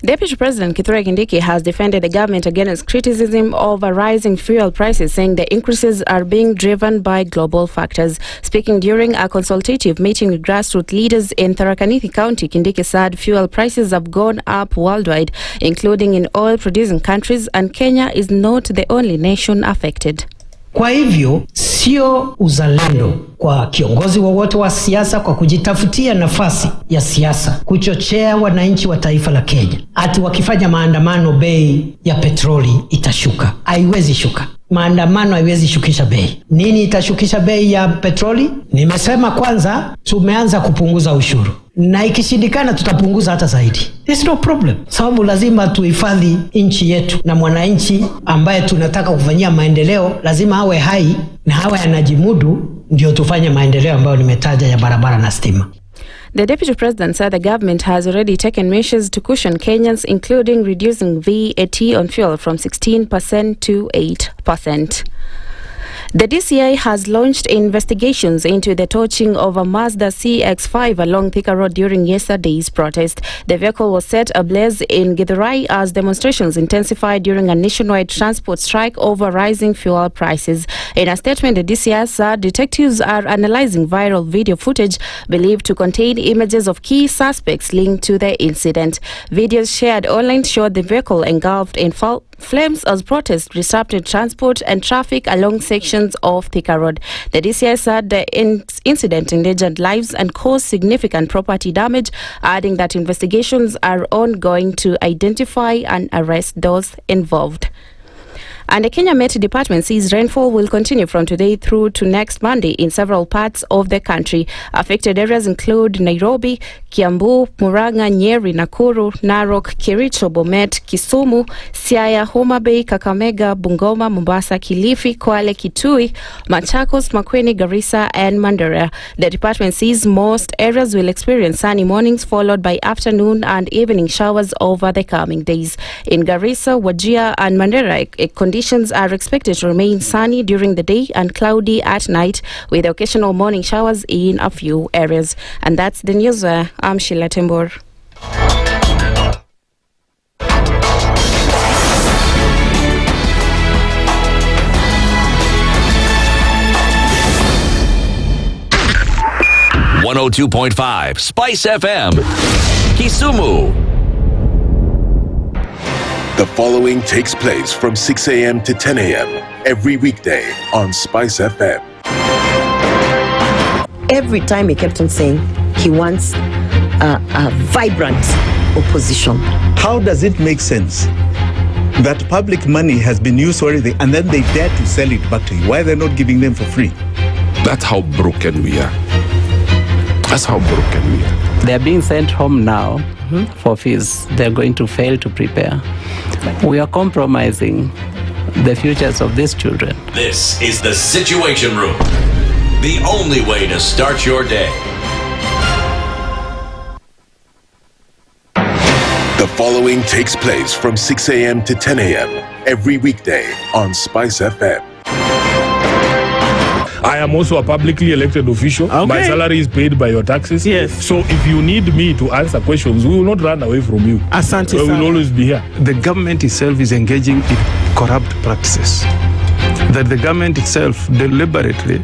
Speaker 3: Deputy President Kithure Kindiki has defended the government against criticism over rising fuel prices, saying the increases are being driven by global factors. Speaking during a consultative meeting with grassroots leaders in Tharaka Nithi County, Kindiki said fuel prices have gone up worldwide, including in oil-producing countries, and Kenya is not the only nation affected.
Speaker 13: Kwa hivyo sio uzalendo kwa kiongozi wowote wa siasa kwa kujitafutia nafasi ya siasa kuchochea wananchi wa taifa la Kenya ati wakifanya maandamano bei ya petroli itashuka. Haiwezi shuka. Maandamano haiwezi shukisha bei. Nini itashukisha bei ya petroli? Nimesema kwanza tumeanza kupunguza ushuru, na ikishindikana tutapunguza hata zaidi. There's no problem. Sababu lazima tuhifadhi nchi yetu, na mwananchi ambaye tunataka kufanyia maendeleo lazima awe hai na awe anajimudu, ndio tufanye maendeleo ambayo nimetaja ya barabara na stima.
Speaker 3: The Deputy President said the government has already taken measures to cushion Kenyans, including reducing VAT on fuel from 16% to 8%. The DCI has launched investigations into the torching of a Mazda CX-5 along Thika Road during yesterday's protest. The vehicle was set ablaze in Githurai as demonstrations intensified during a nationwide transport strike over rising fuel prices. In a statement, the DCI said detectives are analyzing viral video footage believed to contain images of key suspects linked to the incident. Videos shared online showed the vehicle engulfed in flames as protests disrupted transport and traffic along sections of Thika Road. The DCI said the incident endangered lives and caused significant property damage, adding that investigations are ongoing to identify and arrest those involved. And the Kenya Met Department says rainfall will continue from today through to next Monday in several parts of the country. Affected areas include Nairobi, Kiambu, Murang'a, Njeri, Nakuru, Narok, Kericho, Bomet, Kisumu, Siaya, Homa Bay, Kakamega, Bungoma, Mombasa, Kilifi, Kwale, Kitui, Machakos, Makueni, Garissa and Mandera. The department says most areas will experience sunny mornings followed by afternoon and evening showers over the coming days. In Garissa, Wajir and Mandera, conditions are expected to remain sunny during the day and cloudy at night, with occasional morning showers in a few areas. And that's the news. I'm Sheila Tembor.
Speaker 4: .5 Spice FM, Kisumu.
Speaker 15: The following takes place from 6 a.m. to 10 a.m. every weekday on Spice FM.
Speaker 16: Every time he kept on saying he wants a vibrant opposition.
Speaker 17: How does it make sense that public money has been used for anything and then they dare to sell it back to you? Why are they not giving them for free?
Speaker 18: That's how broken we are. That's how broken we are.
Speaker 21: They're being sent home now for fees. They're going to fail to prepare. We are compromising the futures of these children.
Speaker 4: This is the Situation Room the only way to start your day.
Speaker 15: The following takes place from 6 a.m. to 10 a.m. every weekday on Spice FM.
Speaker 18: I am also a publicly elected official.
Speaker 19: Okay.
Speaker 18: My salary is paid by your taxes.
Speaker 19: Yes.
Speaker 18: So if you need me to answer questions, we will not run away from you.
Speaker 19: Asante
Speaker 18: We will
Speaker 19: sana.
Speaker 18: always be here.
Speaker 25: The government itself is engaging in corrupt practices. That the government itself deliberately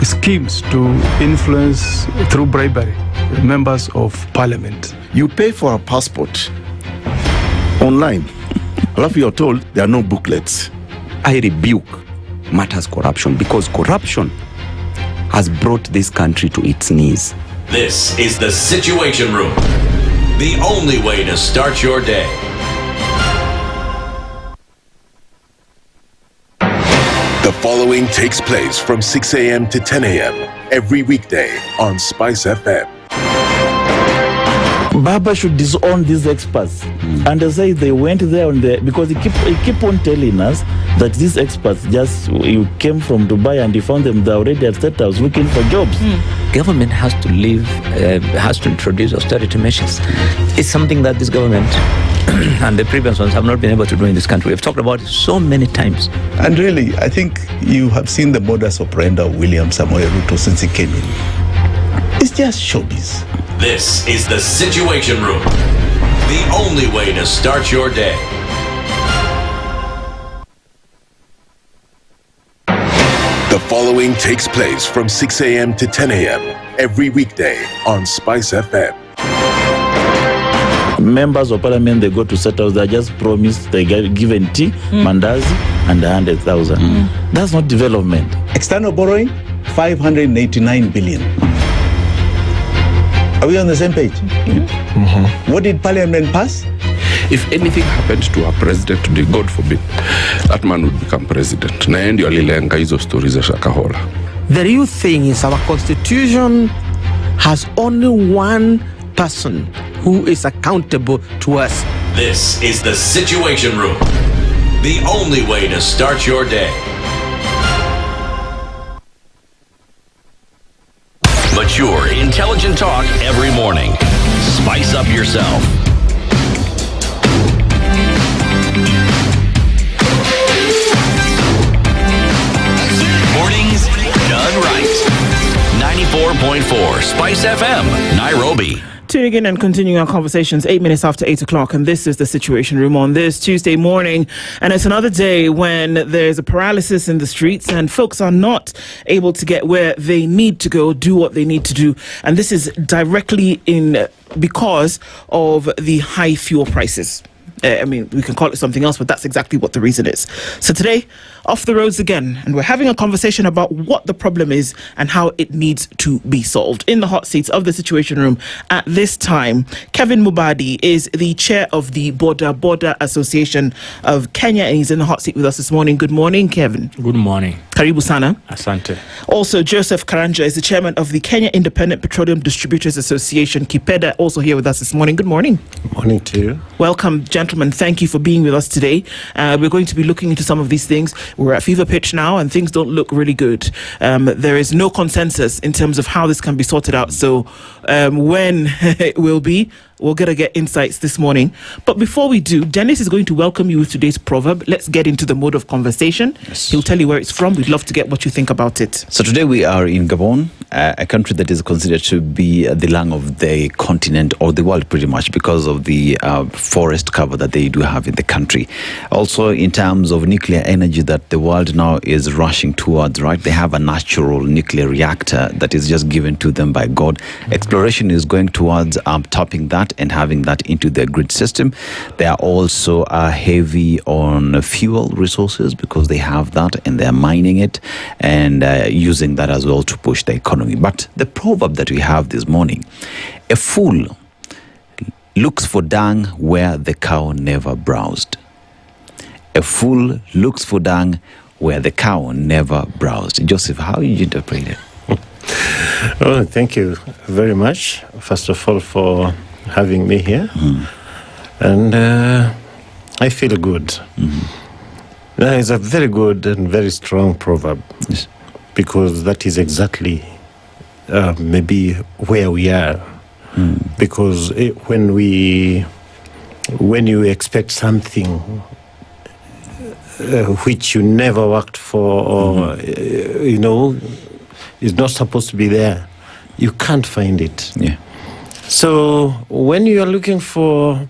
Speaker 25: schemes to influence through bribery members of parliament.
Speaker 5: You pay for a passport online. Alafu you're told there are no booklets.
Speaker 6: I rebuke matters corruption because corruption has brought this country to its knees.
Speaker 4: This is the Situation Room, the only way to start your day.
Speaker 15: The following takes place from 6 a.m. to 10 a.m. every weekday on Spice FM.
Speaker 11: Baba should disown these experts and they say they went there on the because he keep on telling us that these experts just you came from Dubai and you found them they're already at State House looking for jobs.
Speaker 8: Government has to has to introduce austerity measures. It's something that this government and the previous ones have not been able to do in this country. We've talked about it so many times.
Speaker 17: And really, I think you have seen the modus operandi of William Samoei Ruto since he came in. It's just showbiz.
Speaker 4: This is the Situation Room, the only way to start your day.
Speaker 15: The following takes place from 6 a.m. to 10 a.m. every weekday on Spice FM.
Speaker 11: Members of parliament, they go to State House, they just promised they get given tea, mandazi, and 100,000. That's not development.
Speaker 17: External borrowing, 589 billion. Are we on the same page? What did Parliament pass?
Speaker 18: If anything happened to our president today, God forbid, that man would become president. Na ndio alilenga hizo stories za Shakahola.
Speaker 14: The real thing is our constitution has only one person who is accountable to us.
Speaker 4: This is the Situation Room, the only way to start your day. Mature, intelligent talk every morning. Spice up yourself. Mornings done right. 94.4 Spice FM, Nairobi.
Speaker 19: Tuning in and continuing our conversations 8 minutes after 8 o'clock, and this is the Situation Room on this Tuesday morning. And it's another day when there's a paralysis in the streets and folks are not able to get where they need to go, do what they need to do. And this is directly because of the high fuel prices. I mean, we can call it something else, but that's exactly what the reason is. So today, off the roads again, and we're having a conversation about what the problem is and how it needs to be solved. In the hot seats of the Situation Room at this time, Kevin Mubadi is the chair of the Border Association of Kenya, and he's in the hot seat with us this morning. Good morning, Kevin.
Speaker 20: Good morning.
Speaker 19: Karibu sana.
Speaker 20: Asante.
Speaker 19: Also, Joseph Karanja is the chairman of the Kenya Independent Petroleum Distributors Association, KIPEDA, also here with us this morning. Good morning.
Speaker 20: Good morning to you.
Speaker 19: Welcome, gentlemen. Thank you for being with us today. We're going to be looking into some of these things. We're at fever pitch now and things don't look really good. There is no consensus in terms of how this can be sorted out. So when it will be, we're going to get insights this morning. But before we do, Dennis is going to welcome you with today's proverb. Let's get into the mode of conversation. Yes. He'll tell you where it's from. We'd love to get what you think about it.
Speaker 2: So today we are in Gabon, a country that is considered to be the lung of the continent or the world pretty much because of the forest cover that they do have in the country. Also in terms of nuclear energy that the world now is rushing towards, right? They have a natural nuclear reactor that is just given to them by God. Exploration is going towards tapping that and having that into their grid system. They are also heavy on fuel resources because they have that and they're mining it and using that as well to push the economy. But the proverb that we have this morning, a fool looks for dung where the cow never browsed. A fool looks for dung where the cow never browsed. Joseph, how you interpret it?
Speaker 20: Oh, thank you very much, first of all, for having me here. And I feel good. That is a very good and very strong proverb.
Speaker 2: Yes.
Speaker 20: because that is exactly maybe where we are. Because when you expect something which you never worked for, or is not supposed to be there, you can't find it.
Speaker 2: Yeah.
Speaker 20: So when you are looking for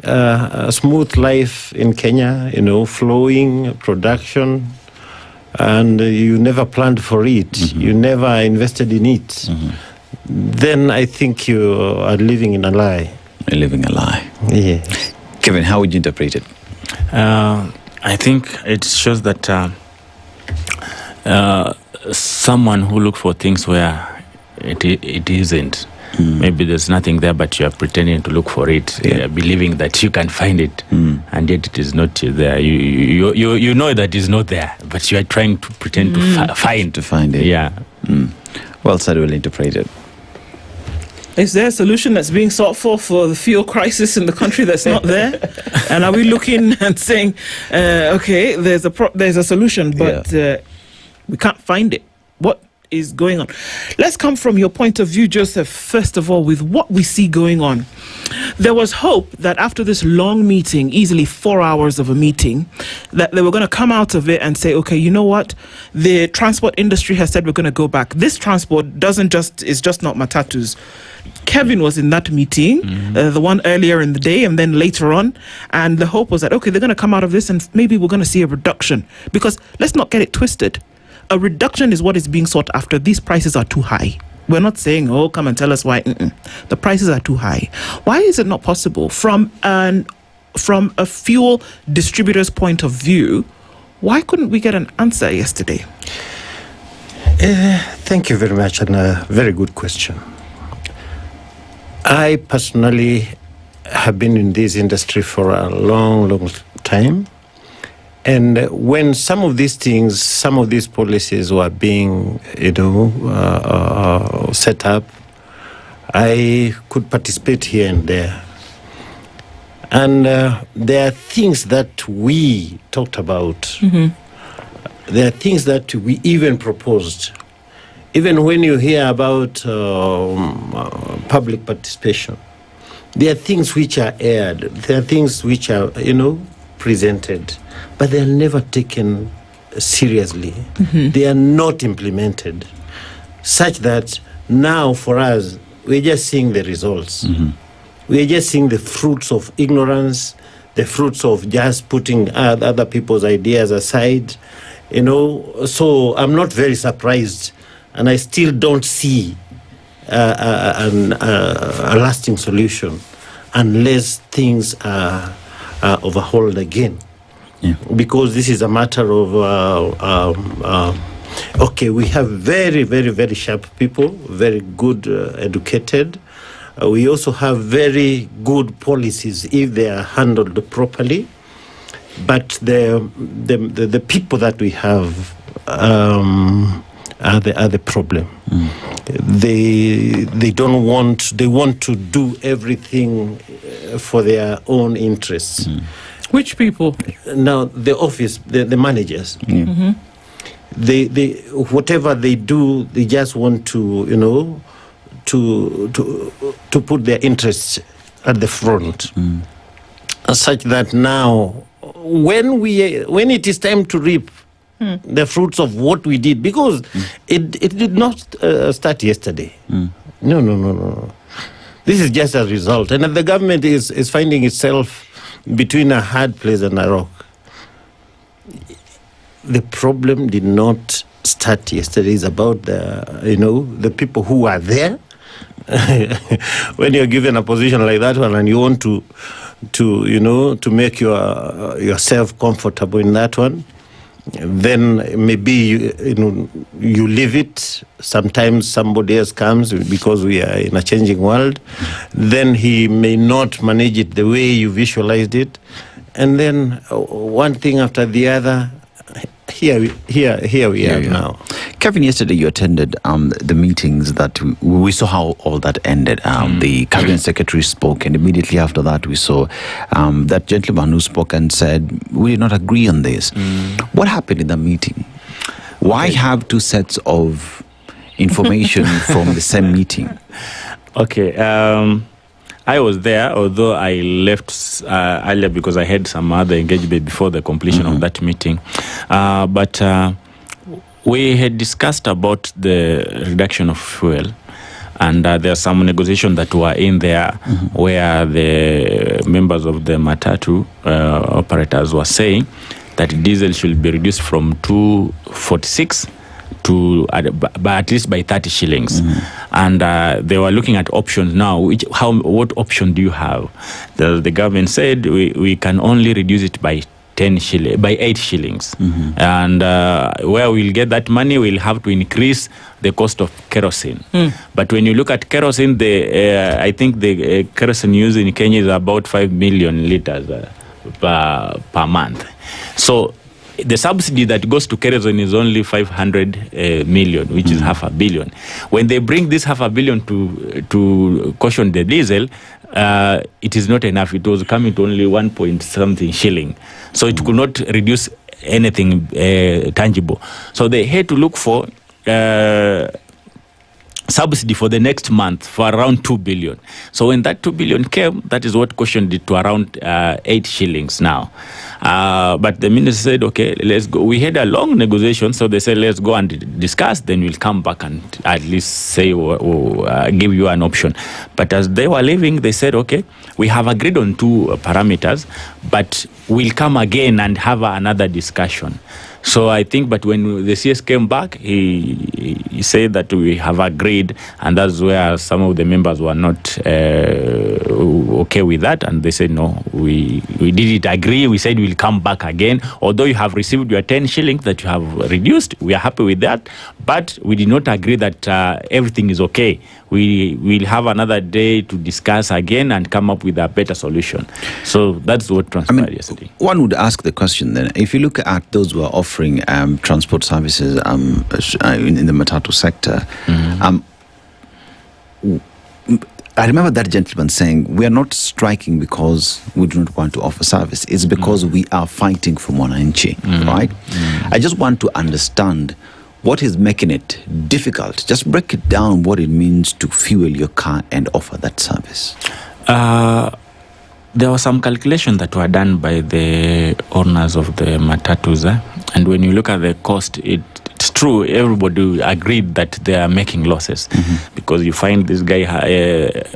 Speaker 20: a smooth life in Kenya, flowing production, and you never planned for it, you never invested in it, then I think you are living in a lie.
Speaker 2: You're living a lie.
Speaker 20: Yes.
Speaker 2: Kevin, how would you interpret it?
Speaker 7: I think it shows that someone who looks for things where it isn't. Maybe there's nothing there, but you are pretending to look for it, believing that you can find it, and yet it is not there. You know that it's not there, but you are trying to pretend to find it. Yeah.
Speaker 2: Well said, well interpreted.
Speaker 19: Is there a solution that's being sought for the fuel crisis in the country that's not there? And are we looking and saying, okay, there's a solution, but we can't find it? What is going on? Let's come from your point of view, Joseph, first of all, with what we see going on. There was hope that after this long meeting, easily 4 hours of a meeting, that they were going to come out of it and say, okay, you know what? The transport industry has said we're going to go back. This transport is just not matatus. Kevin was in that meeting, the one earlier in the day and then later on, and the hope was that, okay, they're going to come out of this and maybe we're going to see a reduction. Because let's not get it twisted. A reduction is what is being sought after. These prices are too high. We're not saying, oh, come and tell us why. The prices are too high. Why is it not possible from a fuel distributor's point of view? Why couldn't we get an answer yesterday?
Speaker 20: Thank you very much, and a very good question. I personally have been in this industry for a long, long time. And when some of these things, some of these policies were being, set up, I could participate here and there. And there are things that we talked about. There are things that we even proposed. Even when you hear about public participation, there are things which are aired. There are things which are, presented, but they are never taken seriously. They are not implemented, such that now for us, we're just seeing the results. We're just seeing the fruits of ignorance, the fruits of just putting other people's ideas aside. So I'm not very surprised, and I still don't see a lasting solution unless things are overhauled again. Because this is a matter of okay, we have very, very, very sharp people, very good educated. We also have very good policies if they are handled properly. But the people that we have are the problem. They don't want. They want to do everything for their own interests.
Speaker 19: Which people?
Speaker 20: Now the office, the managers. They whatever they do, they just want to to put their interests at the front, such that now when it is time to reap the fruits of what we did, because it did not start yesterday. No. This is just a result, and the government is finding itself between a hard place and a rock. The problem did not start yesterday. It's about the people who are there. When you're given a position like that one, and you want to make yourself comfortable in that one, then maybe you leave it. Sometimes somebody else comes, because we are in a changing world. Then he may not manage it the way you visualized it, and then one thing after the other. Here we are now.
Speaker 2: Kevin, yesterday you attended the meetings that we saw how all that ended. The cabinet secretary spoke, and immediately after that we saw that gentleman who spoke and said, we did not agree on this. What happened in the meeting? Why have two sets of information from the same meeting?
Speaker 7: Okay. I was there, although I left earlier because I had some other engagement before the completion of that meeting. But we had discussed about the reduction of fuel. And there are some negotiations that were in there where the members of the Matatu operators were saying that diesel should be reduced from 246 to at least by 30 shillings. And they were looking at options now. What option do you have? The government said we can only reduce it by 8 shillings. And where we'll get that money, we'll have to increase the cost of kerosene. But when you look at kerosene, I think the kerosene used in Kenya is about 5 million liters per month. So the subsidy that goes to kerosene is only 500 million, which is $500 million. When they bring this $500 million to caution the diesel, it is not enough. It was coming to only 1 point something shilling. So it could not reduce anything tangible. So they had to look for subsidy for the next month for around 2 billion. So when that 2 billion came, that is what cautioned it to around 8 shillings now. But the minister said, okay, let's go. We had a long negotiation, so they said, let's go and discuss, then we'll come back and at least say, give you an option. But as they were leaving, they said, okay, we have agreed on 2 parameters, but we'll come again and have another discussion. So I think, but when the CS came back, he said that we have agreed, and that's where some of the members were not okay with that, and they said, no, we didn't agree. We said we'll come back again. Although you have received your 10 shillings that you have reduced, we are happy with that, but we did not agree that everything is okay. We will have another day to discuss again and come up with a better solution. So that's what transpired yesterday.
Speaker 2: One would ask the question then, if you look at those who are offering transport services in the Matatu sector, I remember that gentleman saying, we are not striking because we do not want to offer service. It's because we are fighting for Mwananchi, right? I just want to understand what is making it difficult. Just break it down, what it means to fuel your car and offer that service.
Speaker 7: There was some calculation that were done by the owners of the Matatus, and when you look at the cost, it's true, everybody agreed that they are making losses, because you find this guy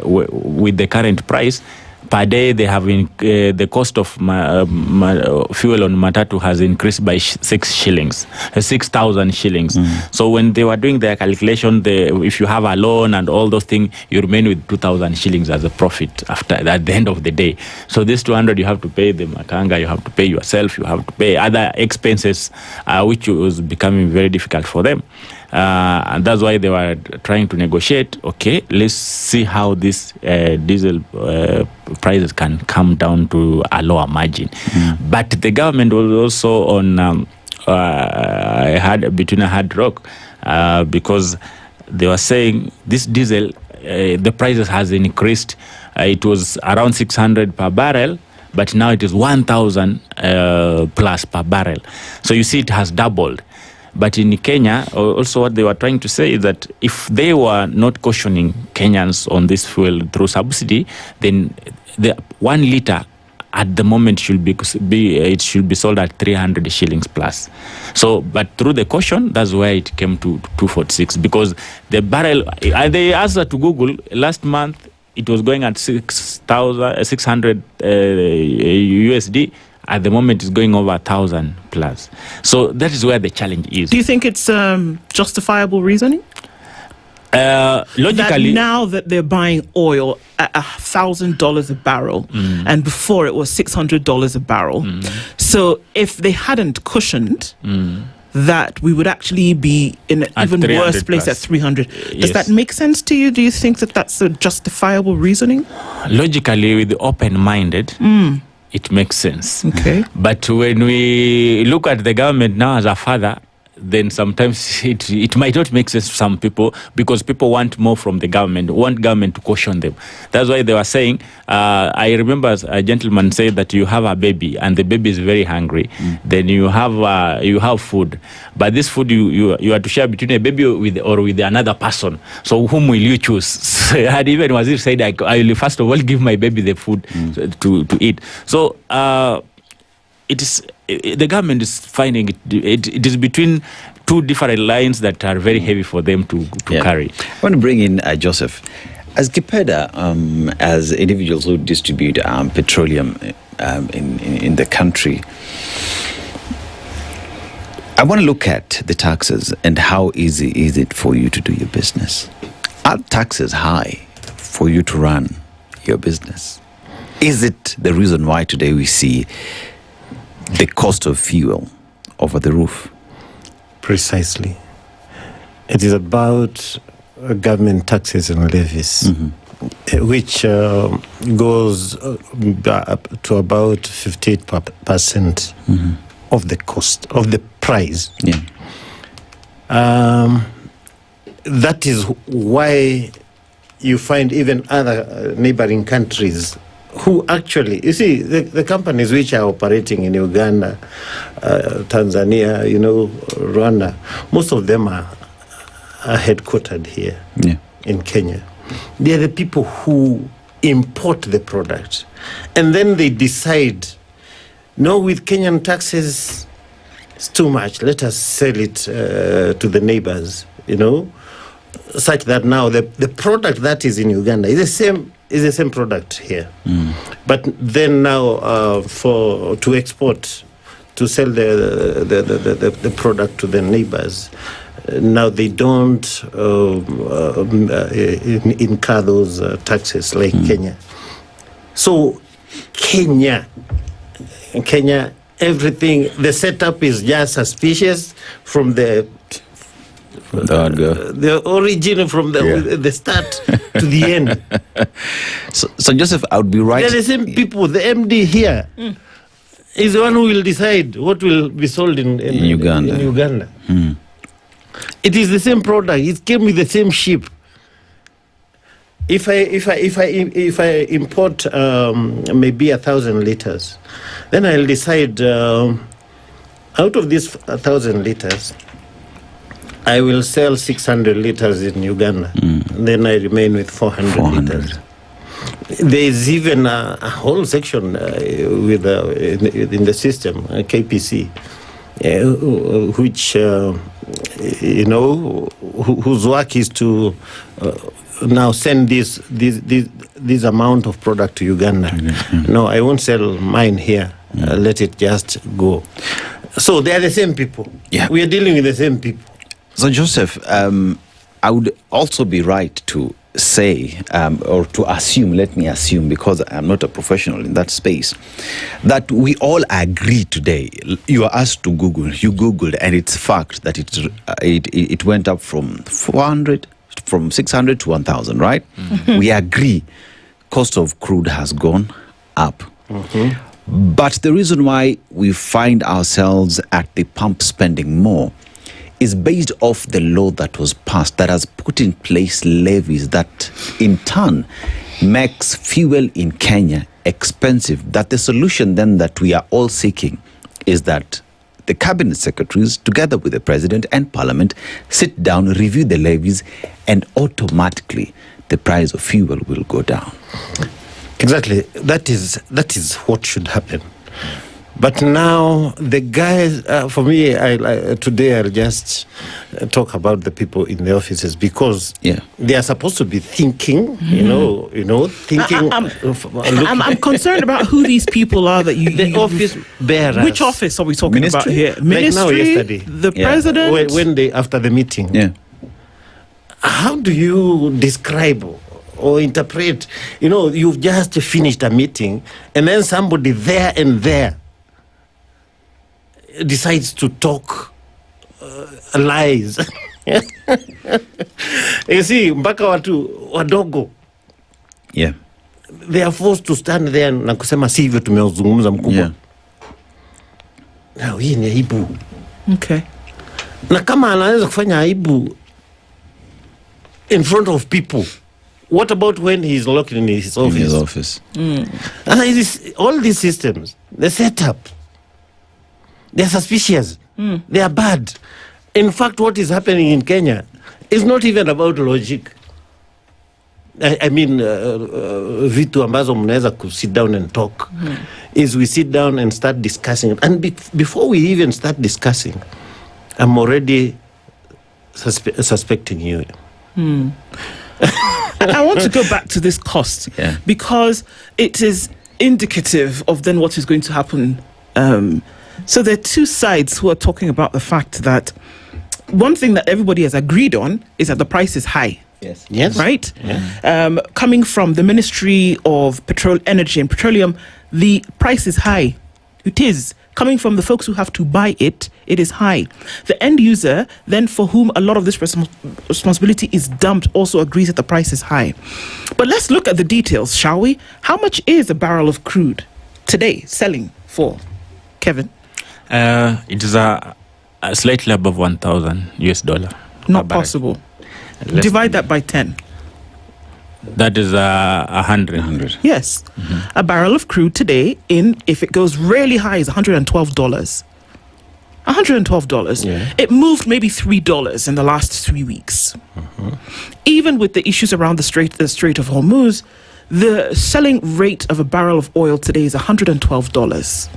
Speaker 7: with the current price, per day they have the cost of fuel on Matatu has increased by 6,000 shillings. So when they were doing their calculation, if you have a loan and all those things, you remain with 2,000 shillings as a profit at the end of the day. So this 200 you have to pay the makanga, you have to pay yourself, you have to pay other expenses, which was becoming very difficult for them. And that's why they were trying to negotiate. Okay, let's see how this diesel prices can come down to a lower margin. But the government was also on between a hard rock, because they were saying this diesel, the prices has increased. It was around 600 per barrel, but now it is 1,000 plus per barrel. So you see, it has doubled. But in Kenya, also what they were trying to say is that if they were not cautioning Kenyans on this fuel through subsidy, then the 1 liter at the moment should be sold at 300 shillings plus. So, but through the caution, that's why it came to 246, because the barrel, they asked to Google last month, it was going at 600 USD. At the moment, it's going over 1,000 plus. So that is where the challenge is.
Speaker 19: Do you think it's justifiable reasoning?
Speaker 7: Logically,
Speaker 19: that now that they're buying oil at $1,000 a barrel, and before it was $600 a barrel. So if they hadn't cushioned that, we would actually be in an even worse place at 300. Does that make sense to you? Do you think that that's a justifiable reasoning?
Speaker 7: Logically, with the open-minded, it makes sense.
Speaker 19: Okay.
Speaker 7: But when we look at the government now as a father, then sometimes it might not make sense to some people, because people want more from the government, want government to caution them. That's why they were saying, I remember a gentleman said that you have a baby and the baby is very hungry, then you have food, but this food you are to share between a baby with another person. So whom will you choose? And even Wazir said, I will first of all give my baby the food to eat. So it is the government is finding it is between two different lines that are very heavy for them to carry.
Speaker 2: I want to bring in Joseph. As Kipeda, as individuals who distribute petroleum in the country, I want to look at the taxes and how easy is it for you to do your business. Are taxes high for you to run your business? Is it the reason why today we see the cost of fuel over the roof?
Speaker 20: Precisely. It is about government taxes and levies, which goes up to about 58% of the cost, of the price.
Speaker 2: Yeah.
Speaker 20: That is why you find even other neighboring countries who actually, you see, the companies which are operating in Uganda, Tanzania, Rwanda, most of them are headquartered here in Kenya. They are the people who import the product. And then they decide, no, with Kenyan taxes, it's too much. Let us sell it to the neighbors, such that now the product that is in Uganda is the same product here. But then now to export, to sell the product to the neighbors, now they don't incur those taxes like Kenya. So Kenya, everything, the setup is just suspicious from the origin, from the start to the end.
Speaker 2: So Joseph, I would be right.
Speaker 20: They're the same people. The MD here is the one who will decide what will be sold in Uganda. It is the same product. It came with the same ship. If I import maybe 1,000 liters, then I'll decide out of these 1,000 liters, I will sell 600 liters in Uganda. Then I remain with 400 liters. There is even a whole section in the system, KPC, which whose work is to now send this amount of product to Uganda. No, I won't sell mine here. Let it just go. So they are the same people.
Speaker 2: Yeah.
Speaker 20: We are dealing with the same people.
Speaker 2: So Joseph, I would also be right to say, or to assume, let me assume, because I'm not a professional in that space, that we all agree today. You are asked to Google, you Googled, and it's fact that it went up from 600 to 1,000, right? We agree cost of crude has gone up. But the reason why we find ourselves at the pump spending more is based off the law that was passed that has put in place levies that in turn makes fuel in Kenya expensive. That the solution then that we are all seeking is that the cabinet secretaries, together with the president and parliament, sit down, review the levies, and automatically the price of fuel will go down.
Speaker 20: Exactly. That is what should happen. But now the guys, for me, today I'll just talk about the people in the offices, because they are supposed to be thinking, thinking.
Speaker 19: I'm concerned about who these people are that
Speaker 20: the office bearers.
Speaker 19: Which office are we talking about here?
Speaker 20: Ministry? Like now, yesterday.
Speaker 19: The president?
Speaker 20: When they, after the meeting.
Speaker 2: Yeah.
Speaker 20: How do you describe or interpret? You've just finished a meeting, and then somebody there and there decides to talk lies. You see, mpaka watu wadogo, they are forced to stand there na kusema si hivyo tumeuzungumza mkubwa. Now hii ni aibu.
Speaker 19: Okay.
Speaker 20: Na kama anaweza kufanya aibu in front of people, what about when he's locked in his office?
Speaker 2: In his office.
Speaker 20: All these systems, the setup, they're suspicious. They are bad. In fact, what is happening in Kenya is not even about logic. I mean, vitu ambazo mnaweza sit down and talk. Is we sit down and start discussing. And before we even start discussing, I'm already suspecting you.
Speaker 19: I want to go back to this cost because it is indicative of then what is going to happen. So there are two sides who are talking about the fact that one thing that everybody has agreed on is that the price is high.
Speaker 20: Yes.
Speaker 19: Right? Coming from the Ministry of Energy and Petroleum, the price is high. It is. Coming from the folks who have to buy it, it is high. The end user, then for whom a lot of this responsibility is dumped, also agrees that the price is high. But let's look at the details, shall we? How much is a barrel of crude today selling for, Kevin?
Speaker 7: It is a slightly above $1,000.
Speaker 19: Not possible. Divide that by 10.
Speaker 7: That is 100.
Speaker 19: Yes. A barrel of crude today, if it goes really high, is $112. $112.
Speaker 20: Yeah.
Speaker 19: It moved maybe $3 in the last 3 weeks. Even with the issues around the Strait of Hormuz, the selling rate of a barrel of oil today is $112.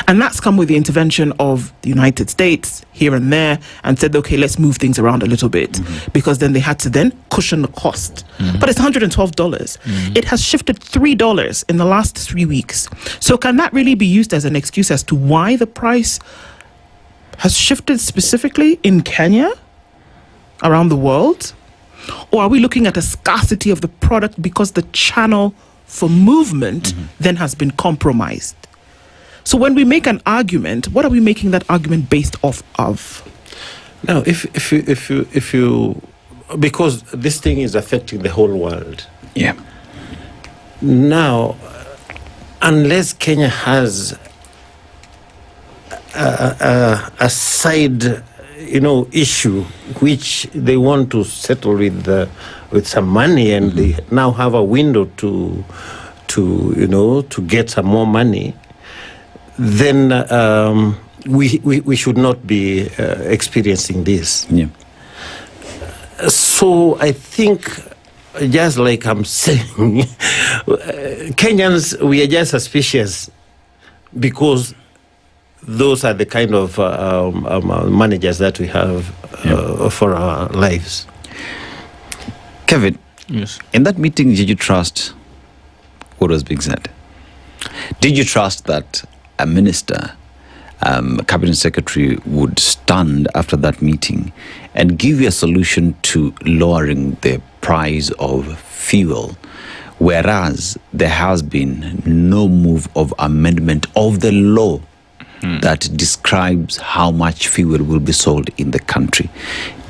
Speaker 19: And that's come with the intervention of the United States here and there and said, okay, let's move things around a little bit because then they had to then cushion the cost. But it's $112. It has shifted $3 in the last 3 weeks. So can that really be used as an excuse as to why the price has shifted specifically in Kenya, around the world? Or are we looking at a scarcity of the product because the channel for movement then has been compromised? So when we make an argument, what are we making that argument based off of?
Speaker 20: Now, if you because this thing is affecting the whole world.
Speaker 2: Yeah.
Speaker 20: Now, unless Kenya has a side, issue which they want to settle with some money, and they now have a window to get some more money, then we should not be experiencing this.
Speaker 2: Yeah.
Speaker 20: So I think, just like I'm saying, Kenyans, we are just suspicious because those are the kind of managers that we have for our lives.
Speaker 2: Kevin,
Speaker 7: yes.
Speaker 2: In that meeting, did you trust what was being said? Did you trust that a minister, cabinet secretary, would stand after that meeting and give you a solution to lowering the price of fuel, whereas there has been no move of amendment of the law that describes how much fuel will be sold in the country?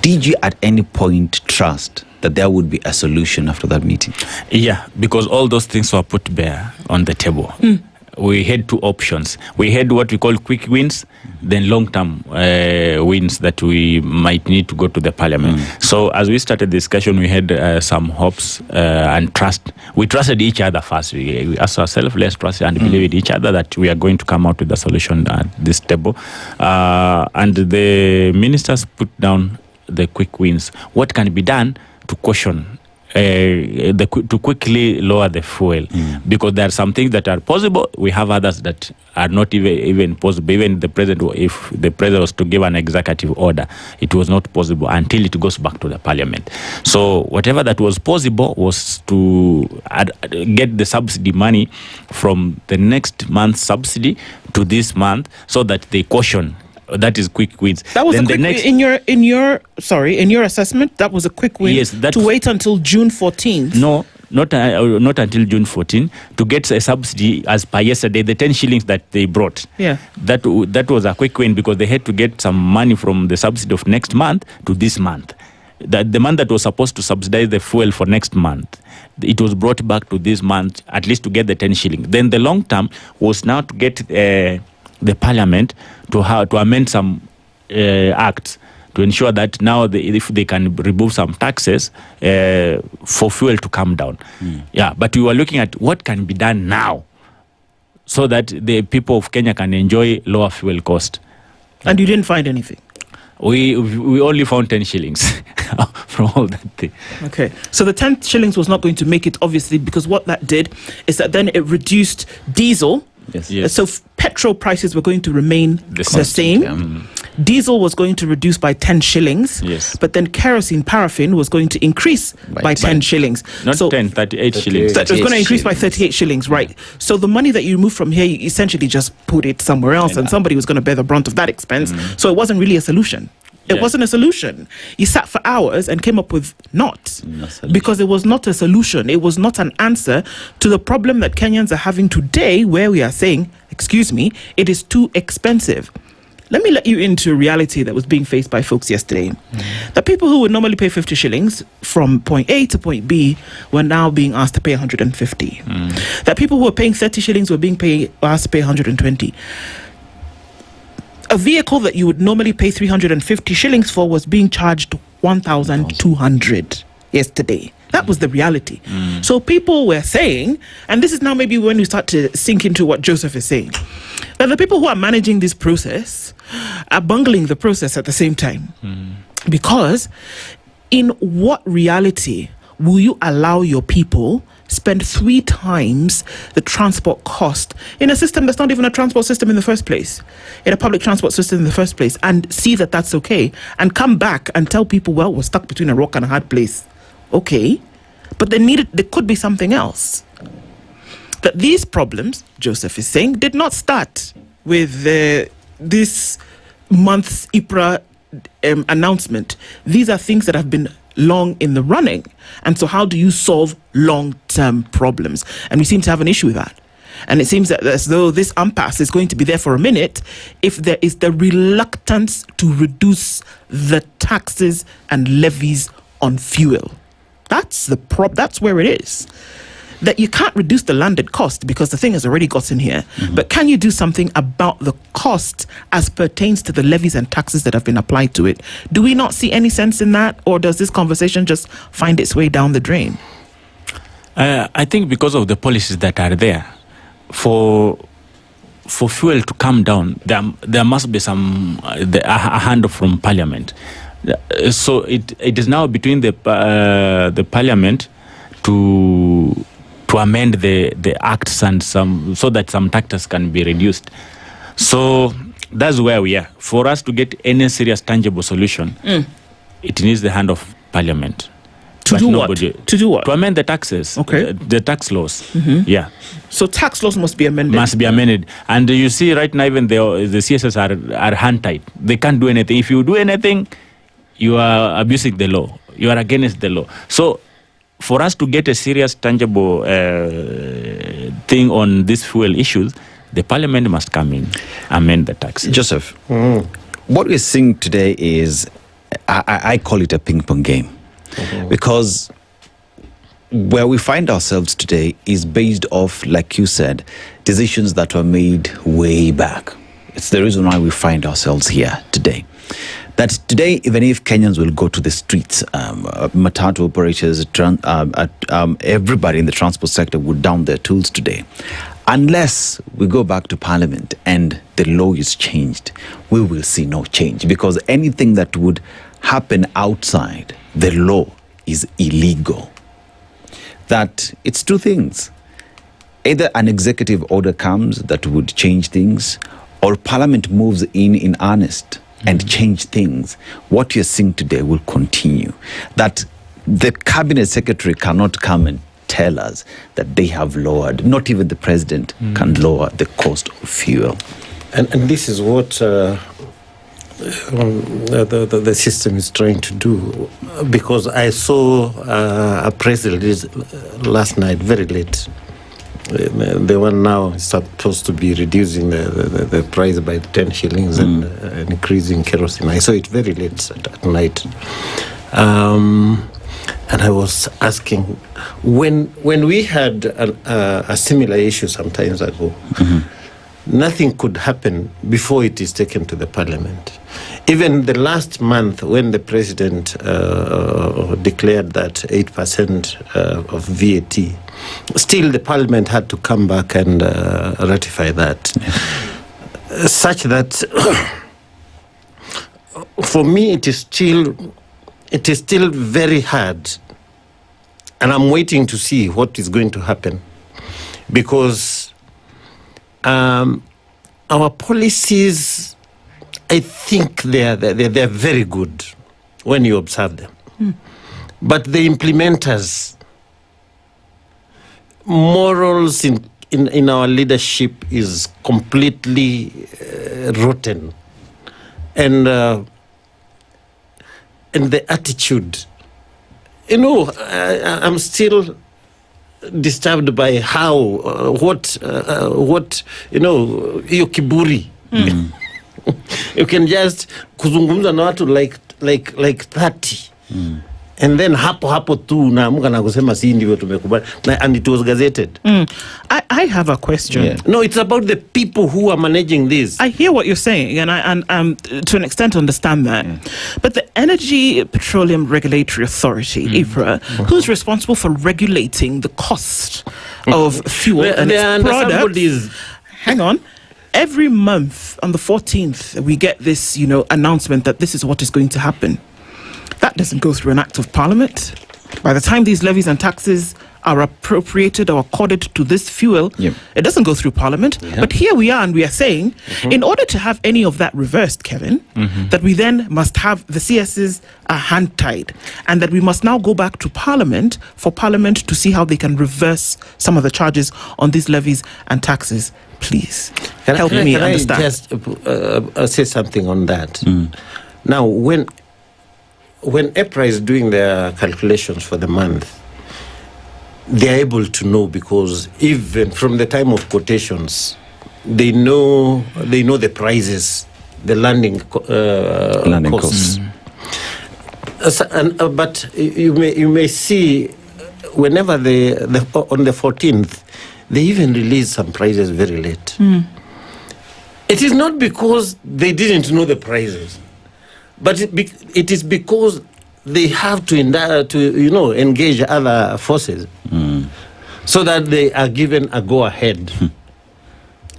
Speaker 2: Did you at any point trust that there would be a solution after that meeting?
Speaker 7: Yeah, because all those things were put bare on the table. We had two options. We had what we call quick wins, then long-term wins that we might need to go to the parliament. So as we started the discussion, we had some hopes and trust. We trusted each other first. We asked ourselves, let's trust and believe in each other that we are going to come out with a solution at this table. And the ministers put down the quick wins. What can be done to caution to quickly lower the fuel, because there are some things that are possible. We have others that are not even possible. Even the president, if the president was to give an executive order, it was not possible until it goes back to the parliament. So whatever that was possible was to get the subsidy money from the next month's subsidy to this month, so that they caution. That is quick wins.
Speaker 19: That was then a quick win. In your assessment, that was a quick win.
Speaker 7: Yes,
Speaker 19: to wait until June 14th.
Speaker 7: No, not until June 14th to get a subsidy as per yesterday, the 10 shillings that they brought.
Speaker 19: Yeah,
Speaker 7: that was a quick win because they had to get some money from the subsidy of next month to this month. The month that was supposed to subsidize the fuel for next month, it was brought back to this month, at least to get the 10 shillings. Then the long term was now to get the parliament to amend some act to ensure that now if they can remove some taxes for fuel to come down. Yeah, but we were looking at what can be done now so that the people of Kenya can enjoy lower fuel cost.
Speaker 19: And you didn't find anything?
Speaker 7: We only found 10 shillings from all that thing.
Speaker 19: Okay, so the 10 shillings was not going to make it, obviously, because what that did is that then it reduced diesel.
Speaker 7: Yes.
Speaker 19: So petrol prices were going to remain the same.
Speaker 7: Yeah.
Speaker 19: Diesel was going to reduce by 10 shillings.
Speaker 7: Yes.
Speaker 19: But then kerosene, paraffin was going to increase by 10 shillings.
Speaker 7: Not 10, 38 shillings.
Speaker 19: That was going to increase by 38 shillings, right? So the money that you removed from here, you essentially just put it somewhere else, and somebody was going to bear the brunt of that expense. So it wasn't really a solution. It wasn't a solution. You sat for hours and came up with not, because it was not a solution. It was not an answer to the problem that Kenyans are having today, where we are saying, excuse me, it is too expensive. Let me let you into a reality that was being faced by folks yesterday. The people who would normally pay 50 shillings from point A to point B were now being asked to pay 150. That people who were paying 30 shillings were being asked to pay 120. A vehicle that you would normally pay 350 shillings for was being charged 1,200 yesterday. That was the reality. So people were saying, and this is now maybe when we start to sink into what Joseph is saying, that the people who are managing this process are bungling the process at the same time. Because in what reality will you allow your people spend 3 times the transport cost in a system that's not even a transport system in the first place, in a public transport system in the first place, and see that that's okay, and come back and tell people, well, we're stuck between a rock and a hard place? Okay, but there could be something else. That these problems, Joseph is saying, did not start with this month's IPRA announcement. These are things that have been long in the running. And so how do you solve long-term problems? And we seem to have an issue with that. And it seems that as though this impasse is going to be there for a minute if there is the reluctance to reduce the taxes and levies on fuel. That's that's where it is. That you can't reduce the landed cost because the thing has already gotten here. But can you do something about the cost as pertains to the levies and taxes that have been applied to it? Do we not see any sense in that? Or does this conversation just find its way down the drain?
Speaker 7: I think because of the policies that are there, for fuel to come down, there must be a hand from Parliament. So it is now between the Parliament to amend the acts and so that some taxes can be reduced. So that's where we are. For us to get any serious tangible solution, it needs the hand of Parliament.
Speaker 19: To do what?
Speaker 7: To amend the taxes.
Speaker 19: Okay.
Speaker 7: The tax laws. Yeah.
Speaker 19: So tax laws must be amended.
Speaker 7: Must be amended. And you see right now even the CSS are hand-tied. They can't do anything. If you do anything, you are abusing the law. You are against the law. So for us to get a serious, tangible thing on these fuel issues, the Parliament must come in, amend the taxes.
Speaker 2: Joseph, what we're seeing today is, I call it a ping-pong game. Because where we find ourselves today is based off, like you said, decisions that were made way back. It's the reason why we find ourselves here today. That today, even if Kenyans will go to the streets, Mutanu operators, everybody in the transport sector would down their tools today. Unless we go back to Parliament and the law is changed, we will see no change. Because anything that would happen outside the law is illegal. That it's 2 things. Either an executive order comes that would change things, or Parliament moves in earnest and change things. What you're seeing today will continue. That the cabinet secretary cannot come and tell us that they have lowered, not even the president can lower the cost of fuel.
Speaker 20: And this is what the system is trying to do. Because I saw a press release last night, very late. The one now is supposed to be reducing the price by 10 shillings and increasing kerosene. I saw it very late at night. And I was asking, when we had a similar issue some times ago, nothing could happen before it is taken to the parliament. Even the last month when the president declared that 8% of VAT, still the parliament had to come back and ratify that. Such that for me it is still very hard, and I'm waiting to see what is going to happen, because our policies, I think they're very good when you observe them. But the implementers, morals in our leadership is completely rotten. And the attitude, I'm still disturbed by how, what hiyo kiburi. You can just kuzungumza na watu like 30. And then hapo tu naamuka na kusema si ndivyo tumekubali, and it was gazetted.
Speaker 19: I have a question.
Speaker 20: Yeah. No, it's about the people who are managing this.
Speaker 19: I hear what you're saying, and I to an extent understand that. But the Energy Petroleum Regulatory Authority, EPRA, who's responsible for regulating the cost of fuel and its products, hang on. Every month on the 14th, we get this, announcement that this is what is going to happen. That doesn't go through an act of parliament. By the time these levies and taxes are appropriated or accorded to this fuel, it doesn't go through parliament. But here we are, and we are saying, in order to have any of that reversed, Kevin, that we then must have the CSs hand-tied, and that we must now go back to parliament for parliament to see how they can reverse some of the charges on these levies and taxes. Please help me understand.
Speaker 20: I just say something on that. Now, when EPRA is doing their calculations for the month, they are able to know, because even from the time of quotations, they know the prices, the landing costs. But you may see whenever on the 14th, they even release some prices very late. It is not because they didn't know the prices, but it is because they have to engage other forces so that they are given a go-ahead.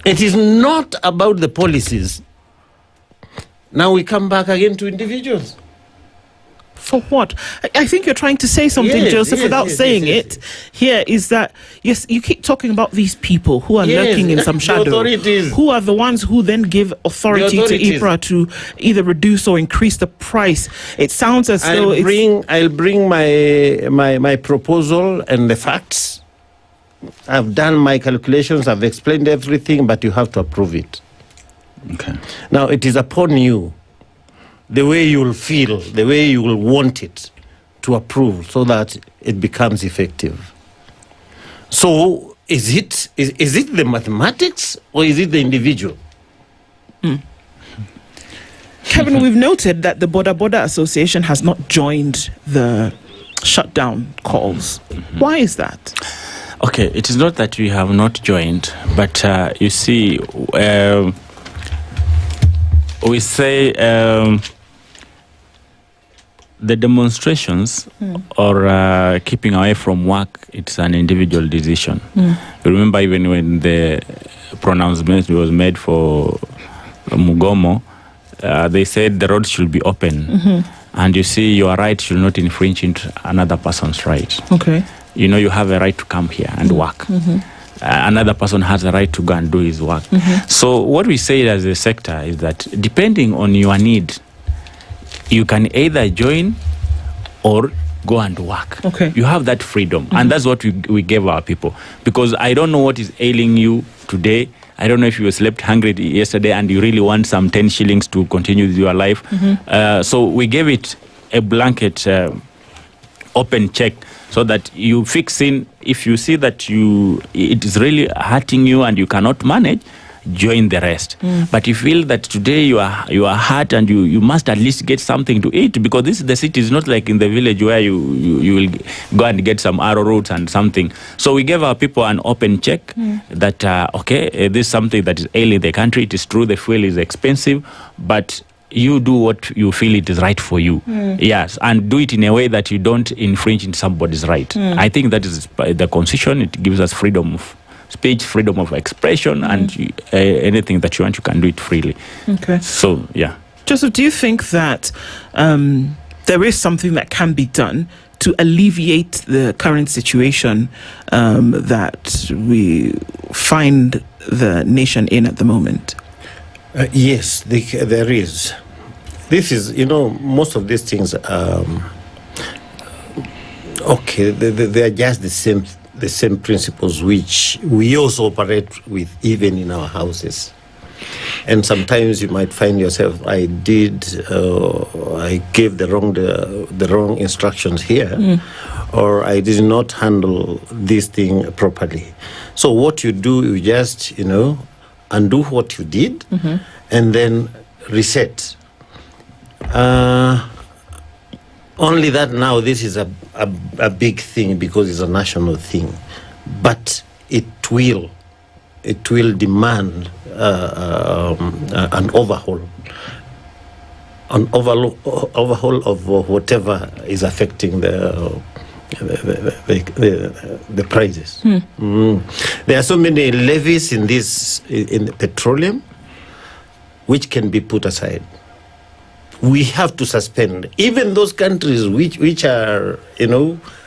Speaker 20: It is not about the policies. Now we come back again to individuals.
Speaker 19: For what? I think you're trying to say something, Joseph, without saying it. Here is that, yes, you keep talking about these people who are lurking in some shadow, who are the ones who then give authority to EPRA to either reduce or increase the price. It sounds as though
Speaker 20: I'll bring my proposal and the facts. I've done my calculations, I've explained everything, but you have to approve it.
Speaker 2: Okay.
Speaker 20: Now it is upon you, the way you will feel, the way you will want it to approve, so that it becomes effective. So is it the mathematics, or is it the individual?
Speaker 19: Kevin, we've noted that the Boda Association has not joined the shutdown calls. Why is that?
Speaker 7: Okay, it is not that we have not joined, but you see, we say the demonstrations or keeping away from work, it's an individual decision. Remember, even when the pronouncement was made for Mugomo, they said the road should be open. And you see, your right should not infringe into another person's right.
Speaker 19: Okay.
Speaker 7: You have a right to come here and work. Another person has a right to go and do his work. So what we say as a sector is that depending on your need, you can either join or go and work.
Speaker 19: Okay.
Speaker 7: You have that freedom. And that's what we gave our people. Because I don't know what is ailing you today. I don't know if you slept hungry yesterday and you really want some 10 shillings to continue with your life. So we gave it a blanket open check, so that you fix in. If you see that it is really hurting you and you cannot manage, join the rest. But you feel that today you are hurt and you must at least get something to eat, because this is the city. Is not like in the village where you will go and get some arrowroot and something. So we gave our people an open check that this is something that is ailing the country. It is true the fuel is expensive, but you do what you feel it is right for you. Yes, and do it in a way that you don't infringe in somebody's right. I think that is the constitution. It gives us freedom of speech, freedom of expression, and anything that you want, you can do it freely.
Speaker 19: Okay.
Speaker 7: So, yeah.
Speaker 19: Joseph, do you think that there is something that can be done to alleviate the current situation that we find the nation in at the moment?
Speaker 20: Yes, there is. This is, most of these things, they are just the same principles which we also operate with even in our houses. And sometimes you might find yourself, I gave the wrong instructions here, or I did not handle this thing properly. So what you do, you just, undo what you did, and then reset. Only that now this is a big thing because it's a national thing, but it will demand an overhaul of whatever is affecting the prices. There are so many levies in petroleum which can be put aside. We have to suspend even those countries which are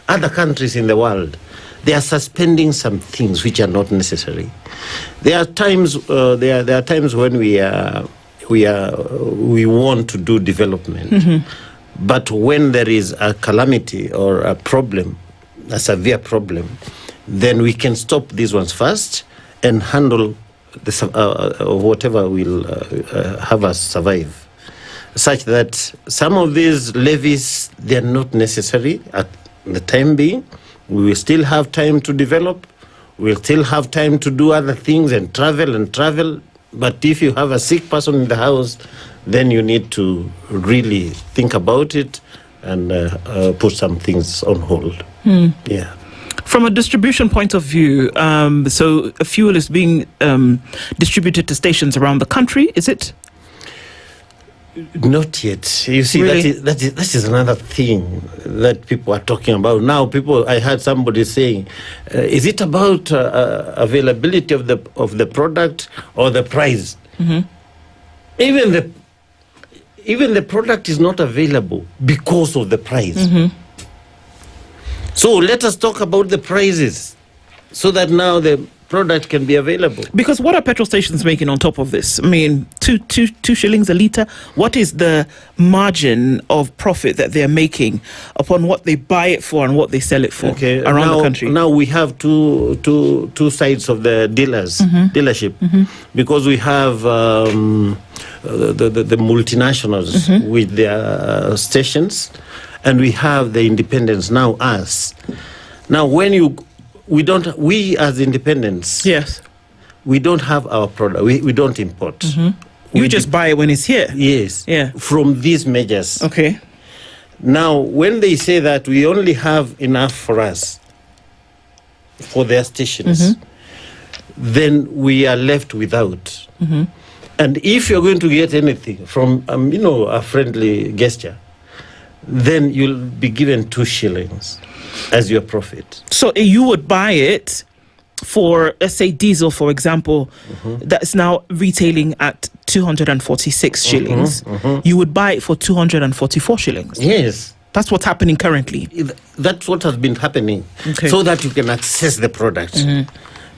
Speaker 20: other countries in the world. They are suspending some things which are not necessary. There are times when we want to do development, but when there is a calamity or a problem, a severe problem, then we can stop these ones first and handle whatever will have us survive. Such that some of these levies, they're not necessary at the time being. We will still have time to develop. We'll still have time to do other things and travel. But if you have a sick person in the house, then you need to really think about it and put some things on hold. Yeah.
Speaker 19: From a distribution point of view, so fuel is being distributed to stations around the country, is it?
Speaker 20: Not yet. You see, really? that is another thing that people are talking about now. I heard somebody saying, "Is it about availability of the product or the price?" Even the product is not available because of the price. So let us talk about the prices, so that now the product can be available.
Speaker 19: Because what are petrol stations making on top of this? I mean, two shillings a litre. What is the margin of profit that they're making upon what they buy it for and what they sell it for around the country?
Speaker 20: Now we have two sides of the dealership, because we have the multinationals with their stations, and we have the independents, now us. Now we as independents,
Speaker 19: yes,
Speaker 20: we don't have our product. We don't import.
Speaker 19: We just buy it when it's here.
Speaker 20: Yes.
Speaker 19: Yeah.
Speaker 20: From these majors.
Speaker 19: Okay.
Speaker 20: Now, when they say that we only have enough for us, for their stations, then we are left without. And if you're going to get anything from, a friendly gesture, then you'll be given 2 shillings. As your profit.
Speaker 19: So you would buy it for, let's say, diesel, for example, that's now retailing at 246 shillings. You would buy it for 244 shillings.
Speaker 20: Yes.
Speaker 19: That's what's happening currently.
Speaker 20: That's what has been happening. So that you can access the product.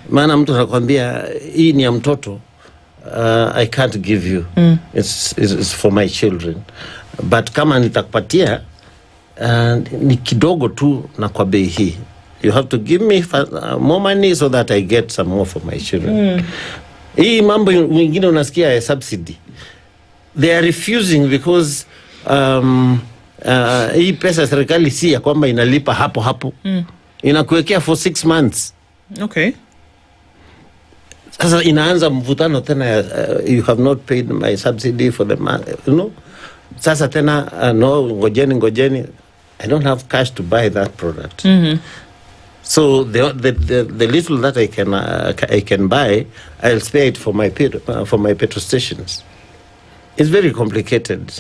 Speaker 20: Maana mtu anakuambia hii ni ya mtoto, I can't give you. It's for my children. But kama nitakupatia ni kidogo tu na kwa bei hii. You have to give me more money so that I get some more for my children. Hii mambo mwingine unasikia ya subsidy. They are refusing because hii pesa serikali si ya kwamba inalipa hapo. Inakuwekea for 6 months.
Speaker 19: Okay.
Speaker 20: Sasa inaanza mvutano tena, you have not paid my subsidy for the month, Sasa tena, no, ngojeni. I don't have cash to buy that product. So the little that I can buy, I'll spare it for my petrol stations. It's very complicated.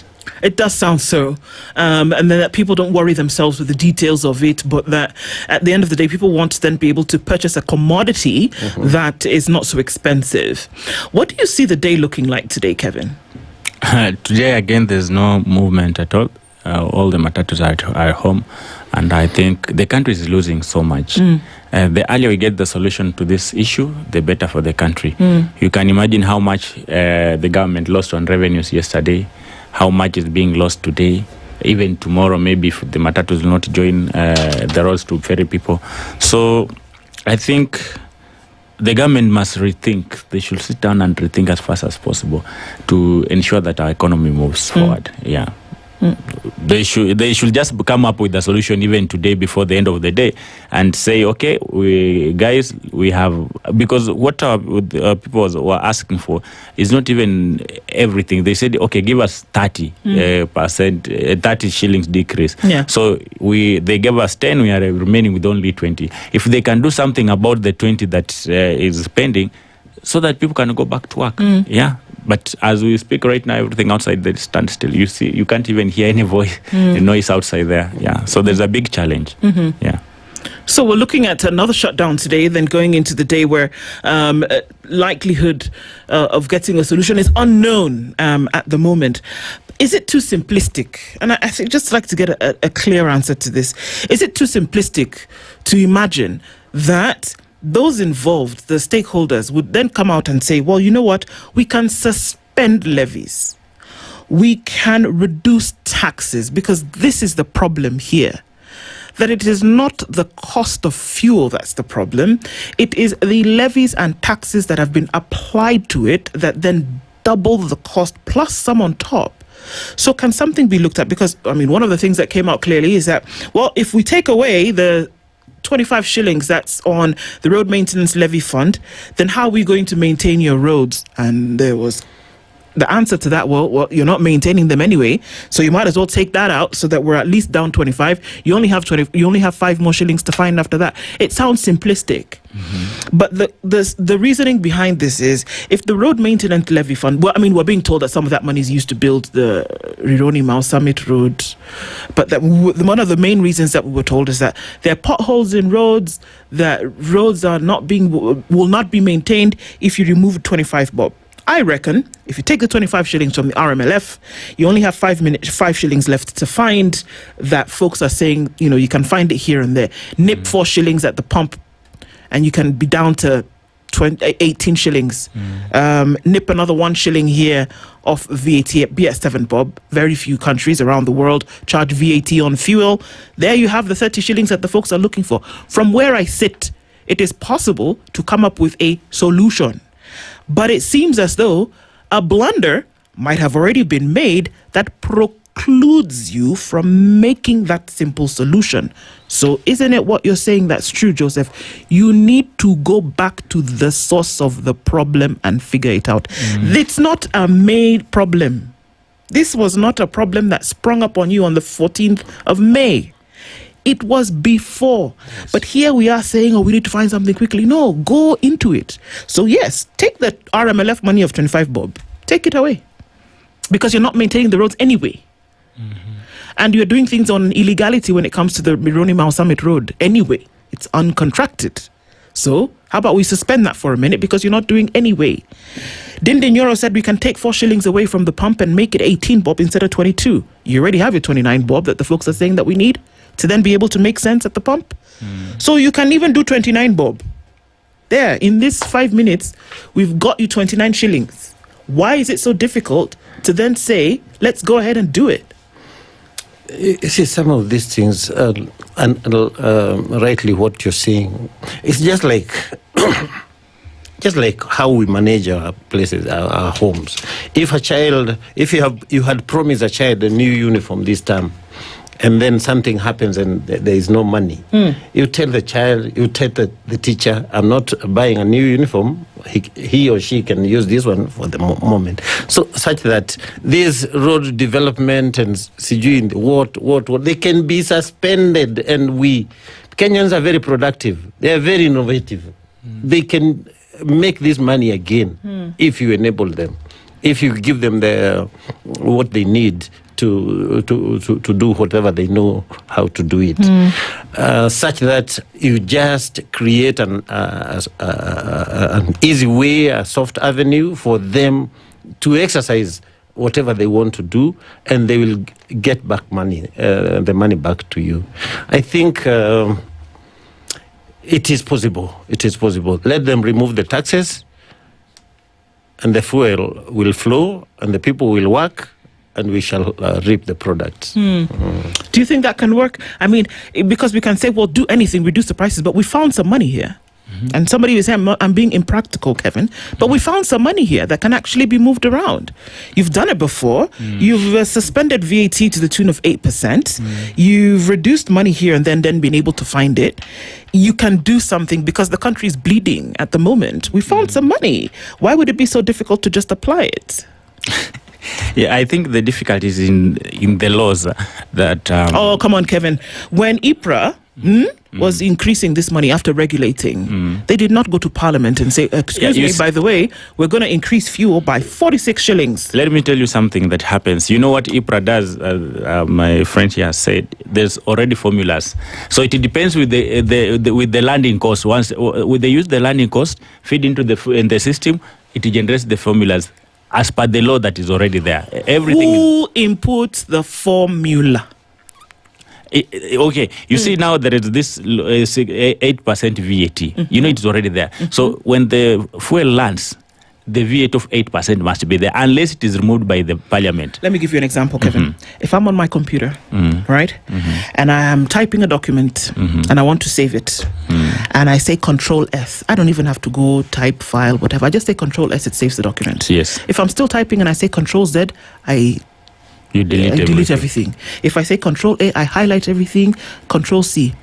Speaker 19: It does sound so. And then that people don't worry themselves with the details of it, but that at the end of the day, people want to then be able to purchase a commodity that is not so expensive. What do you see the day looking like today, Kevin?
Speaker 7: Today, again, there's no movement at all. All the matatus are home. And I think the country is losing so much. The earlier we get the solution to this issue, the better for the country. You can imagine how much the government lost on revenues yesterday, how much is being lost today, even tomorrow, maybe if the matatus will not join the roads to ferry people. So I think the government must rethink. They should sit down and rethink as fast as possible to ensure that our economy moves forward. Yeah. They should just come up with a solution even today before the end of the day and say, okay, we have, because what our people were asking for is not even everything. They said, okay, give us 30%, 30 shillings decrease.
Speaker 19: Yeah.
Speaker 7: So they gave us 10, we are remaining with only 20. If they can do something about the 20 that is pending, so that people can go back to work. Yeah. But as we speak right now, everything outside there stands still. You can't even hear any voice, noise outside there. Yeah. So there's a big challenge. Yeah.
Speaker 19: So we're looking at another shutdown today, then going into the day where likelihood of getting a solution is unknown at the moment. Is it too simplistic? And I think just like to get a clear answer to this. Is it too simplistic to imagine that those involved, the stakeholders, would then come out and say, well, you know what? We can suspend levies. We can reduce taxes, because this is the problem here. That it is not the cost of fuel that's the problem. It is the levies and taxes that have been applied to it that then double the cost plus some on top. So can something be looked at? Because, I mean, one of the things that came out clearly is that, well, if we take away the 25 shillings that's on the road maintenance levy fund, then how are we going to maintain your roads? And there was the answer to that, well, you're not maintaining them anyway, so you might as well take that out so that we're at least down 25. You only have 5 more shillings to find after that. It sounds simplistic. But the reasoning behind this is, if the road maintenance levy fund, well, I mean, we're being told that some of that money is used to build the Rironi-Mau Summit Road, but that one of the main reasons that we were told is that there are potholes in roads, that roads will not be maintained if you remove 25 bob. I reckon if you take the 25 shillings from the RMLF, you only have 5 shillings left to find that folks are saying, you can find it here and there. Nip 4 shillings at the pump and you can be down to 18 shillings. Nip another 1 shilling here off VAT, be at 7 bob. Very few countries around the world charge VAT on fuel. There you have the 30 shillings that the folks are looking for. From where I sit, it is possible to come up with a solution. But it seems as though a blunder might have already been made that precludes you from making that simple solution. So isn't it what you're saying that's true, Joseph? You need to go back to the source of the problem and figure it out. It's not a made problem. This was not a problem that sprung up on you on the 14th of May. It was before. Yes. But here we are saying, we need to find something quickly. No, go into it. So yes, take the RMLF money of 25 bob. Take it away. Because you're not maintaining the roads anyway. And you're doing things on illegality when it comes to the Rironi-Mau Summit Road anyway. It's uncontracted. So how about we suspend that for a minute, because you're not doing anyway. Nyoro said we can take 4 shillings away from the pump and make it 18 bob instead of 22. You already have your 29 bob that the folks are saying that we need to then be able to make sense at the pump. So you can even do 29 bob. There, in this 5 minutes, we've got you 29 shillings. Why is it so difficult to then say, let's go ahead and do it?
Speaker 20: You see, some of these things, rightly what you're saying, it's just like how we manage our places, our homes. If you had promised a child a new uniform this term, and then something happens and there is no money. You tell the child, you tell the teacher, I'm not buying a new uniform. He or she can use this one for the moment. So such that this road development and what they can be suspended, and Kenyans are very productive. They are very innovative. They can make this money again if you enable them, if you give them what they need to do whatever they know how to do it, such that you just create an easy way, a soft avenue for them to exercise whatever they want to do, and they will get back the money back to you. I think it is possible. It is possible. Let them remove the taxes, and the fuel will flow, and the people will work, and we shall reap the products.
Speaker 19: Do you think that can work? I mean, because we can say, well, do anything, reduce the prices, but we found some money here. And somebody was saying, I'm being impractical, Kevin, but we found some money here that can actually be moved around. You've done it before. You've suspended VAT to the tune of 8%. You've reduced money here and then been able to find it. You can do something because the country is bleeding at the moment. We found some money. Why would it be so difficult to just apply it?
Speaker 7: Yeah, I think the difficulty is in the laws that...
Speaker 19: oh, come on, Kevin. When IPRA was increasing this money after regulating, they did not go to Parliament and say, excuse me, by the way, we're going to increase fuel by 46 shillings.
Speaker 7: Let me tell you something that happens. You know what IPRA does? My friend here said, there's already formulas. So it depends with the landing cost. Once they use the landing cost, feed into the system, it generates the formulas as per the law that is already there. Everything.
Speaker 19: Who inputs the formula?
Speaker 7: Okay, you see now there is this 8% VAT. You know it's already there. So when the fuel lands, the VAT of 8% must be there, unless it is removed by the Parliament.
Speaker 19: Let me give you an example, Kevin. If I'm on my computer, right, and I am typing a document and I want to save it, and I say Control S, I don't even have to go type file, whatever. I just say Control S, it saves the document.
Speaker 7: Yes.
Speaker 19: If I'm still typing and I say Control Z,
Speaker 7: You delete
Speaker 19: everything. If I say Control A, I highlight everything, Control C.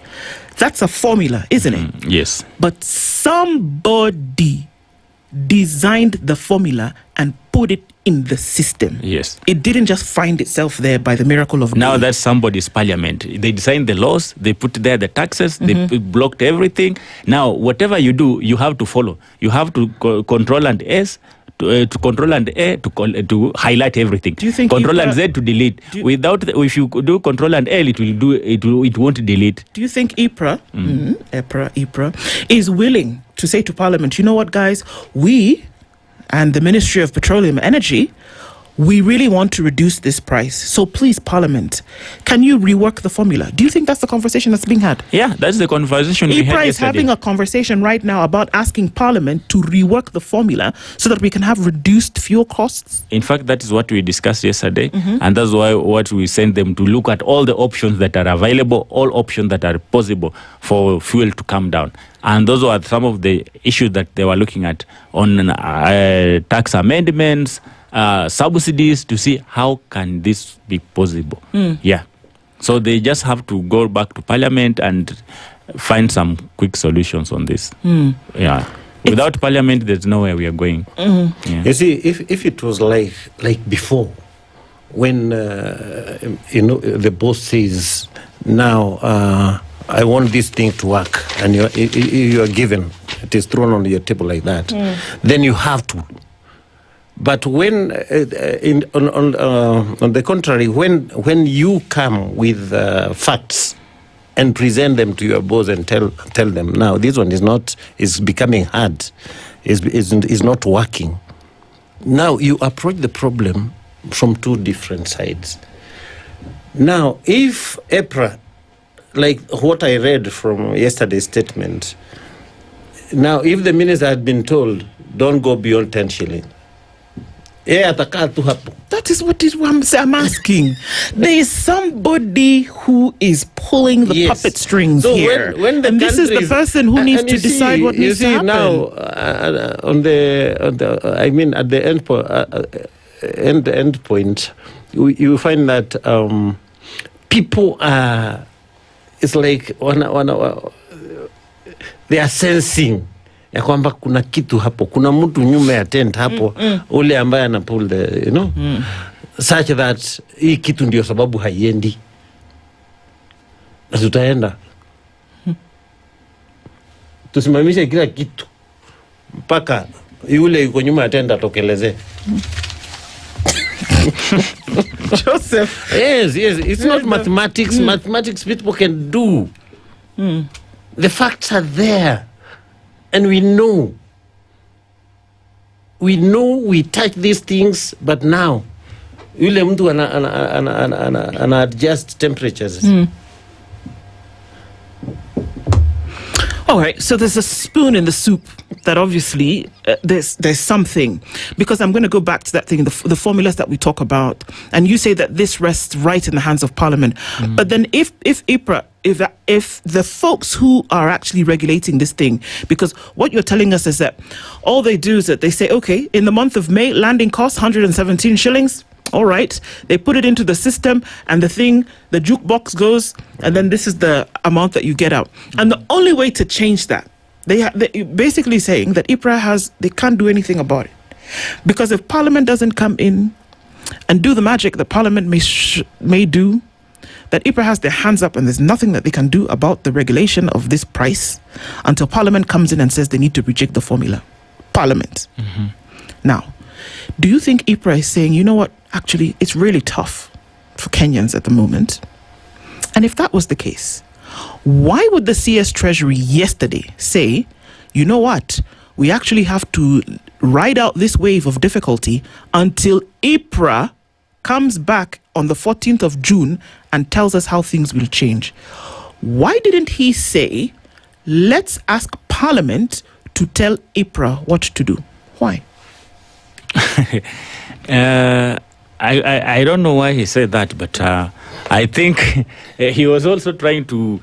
Speaker 19: That's a formula, isn't it?
Speaker 7: Yes.
Speaker 19: But somebody designed the formula and put it in the system.
Speaker 7: Yes.
Speaker 19: It didn't just find itself there by the miracle of
Speaker 7: now
Speaker 19: God.
Speaker 7: that's somebody's parliament. They designed the laws, they put there the taxes, they blocked everything. Now, whatever you do, you have to follow. You have to control and S, to control and A to highlight everything.
Speaker 19: Do you think
Speaker 7: control and Z to delete? If you do control and L, it won't delete.
Speaker 19: Do you think IPRA is willing to say to Parliament, you know what, guys, we and the Ministry of Petroleum and Energy, we really want to reduce this price. So please, Parliament, can you rework the formula? Do you think that's the conversation that's being had?
Speaker 7: Yeah, that's the conversation we had
Speaker 19: IPRA is
Speaker 7: yesterday.
Speaker 19: having a conversation right now about asking Parliament to rework the formula so that we can have reduced fuel costs.
Speaker 7: In fact, that is what we discussed yesterday, and that's why what we sent them to look at all the options that are available, all options that are possible for fuel to come down. And those are some of the issues that they were looking at on tax amendments, subsidies, to see how can this be possible. Yeah. So they just have to go back to Parliament and find some quick solutions on this. Yeah. Without Parliament, there's nowhere we are going. Yeah.
Speaker 20: You see, if it was like before, when the boss says, now I want this thing to work, and you are given, it is thrown on your table like that, then you have to. But when, on the contrary, when you come with facts and present them to your boss and tell them, now this one is becoming hard, is not working. Now you approach the problem from two different sides. Now, if EPRA, like what I read from yesterday's statement, now if the minister had been told, don't go beyond 10 shillings,
Speaker 19: that is what I'm asking. There is somebody who is pulling the puppet strings here. And this is the person who needs to decide what needs to happen.
Speaker 20: Now, at the end point, you find that people are, it's like they are sensing ya kwamba kuna kitu hapo, kuna mtu nyuma ya tent hapo, ule ambaye ana pull the, such that hii kitu ndio sababu haiendi. Na tutaenda tusimamishe kila kitu mpaka yule yuko nyuma ya tent atokeleze.
Speaker 19: Joseph.
Speaker 20: Yes. It's not mathematics. Mathematics people can do. The facts are there. And we know. We touch these things, but now, yule mtu ana adjust temperatures.
Speaker 19: All right, so there's a spoon in the soup that obviously there's something, because I'm going to go back to that thing, the formulas that we talk about, and you say that this rests right in the hands of Parliament. But then if the folks who are actually regulating this thing, because what you're telling us is that all they do is that they say, okay, in the month of May, landing costs 117 shillings. All right, they put it into the system, and the jukebox goes, and then this is the amount that you get out. And the only way to change that, they're basically saying that IPRA they can't do anything about it, because if Parliament doesn't come in and do the magic that Parliament may do, that IPRA has their hands up, and there's nothing that they can do about the regulation of this price until Parliament comes in and says they need to reject the formula. Parliament. Now, do you think IPRA is saying, you know what, actually, it's really tough for Kenyans at the moment? And if that was the case, why would the CS Treasury yesterday say, you know what, we actually have to ride out this wave of difficulty until IPRA comes back on the 14th of June and tells us how things will change? Why didn't he say, let's ask Parliament to tell IPRA what to do? Why?
Speaker 7: I don't know why he said that, but I think he was also trying to,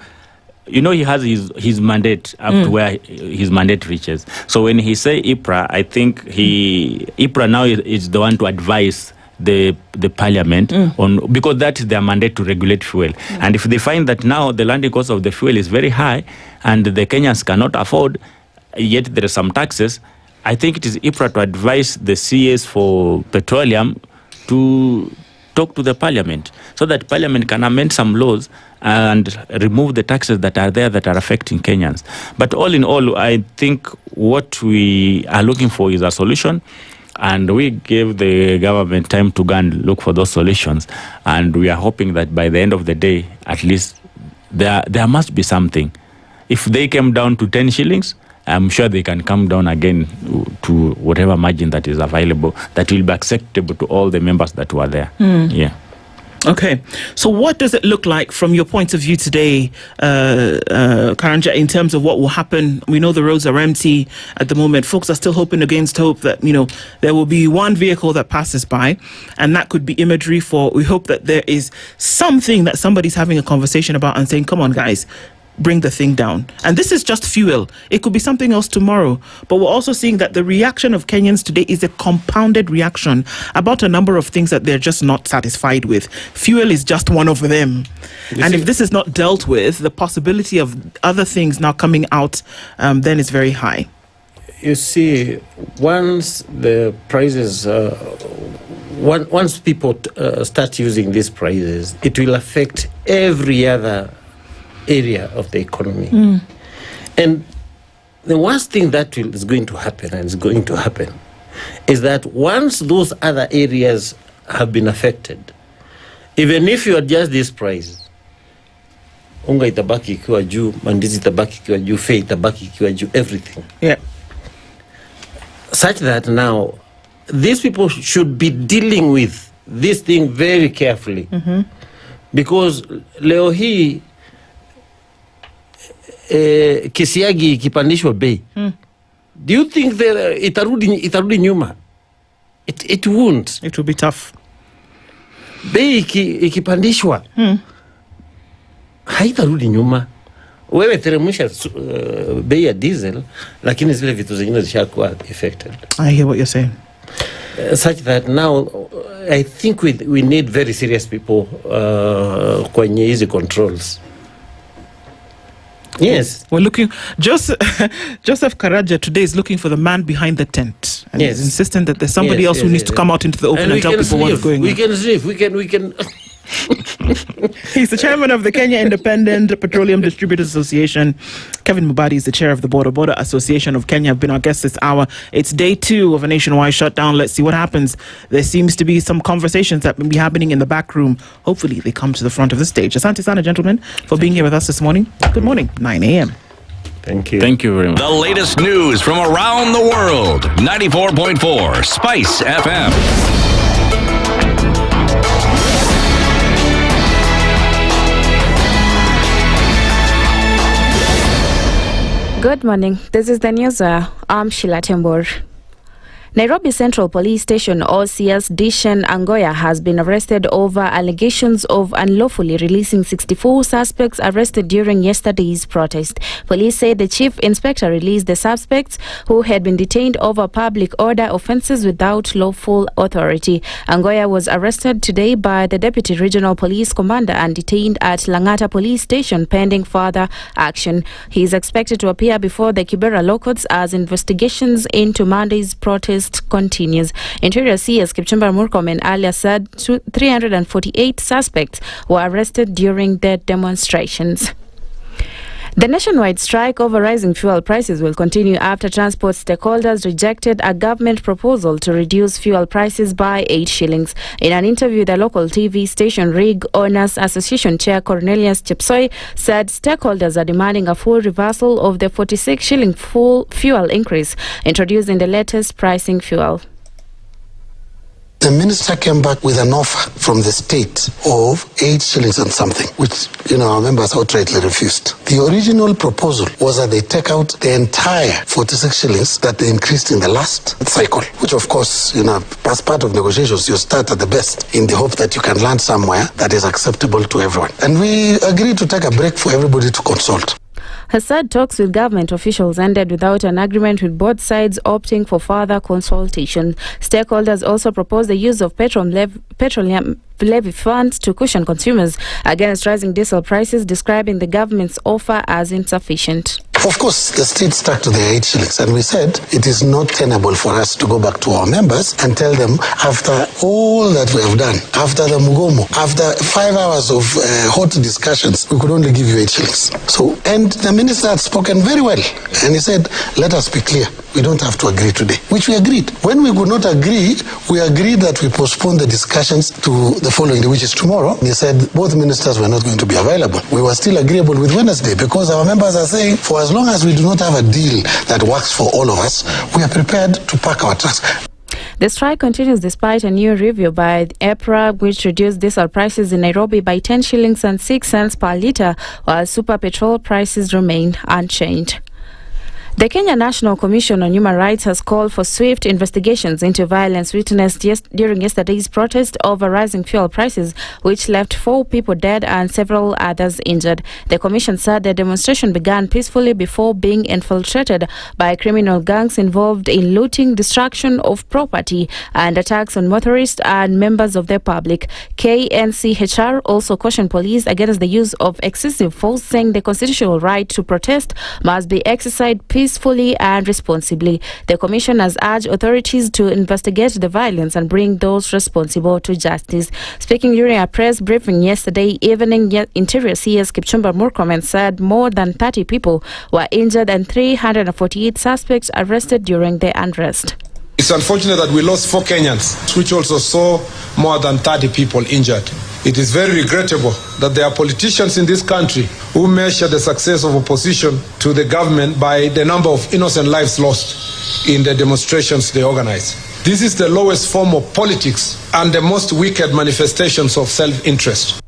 Speaker 7: he has his mandate up to where his mandate reaches. So when he say IPRA, I think IPRA now is the one to advise the Parliament on, because that is their mandate to regulate fuel. And if they find that now the landing cost of the fuel is very high and the Kenyans cannot afford, yet there are some taxes, I think it is IPRA to advise the CS for Petroleum to talk to the Parliament so that Parliament can amend some laws and remove the taxes that are there that are affecting Kenyans. But all in all, I think what we are looking for is a solution, and we gave the government time to go and look for those solutions, and we are hoping that by the end of the day, at least there must be something. If they came down to 10 shillings, I'm sure they can come down again to whatever margin that is available that will be acceptable to all the members that were there. Yeah.
Speaker 19: Okay. So what does it look like from your point of view today, Karanja, in terms of what will happen? We know the roads are empty at the moment. Folks are still hoping against hope that, there will be one vehicle that passes by, and that could be imagery for, we hope that there is something that somebody's having a conversation about and saying, come on, guys, bring the thing down. And this is just fuel. It could be something else tomorrow. But we're also seeing that the reaction of Kenyans today is a compounded reaction about a number of things that they're just not satisfied with. Fuel is just one of them. If this is not dealt with, the possibility of other things now coming out then is very high.
Speaker 20: You see, once the prices, once people start using these prices, it will affect every other area of the economy. And the worst thing that is going to happen, is that once those other areas have been affected, even if you adjust this price, unga itabaki ikiwa juu, mandizi itabaki ikiwa juu, fare itabaki ikiwa juu, everything.
Speaker 19: Yeah.
Speaker 20: Such that now, these people should be dealing with this thing very carefully. Because leo hii, kisiagi ikipandishwa bei, do you think that itarudi nyuma? It won't.
Speaker 19: It will be tough.
Speaker 20: Bei ikipandishwa haitarudi nyuma. Wewe teremsha bei ya diesel, lakini zile vitu zingine zishakuwa affected.
Speaker 19: I hear what you're saying.
Speaker 20: Such that now I think we need very serious people kwenye hizi controls. Yes.
Speaker 19: We're looking. Joseph Karaja today is looking for the man behind the tent. And he's insisting that there's somebody else who needs to come out into the open and tell people what's going on.
Speaker 20: We can.
Speaker 19: He's the chairman of the Kenya Independent Petroleum Distributors Association. Kevin Mubadi is the chair of the Border Association of Kenya. Have been our guests this hour. It's day 2 of a nationwide shutdown. Let's see what happens. There seems to be some conversations that may be happening in the back room. Hopefully they come to the front of the stage. Asante sana, gentlemen, for being here with us this morning. Good morning, 9 a.m.
Speaker 20: Thank you.
Speaker 7: Thank you very much.
Speaker 4: The latest news from around the world. 94.4 Spice FM.
Speaker 3: Good morning. This is the news. I'm Sheila Tembor. Nairobi Central Police Station OCS Dishan Angoya has been arrested over allegations of unlawfully releasing 64 suspects arrested during yesterday's protest. Police say the chief inspector released the suspects who had been detained over public order offences without lawful authority. Angoya was arrested today by the Deputy Regional Police Commander and detained at Langata Police Station pending further action. He is expected to appear before the Kibera Law Courts as investigations into Monday's protest continues. Interior CS Kipchumba Murkomen earlier said 348 suspects were arrested during the demonstrations. The nationwide strike over rising fuel prices will continue after transport stakeholders rejected a government proposal to reduce fuel prices by 8 shillings. In an interview, the local TV station Rig Owners Association Chair Cornelius Chepsoi said stakeholders are demanding a full reversal of the 46 shilling full fuel increase introduced in the latest pricing fuel.
Speaker 9: The minister came back with an offer from the state of 8 shillings and something, which, our members outrightly refused. The original proposal was that they take out the entire 46 shillings that they increased in the last cycle, which of course, as part of negotiations, you start at the best in the hope that you can land somewhere that is acceptable to everyone. And we agreed to take a break for everybody to consult.
Speaker 3: He said talks with government officials ended without an agreement, with both sides opting for further consultation. Stakeholders also proposed the use of petroleum levy funds to cushion consumers against rising diesel prices, describing the government's offer as insufficient.
Speaker 9: Of course, the state stuck to the 8 shillings, and we said it is not tenable for us to go back to our members and tell them, after all that we have done, after the Mugomo, after 5 hours of hot discussions, we could only give you 8 shillings. And the minister had spoken very well, and he said, let us be clear, we don't have to agree today, which we agreed. When we could not agree, we agreed that we postpone the discussions to the following day, which is tomorrow. They said both ministers were not going to be available. We were still agreeable with Wednesday because our members are saying, for as long as we do not have a deal that works for all of us, we are prepared to pack our trucks.
Speaker 3: The strike continues despite a new review by EPRA, which reduced diesel prices in Nairobi by 10 shillings and 6 cents per litre, while super petrol prices remain unchanged. The Kenya National Commission on Human Rights has called for swift investigations into violence witnessed during yesterday's protest over rising fuel prices, which left 4 people dead and several others injured. The commission said the demonstration began peacefully before being infiltrated by criminal gangs involved in looting, destruction of property, and attacks on motorists and members of the public. KNCHR also cautioned police against the use of excessive force, saying the constitutional right to protest must be exercised peacefully and responsibly. The commission has urged authorities to investigate the violence and bring those responsible to justice. Speaking during a press briefing yesterday evening, Interior CS Kipchumba Murkomen said more than 30 people were injured and 348 suspects arrested during the unrest.
Speaker 10: It's unfortunate that we lost 4 Kenyans, which also saw more than 30 people injured. It is very regrettable that there are politicians in this country who measure the success of opposition to the government by the number of innocent lives lost in the demonstrations they organize. This is the lowest form of politics and the most wicked manifestations of self-interest.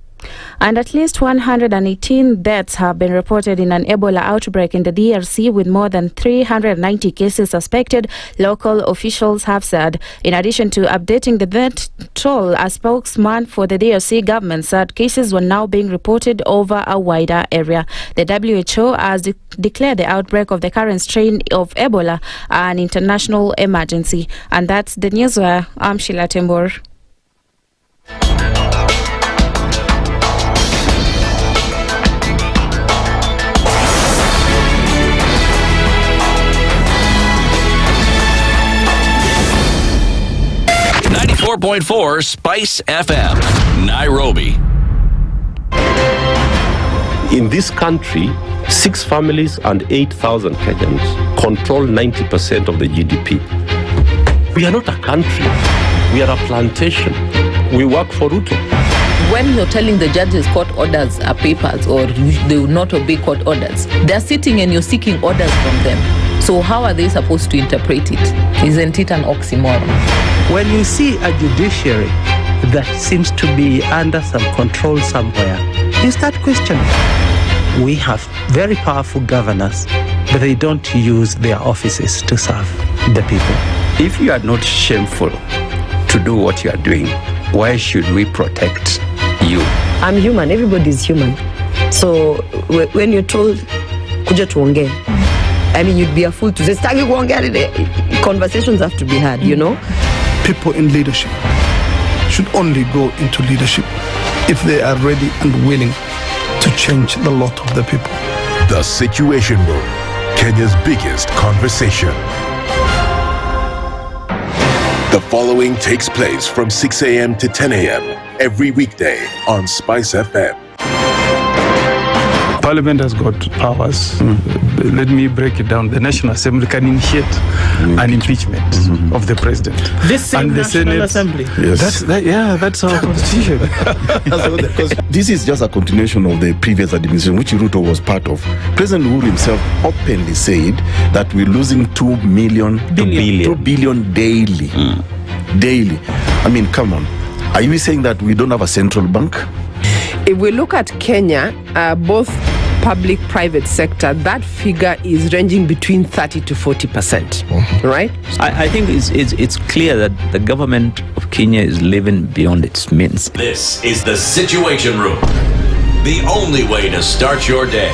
Speaker 3: And at least 118 deaths have been reported in an Ebola outbreak in the DRC, with more than 390 cases suspected, local officials have said. In addition to updating the death toll, a spokesman for the DRC government said cases were now being reported over a wider area. The WHO has declared the outbreak of the current strain of Ebola an international emergency. And that's the news. I'm Sheila Tembor.
Speaker 4: 94.4 Spice FM, Nairobi.
Speaker 1: In this country, 6 families and 8,000 Kenyans control 90% of the GDP. We are not a country. We are a plantation. We work for Ruto.
Speaker 12: When you're telling the judges court orders are papers or they will not obey court orders, they're sitting and you're seeking orders from them. So how are they supposed to interpret it? Isn't it an oxymoron?
Speaker 14: When you see a judiciary that seems to be under some control somewhere, you start questioning. We have very powerful governors, but they don't use their offices to serve the people.
Speaker 6: If you are not shameful to do what you are doing, why should we protect you?
Speaker 16: I'm human. Everybody's human. So when you're told, kuja tuongee, I mean, you'd be a fool to say, "Sitaki kuongea today." Conversations have to be had, you know?
Speaker 22: People in leadership should only go into leadership if they are ready and willing to change the lot of the people.
Speaker 15: The Situation Room, Kenya's biggest conversation. The following takes place from 6 a.m. to 10 a.m. every weekday on Spice FM.
Speaker 22: Parliament has got powers. Let me break it down. The National Assembly can initiate an impeachment of the president.
Speaker 19: This same National Assembly.
Speaker 22: Yes. That's our constitution.
Speaker 5: Because this is just a continuation of the previous administration, which Ruto was part of. President Uhuru himself openly said that we're losing 2 billion daily. Daily. I mean, come on. Are you saying that we don't have a central bank?
Speaker 14: If we look at Kenya, both public-private sector, that figure is ranging between 30 to 40%, right?
Speaker 8: I think it's clear that the government of Kenya is living beyond its means.
Speaker 4: This is the Situation Room, the only way to start your day.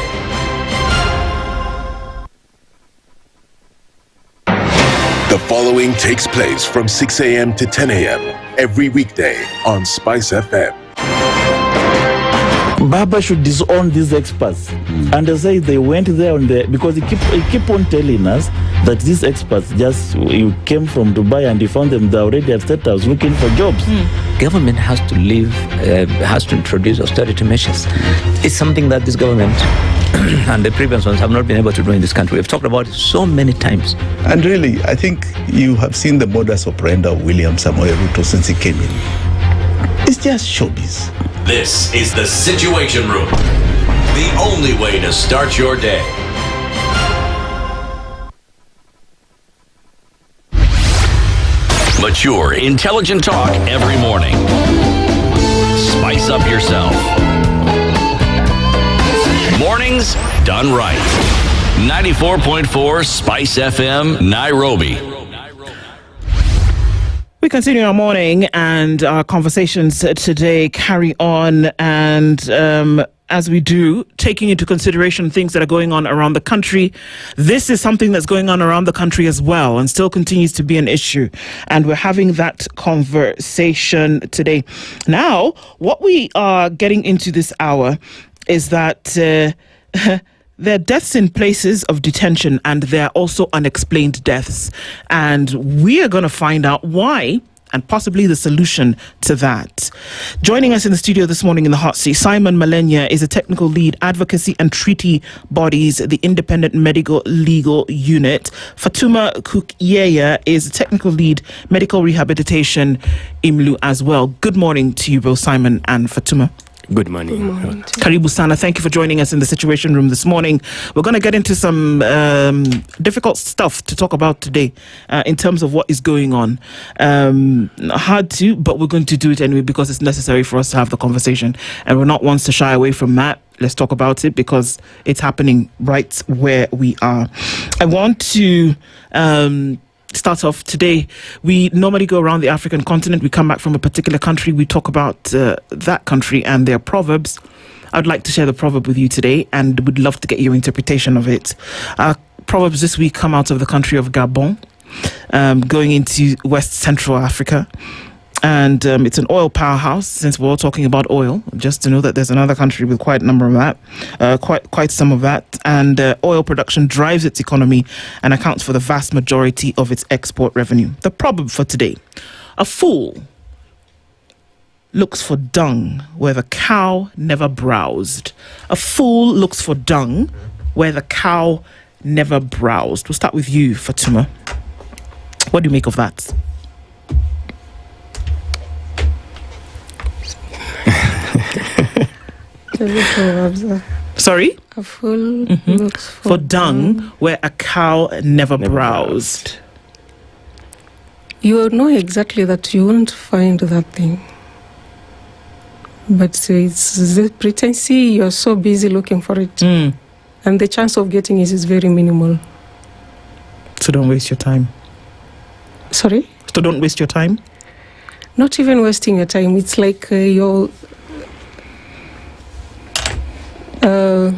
Speaker 15: The following takes place from 6 a.m. to 10 a.m. every weekday on Spice FM.
Speaker 11: Baba should disown these experts and say they went there on the, because he keep on telling us that these experts just you came from Dubai and you found them they're already at State House looking for jobs.
Speaker 8: Government has to has to introduce austerity measures. It's something that this government and the previous ones have not been able to do in this country. We've talked about it so many times.
Speaker 17: And really, I think you have seen the modus operandi of William Samoei Ruto since he came in. It's just showbiz.
Speaker 4: This is the Situation Room, the only way to start your day. Mature, intelligent talk every morning. Spice up yourself. Mornings done right. 94.4 Spice FM, Nairobi.
Speaker 19: We continue our morning, and our conversations today carry on, and as we do, taking into consideration things that are going on around the country. This is something that's going on around the country as well, and still continues to be an issue, and we're having that conversation today. Now, what we are getting into this hour is that there are deaths in places of detention, and there are also unexplained deaths. And we are going to find out why and possibly the solution to that. Joining us in the studio this morning in the hot seat, Simon Malenya is a technical lead, advocacy and treaty bodies, the Independent Medical Legal Unit. Fatuma Kukyeya is a technical lead, medical rehabilitation, IMLU as well. Good morning to you both, Simon and Fatuma.
Speaker 23: Good morning.
Speaker 19: Karibu Sana, thank you for joining us in the Situation Room this morning. We're going to get into some difficult stuff to talk about today in terms of what is going on. Hard to, but we're going to do it anyway because it's necessary for us to have the conversation. And we're not ones to shy away from that. Let's talk about it because it's happening right where we are. I want to start off today. We normally go around the African continent. We come back from a particular country. We talk about that country and their proverbs. I'd like to share the proverb with you today and would love to get your interpretation of it. Proverbs this week come out of the country of Gabon, going into West Central Africa. And it's an oil powerhouse, since we're all talking about oil, just to know that there's another country with quite a number of that, quite some of that. And oil production drives its economy and accounts for the vast majority of its export revenue. The proverb for today: a fool looks for dung where the cow never browsed. A fool looks for dung where the cow never browsed. We'll start with you, Fatuma. What do you make of that? Sorry?
Speaker 13: A fool looks
Speaker 19: for dung where a cow never browsed.
Speaker 13: You know exactly that you won't find that thing. But it's the pretense you're so busy looking for it. And the chance of getting it is very minimal.
Speaker 19: So don't waste your time.
Speaker 13: Sorry?
Speaker 19: So don't waste your time?
Speaker 13: Not even wasting your time. It's like you're... a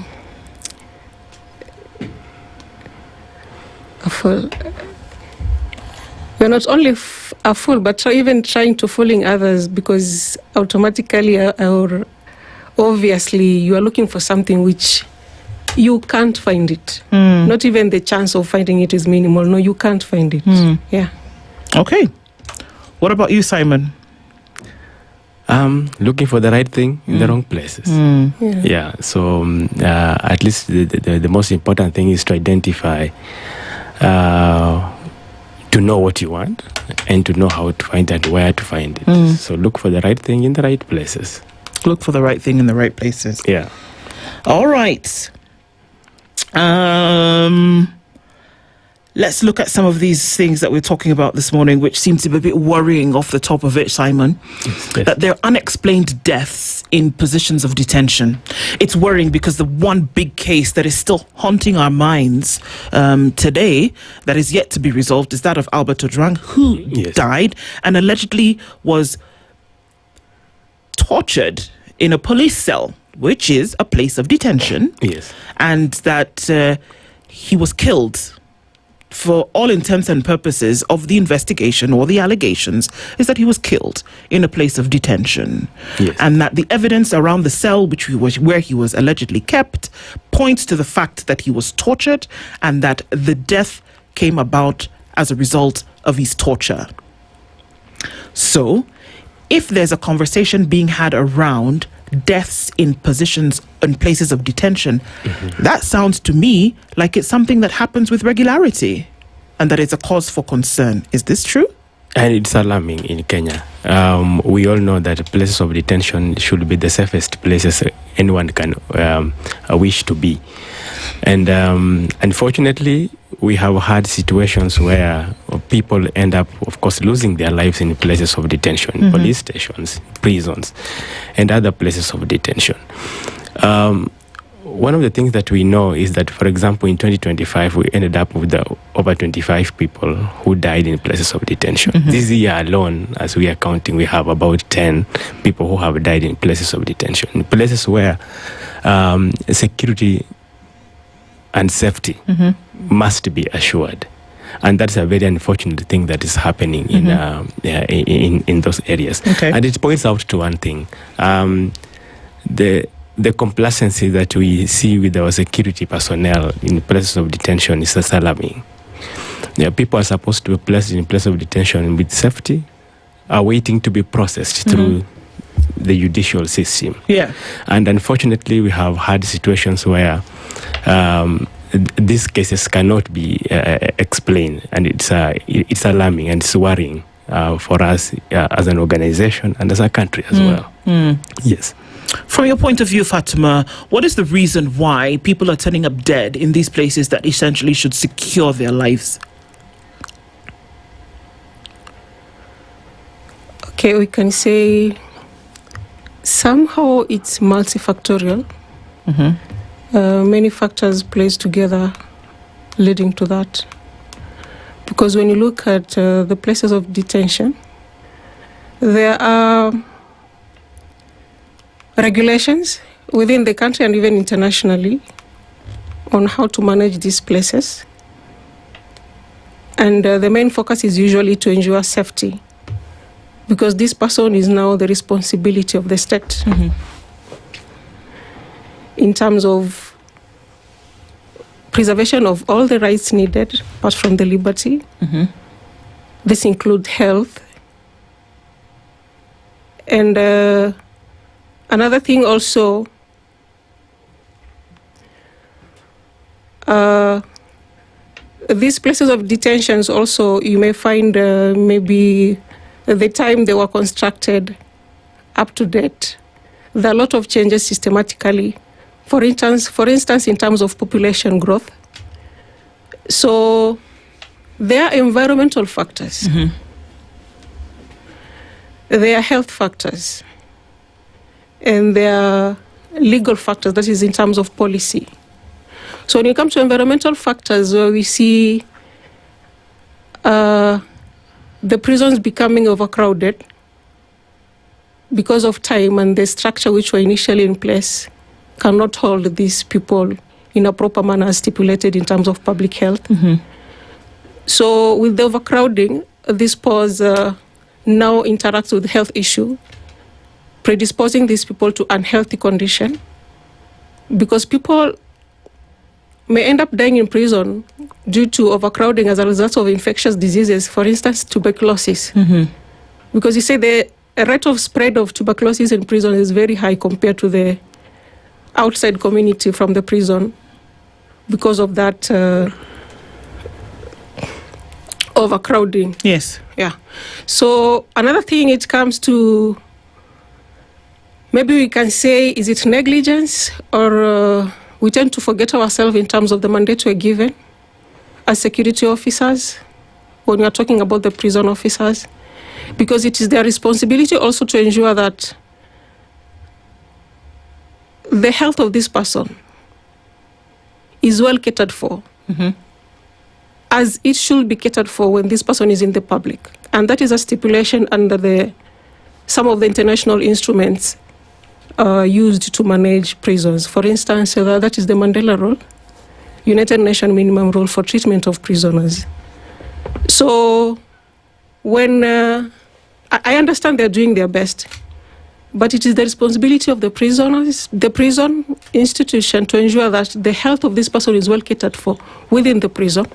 Speaker 13: fool. You're not only a fool, but even trying to fooling others, because automatically or obviously you are looking for something which you can't find it. Not even the chance of finding it is minimal. No, you can't find it. Yeah.
Speaker 19: Okay. What about you, Simon?
Speaker 21: Looking for the right thing in the wrong places. Yeah. So at least the most important thing is to identify, to know what you want and to know how to find it, where to find it. So look for the right thing in the right places.
Speaker 19: Look for the right thing in the right places.
Speaker 21: Yeah.
Speaker 19: All right. Let's look at some of these things that we're talking about this morning, which seem to be a bit worrying off the top of it, Simon.
Speaker 21: Yes.
Speaker 19: That there are unexplained deaths in positions of detention. It's worrying because the one big case that is still haunting our minds today, that is yet to be resolved, is that of Albert Ojwang, who died and allegedly was tortured in a police cell, which is a place of detention.
Speaker 21: Yes.
Speaker 19: And that he was killed. For all intents and purposes of the investigation or the allegations, is that he was killed in a place of detention.
Speaker 21: Yes.
Speaker 19: And that the evidence around the cell where he was allegedly kept points to the fact that he was tortured and that the death came about as a result of his torture. So, if there's a conversation being had around deaths in positions and places of detention, that sounds to me like it's something that happens with regularity and that it's a cause for concern. Is this true?
Speaker 21: And it's alarming in Kenya. We all know that places of detention should be the safest places anyone can wish to be. And unfortunately, we have had situations where people end up, of course, losing their lives in places of detention, police stations, prisons, and other places of detention. One of the things that we know is that, for example, in 2025, we ended up with over 25 people who died in places of detention. This year alone, as we are counting, we have about 10 people who have died in places of detention, in places where security and safety must be assured. And that's a very unfortunate thing that is happening in those areas.
Speaker 19: Okay.
Speaker 21: And it points out to one thing. The complacency that we see with our security personnel in places of detention is alarming. People are supposed to be placed in places of detention with safety, are waiting to be processed through the judicial system.
Speaker 19: Yeah.
Speaker 21: And unfortunately, we have had situations where these cases cannot be explained, and it's alarming and it's worrying for us as an organization and as a country as well. Yes.
Speaker 19: From your point of view, Fatima, what is the reason why people are turning up dead in these places that essentially should secure their lives?
Speaker 13: Okay, we can say somehow it's multifactorial. Many factors plays together leading to that. Because when you look at the places of detention, there are regulations within the country and even internationally on how to manage these places. And the main focus is usually to ensure safety, because this person is now the responsibility of the state in terms of preservation of all the rights needed apart from the liberty. This includes health, And another thing also, these places of detentions also, you may find maybe the time they were constructed up to date. There are a lot of changes systematically. For instance, in terms of population growth. So there are environmental factors. There are health factors. And there are legal factors, that is in terms of policy. So when it comes to environmental factors, where we see the prisons becoming overcrowded because of time, and the structure which were initially in place cannot hold these people in a proper manner as stipulated in terms of public health. So with the overcrowding, this pause now interacts with the health issue, predisposing these people to unhealthy condition, because people may end up dying in prison due to overcrowding as a result of infectious diseases, for instance, tuberculosis. Because you say the rate of spread of tuberculosis in prison is very high compared to the outside community from the prison because of that overcrowding.
Speaker 19: Yes.
Speaker 13: Yeah. So another thing, it comes to, maybe we can say, is it negligence, or we tend to forget ourselves in terms of the mandate we're given as security officers when we are talking about the prison officers, because it is their responsibility also to ensure that the health of this person is well catered for, as it should be catered for when this person is in the public. And that is a stipulation under some of the international instruments used to manage prisons. For instance, that is the Mandela Rule, United Nations Minimum Rule for Treatment of Prisoners. So when I understand they're doing their best, but it is the responsibility of the prisoners, the prison institution, to ensure that the health of this person is well catered for within the prison.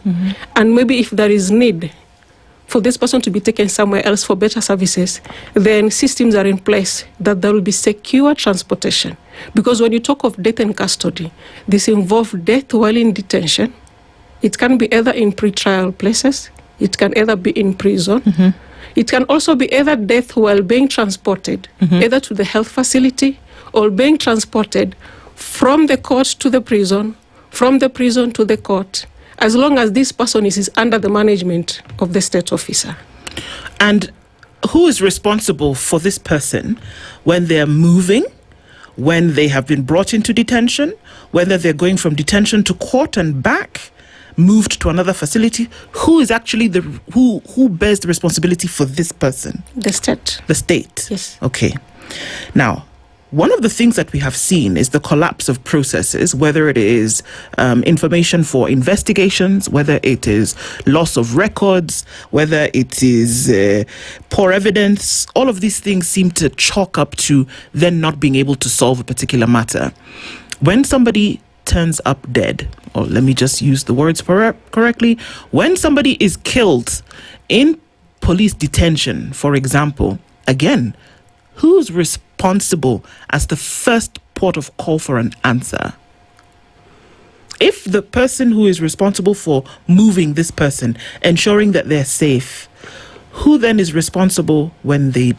Speaker 13: And maybe if there is need for this person to be taken somewhere else for better services, then systems are in place that there will be secure transportation. Because when you talk of death in custody, this involves death while in detention. It can be either in pre-trial places, it can either be in prison. It can also be either death while being transported, either to the health facility or being transported from the court to the prison, from the prison to the court, as long as this person is under the management of the state officer.
Speaker 19: And who is responsible for this person when they're moving, when they have been brought into detention, whether they're going from detention to court and back, moved to another facility? Who is actually who bears the responsibility for this person?
Speaker 13: The state.
Speaker 19: The state.
Speaker 13: Yes.
Speaker 19: Okay. Now, one of the things that we have seen is the collapse of processes, whether it is information for investigations, whether it is loss of records, whether it is poor evidence. All of these things seem to chalk up to then not being able to solve a particular matter. When somebody turns up dead, or let me just use the words correctly, when somebody is killed in police detention, for example, again, who's responsible as the first port of call for an answer? If the person who is responsible for moving this person, ensuring that they're safe, who then is responsible when they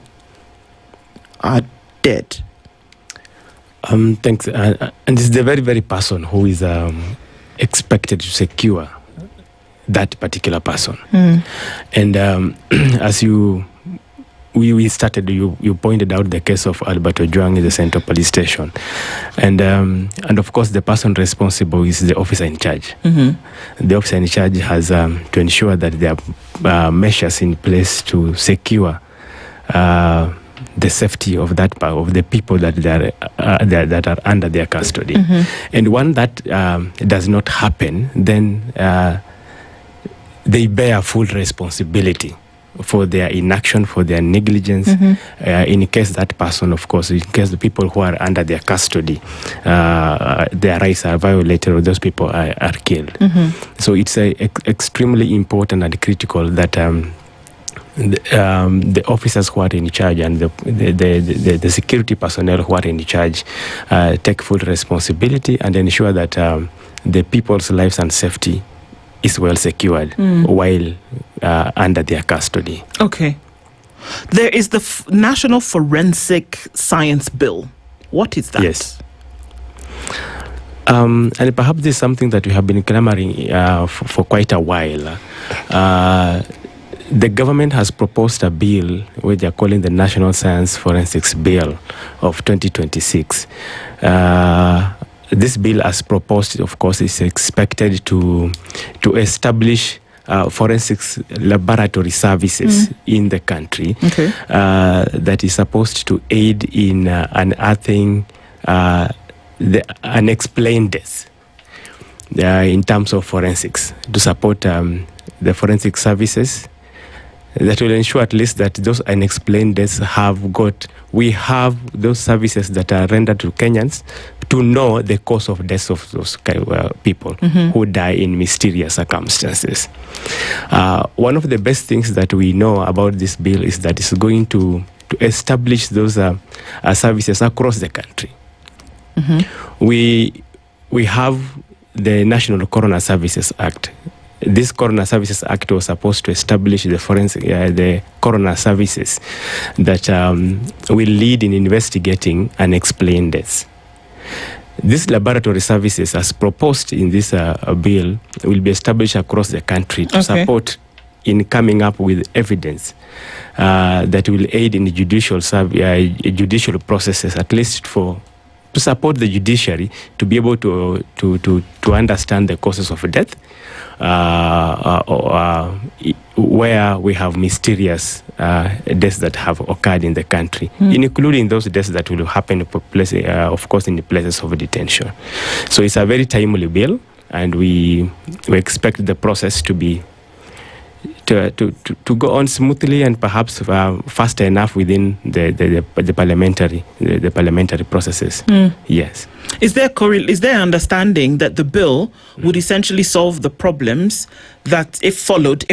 Speaker 19: are dead?
Speaker 21: Thanks. And it's the very, very person who is expected to secure that particular person. And as we started, you pointed out the case of Albert Ojwang in the Central Police Station. And of course, the person responsible is the officer in charge. The officer in charge has to ensure that there are measures in place to secure the safety of the people that are under their custody. And when that does not happen, then they bear full responsibility for their inaction, for their negligence, in case that person, of course, in case the people who are under their custody, their rights are violated or those people are killed. So it's extremely important and critical that the officers who are in charge and the security personnel who are in charge take full responsibility and ensure that the people's lives and safety is well secured while under their custody.
Speaker 19: Okay. There is the National Forensic Science Bill. What is that?
Speaker 21: Yes. And perhaps this is something that we have been clamoring for quite a while. The government has proposed a bill which they are calling the National Science Forensics Bill of 2026. This bill, as proposed, of course, is expected to establish forensics laboratory services in the country that is supposed to aid in unearthing the unexplained deaths in terms of forensics, to support the forensic services that will ensure at least that those unexplained deaths we have those services that are rendered to Kenyans to know the cause of death of those people who die in mysterious circumstances. One of the best things that we know about this bill is that it's going to establish those services across the country. We have the National Coroner Services Act. This Coroner Services Act was supposed to establish the coroner services that will lead in investigating unexplained deaths. These laboratory services, as proposed in this bill, will be established across the country to support in coming up with evidence that will aid in the judicial processes, at least to support the judiciary to be able to understand the causes of death, where we have mysterious deaths that have occurred in the country, including those deaths that will happen, of course, in the places of detention. So it's a very timely bill, and we expect the process to be to go on smoothly and perhaps faster enough within the parliamentary processes. Yes.
Speaker 19: Is there understanding that the bill would essentially solve the problems that, if followed,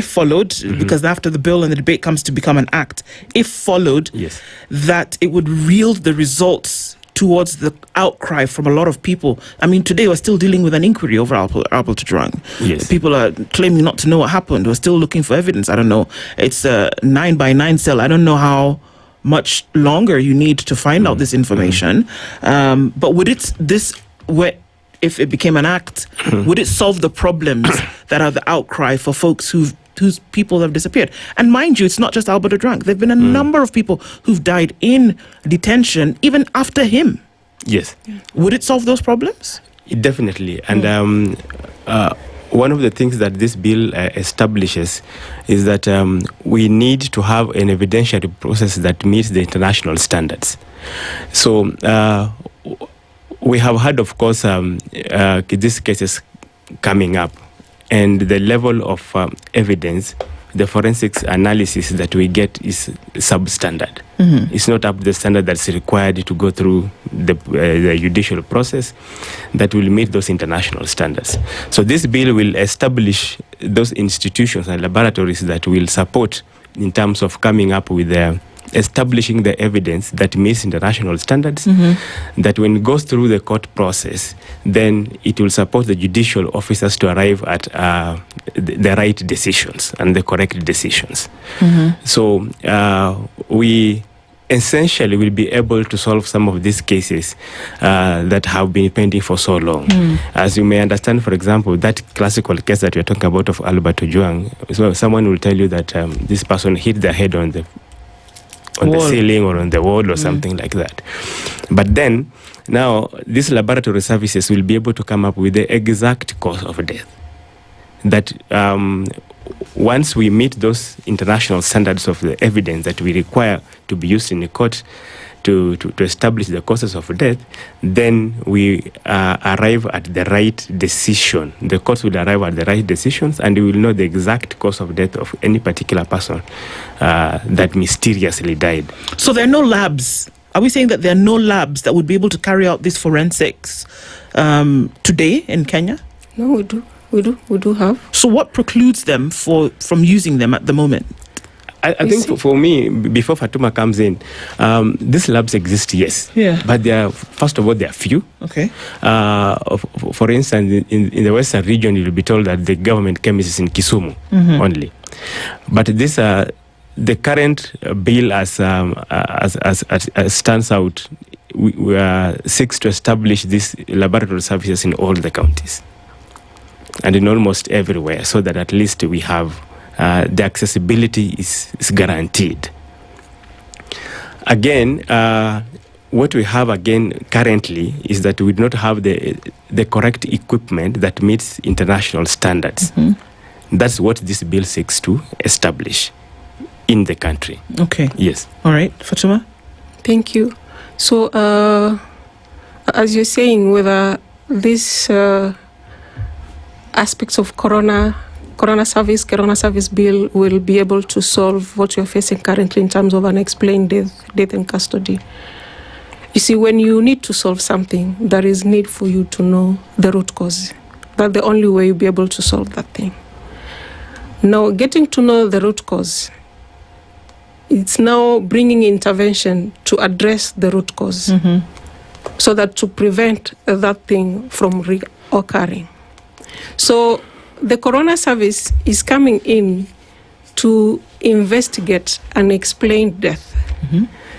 Speaker 19: because after the bill and the debate comes to become an act, if followed, that it would yield the results towards the outcry from a lot of people? I mean, today we're still dealing with an inquiry over Apple to Drunk.
Speaker 21: Yes.
Speaker 19: People are claiming not to know what happened. We're still looking for evidence. I don't know. It's a 9x9 cell. I don't know how much longer you need to find out this information. But if it became an act, would it solve the problems that are the outcry for folks whose people have disappeared? And mind you, it's not just Albert Ojwang. There have been a number of people who've died in detention even after him.
Speaker 21: Yes.
Speaker 19: Would it solve those problems?
Speaker 21: Definitely. And one of the things that this bill establishes is that we need to have an evidentiary process that meets the international standards. So we have had, of course, these cases coming up, and the level of evidence, the forensics analysis that we get is substandard. It's not up to the standard that's required to go through the judicial process that will meet those international standards. So this bill will establish those institutions and laboratories that will support in terms of coming up with establishing the evidence that meets international standards, that when it goes through the court process, then it will support the judicial officers to arrive at the right decisions and the correct decisions. So we essentially will be able to solve some of these cases that have been pending for so long. As you may understand, for example, that classical case that we're talking about of Albert Ojwang, so someone will tell you that this person hit their head on the ceiling or on the wall or something like that. But then, now, these laboratory services will be able to come up with the exact cause of death. That once we meet those international standards of the evidence that we require to be used in the court to establish the causes of death, then we arrive at the right decision. The courts will arrive at the right decisions, and we will know the exact cause of death of any particular person that mysteriously died.
Speaker 19: So there are no labs. Are we saying that there are no labs that would be able to carry out this forensics today in Kenya?
Speaker 13: No, we do. We do have.
Speaker 19: So what precludes them from using them at the moment?
Speaker 21: I think for me, before Fatuma comes in, these labs exist, yes.
Speaker 19: Yeah.
Speaker 21: But they are, first of all, they are few.
Speaker 19: Okay.
Speaker 21: For instance, in the Western region, you'll be told that the government chemist is in Kisumu only. But this the current bill as stands out, we seeks to establish these laboratory services in all the counties and in almost everywhere, so that at least we have the accessibility is guaranteed. Again, what we have currently is that we do not have the correct equipment that meets international standards. That's what this bill seeks to establish in the country.
Speaker 19: Okay.
Speaker 21: Yes.
Speaker 19: All right, Fatuma.
Speaker 13: Thank you. So, as you're saying, whether these aspects of corona service bill will be able to solve what you're facing currently in terms of unexplained death in custody. You see, when you need to solve something, there is need for you to know the root cause. That's the only way you'll be able to solve that thing. Now, getting to know the root cause, it's now bringing intervention to address the root cause, so that to prevent that thing from reoccurring. So the corona service is coming in to investigate unexplained death.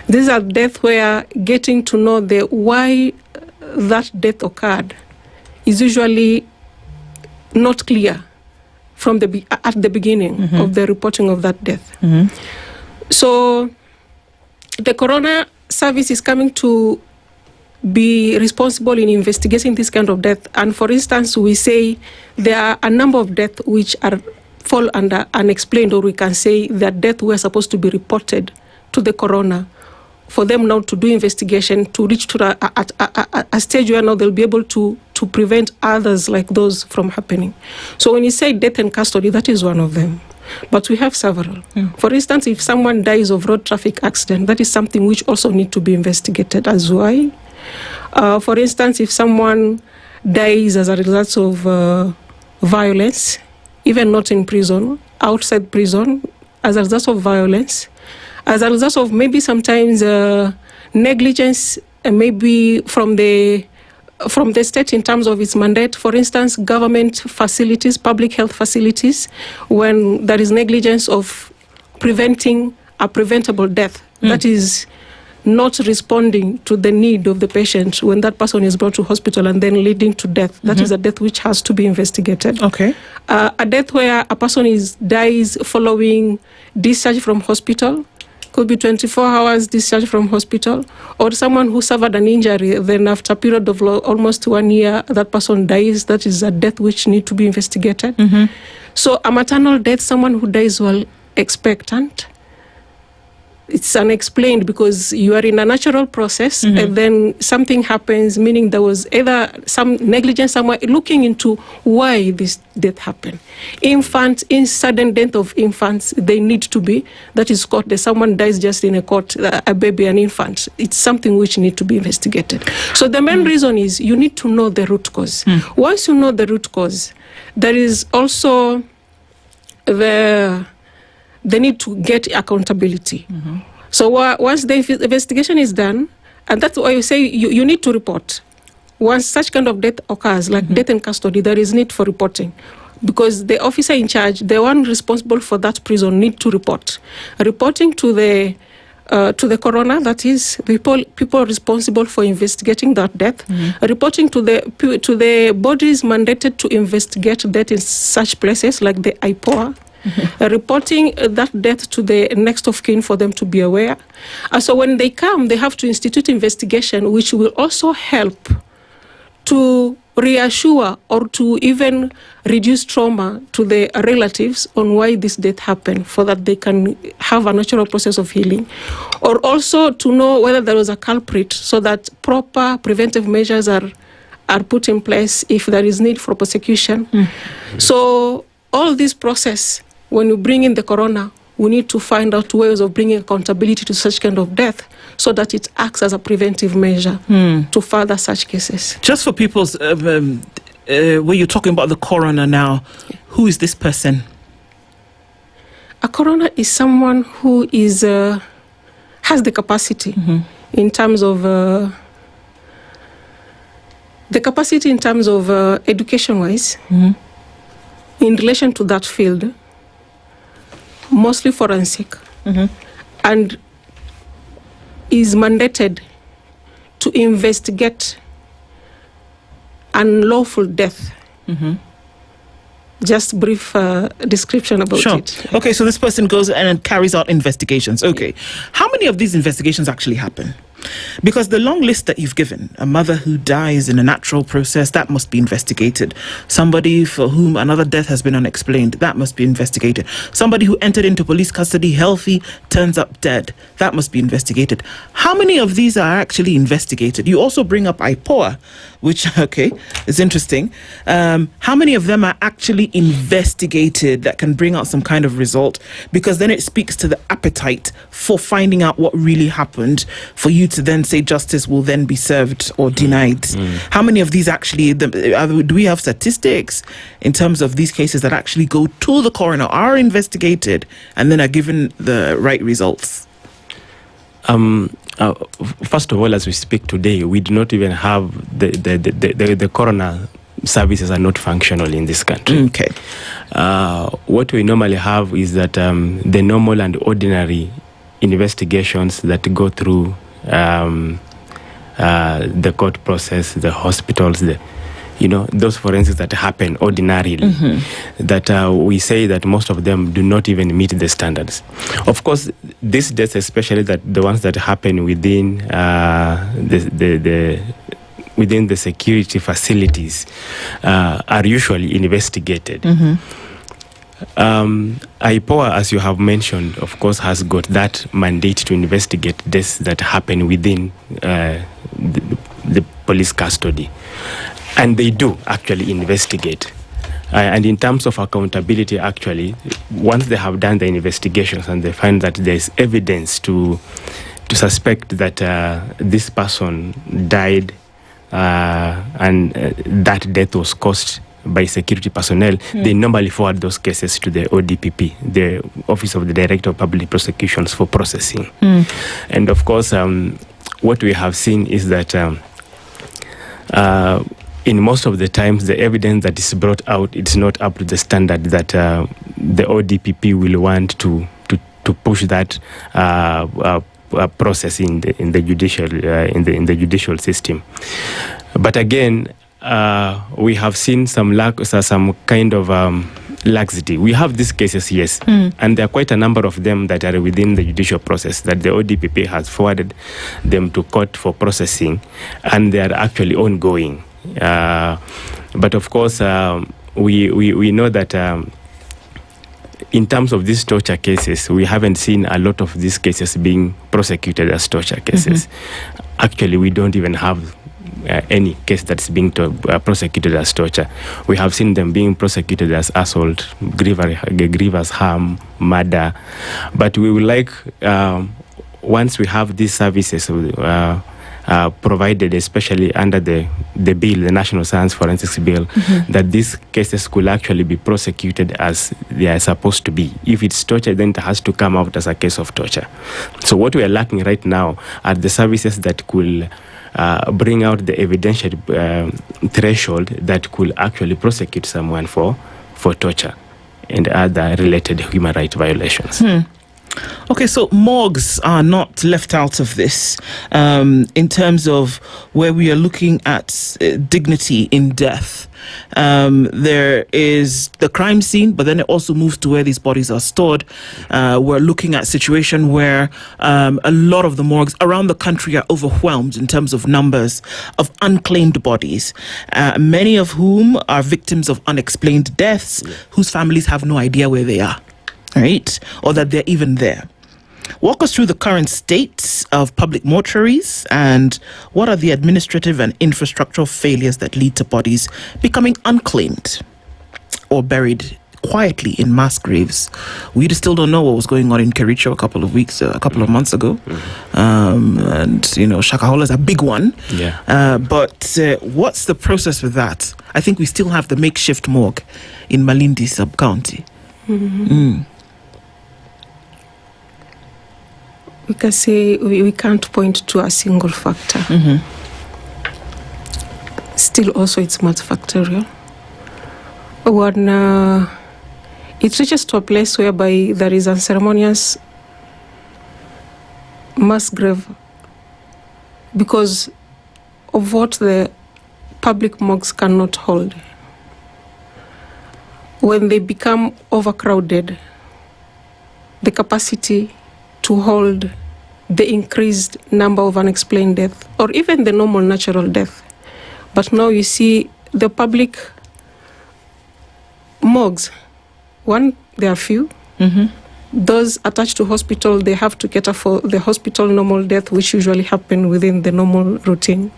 Speaker 13: These are deaths where getting to know the why that death occurred is usually not clear from at the beginning of the reporting of that death. So the corona service is coming to be responsible in investigating this kind of death. And for instance, we say there are a number of deaths which fall under unexplained, or we can say that deaths were supposed to be reported to the coroner for them now to do investigation to reach to a stage where now they'll be able to prevent others like those from happening. So when you say death in custody, that is one of them. But we have several. For instance, if someone dies of road traffic accident, that is something which also need to be investigated as well. For instance, if someone dies as a result of violence, even not in prison, outside prison, as a result of violence, as a result of maybe sometimes negligence, maybe from the state in terms of its mandate. For instance, government facilities, public health facilities, when there is negligence of preventing a preventable death, that is not responding to the need of the patient when that person is brought to hospital and then leading to death. That is a death which has to be investigated.
Speaker 19: Okay.
Speaker 13: A death where a person dies following discharge from hospital, could be 24 hours discharge from hospital, or someone who suffered an injury, then after a period of almost 1 year, that person dies. That is a death which need to be investigated. So a maternal death, someone who dies while expectant, it's unexplained because you are in a natural process and then something happens, meaning there was either some negligence somewhere, looking into why this death happened. Infants, in sudden death of infants, they need to be, that is caught, someone dies just in a court, a baby, an infant. It's something which need to be investigated. So the main reason is you need to know the root cause. Once you know the root cause, there is also the need to get accountability. So once the investigation is done, and that's why you say you need to report. Once such kind of death occurs, like death in custody, there is need for reporting. Because the officer in charge, the one responsible for that prison, need to report. Reporting to the coroner, that is people responsible for investigating that death. Reporting to the bodies mandated to investigate death in such places like the IPOA. Reporting that death to the next of kin for them to be aware. So when they come, they have to institute investigation, which will also help to reassure or to even reduce trauma to the relatives on why this death happened, so that they can have a natural process of healing. Or also to know whether there was a culprit, so that proper preventive measures are put in place if there is need for prosecution. So all this process, when you bring in the coroner, we need to find out ways of bringing accountability to such kind of death, so that it acts as a preventive measure to further such cases.
Speaker 19: Just for people's, where you're talking about the coroner now, who is this person?
Speaker 13: A coroner is someone who is has the capacity in terms of education-wise in relation to that field, mostly forensic, and is mandated to investigate unlawful death. Just brief description about it.
Speaker 19: Okay, so this person goes and carries out investigations. Okay. How many of these investigations actually happen? Because the long list that you've given, a mother who dies in a natural process, that must be investigated. Somebody for whom another death has been unexplained, that must be investigated. Somebody who entered into police custody healthy, turns up dead, that must be investigated. How many of these are actually investigated? You also bring up IPOA, which, okay, is interesting. How many of them are actually investigated that can bring out some kind of result? Because then it speaks to the appetite for finding out what really happened, for you to then say justice will then be served or denied. How many of these actually, do we have statistics in terms of these cases that actually go to the coroner, are investigated, and then are given the right results?
Speaker 21: First of all, as we speak today, we do not even have the coroner services are not functional in this country.
Speaker 19: Okay.
Speaker 21: What we normally have is that the normal and ordinary investigations that go through the court process, the hospitals, those forensics that happen ordinarily, that we say that most of them do not even meet the standards. Of course, these deaths, especially that the ones that happen within within the security facilities, are usually investigated. IPOA, as you have mentioned, of course, has got that mandate to investigate deaths that happen within the police custody. And they do actually investigate. And in terms of accountability, actually, once they have done the investigations and they find that there is evidence to suspect that this person died and that death was caused by security personnel, they normally forward those cases to the ODPP, the Office of the Director of Public Prosecutions, for processing. And of course, what we have seen is that in most of the times, the evidence that is brought out, it's not up to the standard that the ODPP will want to push that process in the judicial system. But again, we have seen some kind of laxity. We have these cases, yes, and there are quite a number of them that are within the judicial process that the ODPP has forwarded them to court for processing, and they are actually ongoing. But of course, we know that in terms of these torture cases, we haven't seen a lot of these cases being prosecuted as torture cases. Actually, we don't even have any case that's being prosecuted as torture. We have seen them being prosecuted as assault, grievous harm, murder. But we would like, once we have these services provided, especially under the bill, the National Science Forensics Bill, that these cases could actually be prosecuted as they are supposed to be. If it's torture, then it has to come out as a case of torture. So what we are lacking right now are the services that could bring out the evidential threshold that could actually prosecute someone for torture and other related human rights violations.
Speaker 19: Okay, so morgues are not left out of this in terms of where we are looking at dignity in death. There is the crime scene, but then it also moves to where these bodies are stored. We're looking at a situation where a lot of the morgues around the country are overwhelmed in terms of numbers of unclaimed bodies, many of whom are victims of unexplained deaths, whose families have no idea where they are. Right? Or that they're even there. Walk us through the current state of public mortuaries and what are the administrative and infrastructural failures that lead to bodies becoming unclaimed or buried quietly in mass graves. We still don't know what was going on in Kericho a couple of months ago. And, Shakahola is a big one. But what's the process with that? I think we still have the makeshift morgue in Malindi sub-county.
Speaker 13: we can say we can't point to a single factor. Still, also, it's multifactorial. When it reaches to a place whereby there is unceremonious mass grave because of what the public morgues cannot hold. When they become overcrowded, the capacity to hold the increased number of unexplained death or even the normal natural death. But now you see the public morgues, one, there are few. Those attached to hospital, they have to cater for the hospital normal death, which usually happen within the normal routine.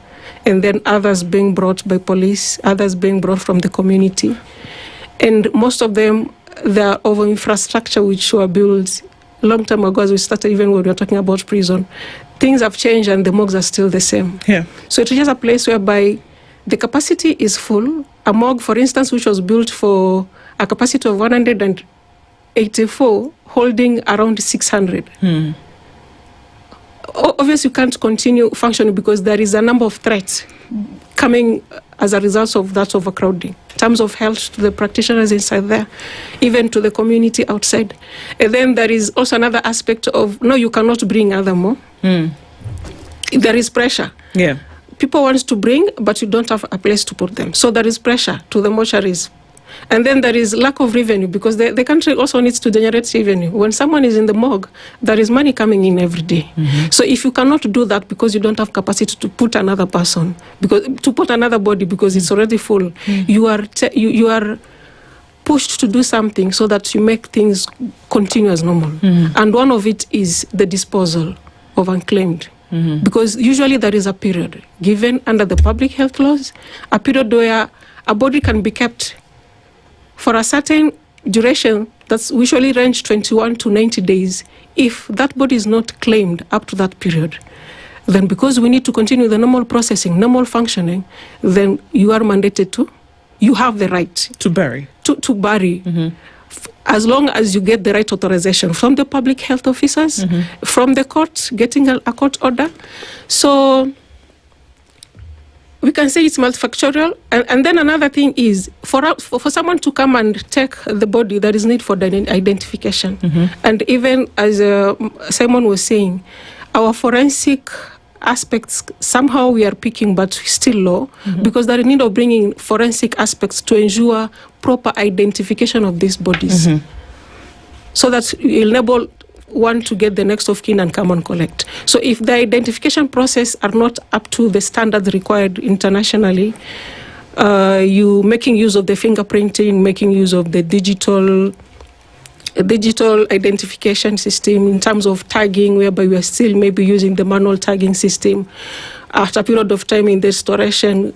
Speaker 13: And then others being brought by police, others being brought from the community. And most of them, they are over infrastructure which were built a long time ago, as we started, even when we were talking about prison. Things have changed and the morgues are still the same.
Speaker 19: Yeah.
Speaker 13: So it reaches a place whereby the capacity is full. A morgue, for instance, which was built for a capacity of 184, holding around 600. Obviously, you can't continue functioning because there is a number of threats coming as a result of that overcrowding, in terms of health to the practitioners inside there, even to the community outside. And then there is also another aspect of, no, you cannot bring other more. There is pressure.
Speaker 19: Yeah.
Speaker 13: People want to bring, but you don't have a place to put them. So there is pressure to the mortuaries. And then there is lack of revenue because the country also needs to generate revenue. When someone is in the morgue, there is money coming in every day. So if you cannot do that because you don't have capacity to put another person, because to put another body because it's already full, you are pushed to do something so that you make things continue as normal. And one of it is the disposal of unclaimed. Because usually there is a period given under the public health laws, a period where a body can be kept for a certain duration that's usually range 21 to 90 days. If that body is not claimed up to that period, then because we need to continue the normal processing, normal functioning, then you are mandated to, you have the right
Speaker 19: to bury.
Speaker 13: To bury. As long as you get the right authorization from the public health officers, from the court, getting a court order. So we can say it's multifactorial. And then another thing is, for someone to come and take the body, there is need for the identification. And even as Simon was saying, our forensic aspects, somehow we are picking, but still low, because there is need of bringing forensic aspects to ensure proper identification of these bodies. So that you enable one to get the next of kin and come and collect. So if the identification process are not up to the standards required internationally, you making use of the fingerprinting, making use of the digital identification system in terms of tagging, whereby we are still maybe using the manual tagging system. After a period of time in the restoration,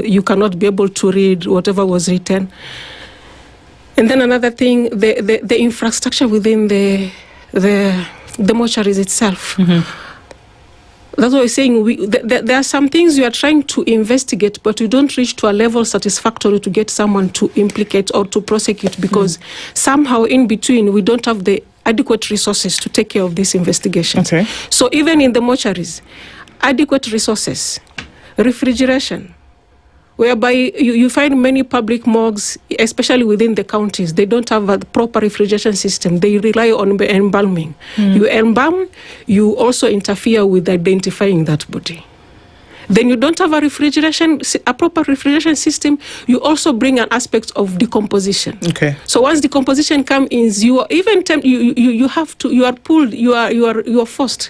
Speaker 13: you cannot be able to read whatever was written. And then another thing, the infrastructure within the mortuaries itself. That's what we're saying. There are some things you are trying to investigate, but you don't reach to a level satisfactory to get someone to implicate or to prosecute, because somehow in between we don't have the adequate resources to take care of these investigations. So even in the mortuaries, adequate resources, refrigeration, whereby you find many public morgues, especially within the counties, they don't have a proper refrigeration system. They rely on embalming. You embalm, you also interfere with identifying that body. Then you don't have a proper refrigeration system. You also bring an aspect of decomposition. So once decomposition comes in, you are even you have to, you are pulled, you are forced,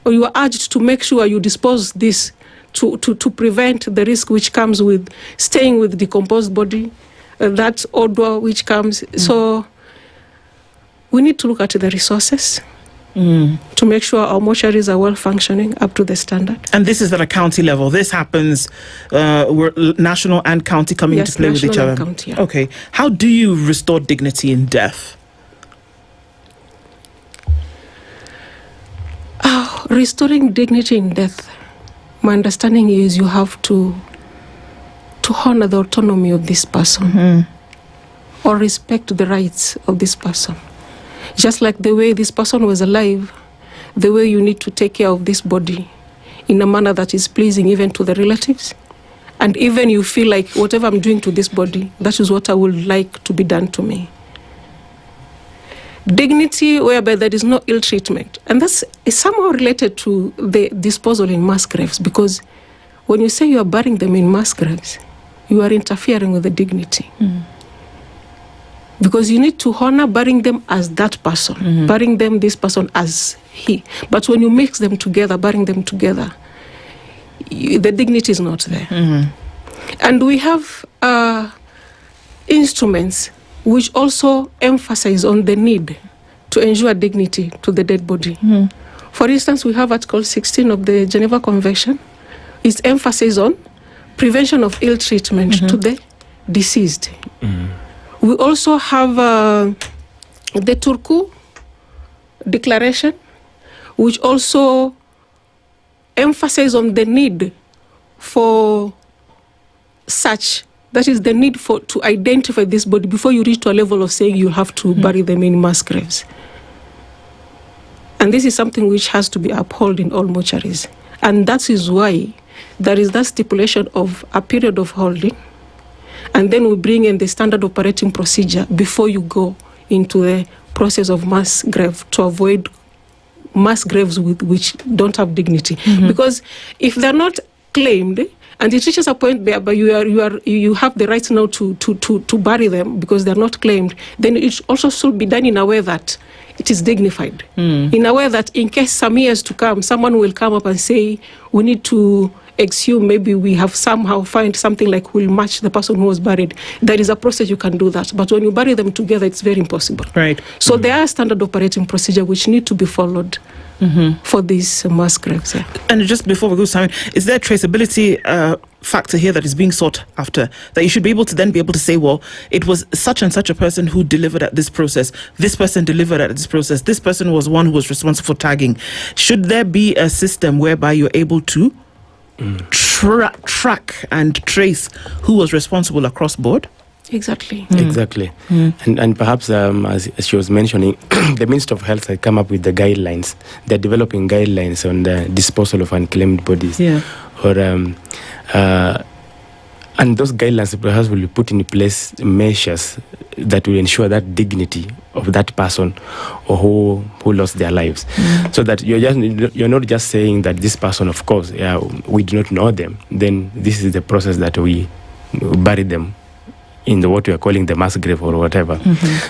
Speaker 13: or you are urged to make sure you dispose this to prevent the risk which comes with staying with decomposed body, that odor which comes. So we need to look at the resources to make sure our mortuaries are well functioning up to the standard.
Speaker 19: And this is at a county level. This happens where national and county coming into play with each other.
Speaker 13: County, yeah.
Speaker 19: Okay. How do you restore dignity in death?
Speaker 13: Restoring dignity in death, my understanding is you have to honor the autonomy of this person or respect the rights of this person. Just like the way this person was alive, the way you need to take care of this body in a manner that is pleasing even to the relatives. And even you feel like whatever I'm doing to this body, that is what I would like to be done to me. Dignity whereby there is no ill treatment. And that's somehow related to the disposal in mass graves, because when you say you are burying them in mass graves, you are interfering with the dignity. Because you need to honor burying them as that person, burying them, this person as he. But when you mix them together, burying them together, the dignity is not there. And we have instruments which also emphasize on the need to ensure dignity to the dead body. For instance, we have Article 16 of the Geneva Convention. Its emphasis on prevention of ill treatment to the deceased. We also have the Turku Declaration, which also emphasizes on the need for such, that is the need for to identify this body before you reach to a level of saying you have to bury them in mass graves. And this is something which has to be upheld in all mortuaries. And that is why there is that stipulation of a period of holding, and then we bring in the standard operating procedure before you go into the process of mass grave, to avoid mass graves which don't have dignity. Because if they're not claimed, and it reaches a point where you have the right now to bury them because they're not claimed, then it also should be done in a way that it is dignified. In a way that in case some years to come, someone will come up and say, we need to exhume, maybe we have somehow find something like will match the person who was buried. There is a process you can do that. But when you bury them together, it's very impossible.
Speaker 19: Right.
Speaker 13: So there are standard operating procedure which need to be followed for these mass graves. Yeah.
Speaker 19: And just before we go, Simon, is there a traceability factor here that is being sought after, that you should be able to then be able to say, well, it was such and such a person who delivered at this process, this person delivered at this process, this person was one who was responsible for tagging? Should there be a system whereby you're able to track and trace who was responsible across board?
Speaker 13: Exactly.
Speaker 21: Exactly. And perhaps, as she was mentioning, the Ministry of Health had come up with the guidelines. They're developing guidelines on the disposal of unclaimed bodies. And those guidelines perhaps will put in place measures that will ensure that dignity of that person or who lost their lives. So that you're not just saying that this person, of course, we do not know them. Then this is the process that we bury them in what we are calling the mass grave or whatever.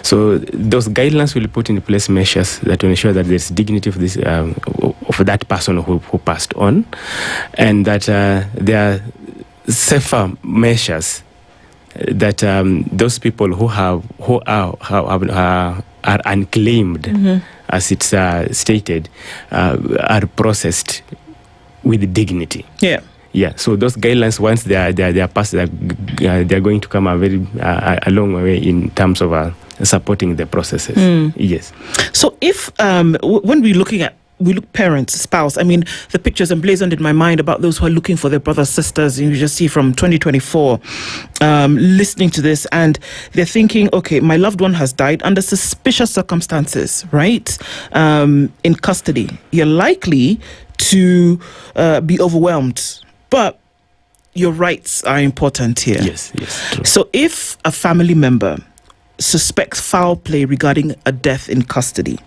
Speaker 21: So those guidelines will put in place measures that will ensure that there's dignity of this of that person who passed on, and that there are safer measures that those people who are unclaimed, as it's stated, are processed with dignity. Yeah, so those guidelines, once they are passed, they are going to come a long way in terms of supporting the processes. Yes.
Speaker 19: So if when we look parents, spouse, I mean, the pictures emblazoned in my mind about those who are looking for their brothers, sisters, you just see from 2024, listening to this, and they're thinking, okay, my loved one has died under suspicious circumstances, right? In custody. You're likely to be overwhelmed, but your rights are important here.
Speaker 21: Yes, true.
Speaker 19: So if a family member suspects foul play regarding a death in custody,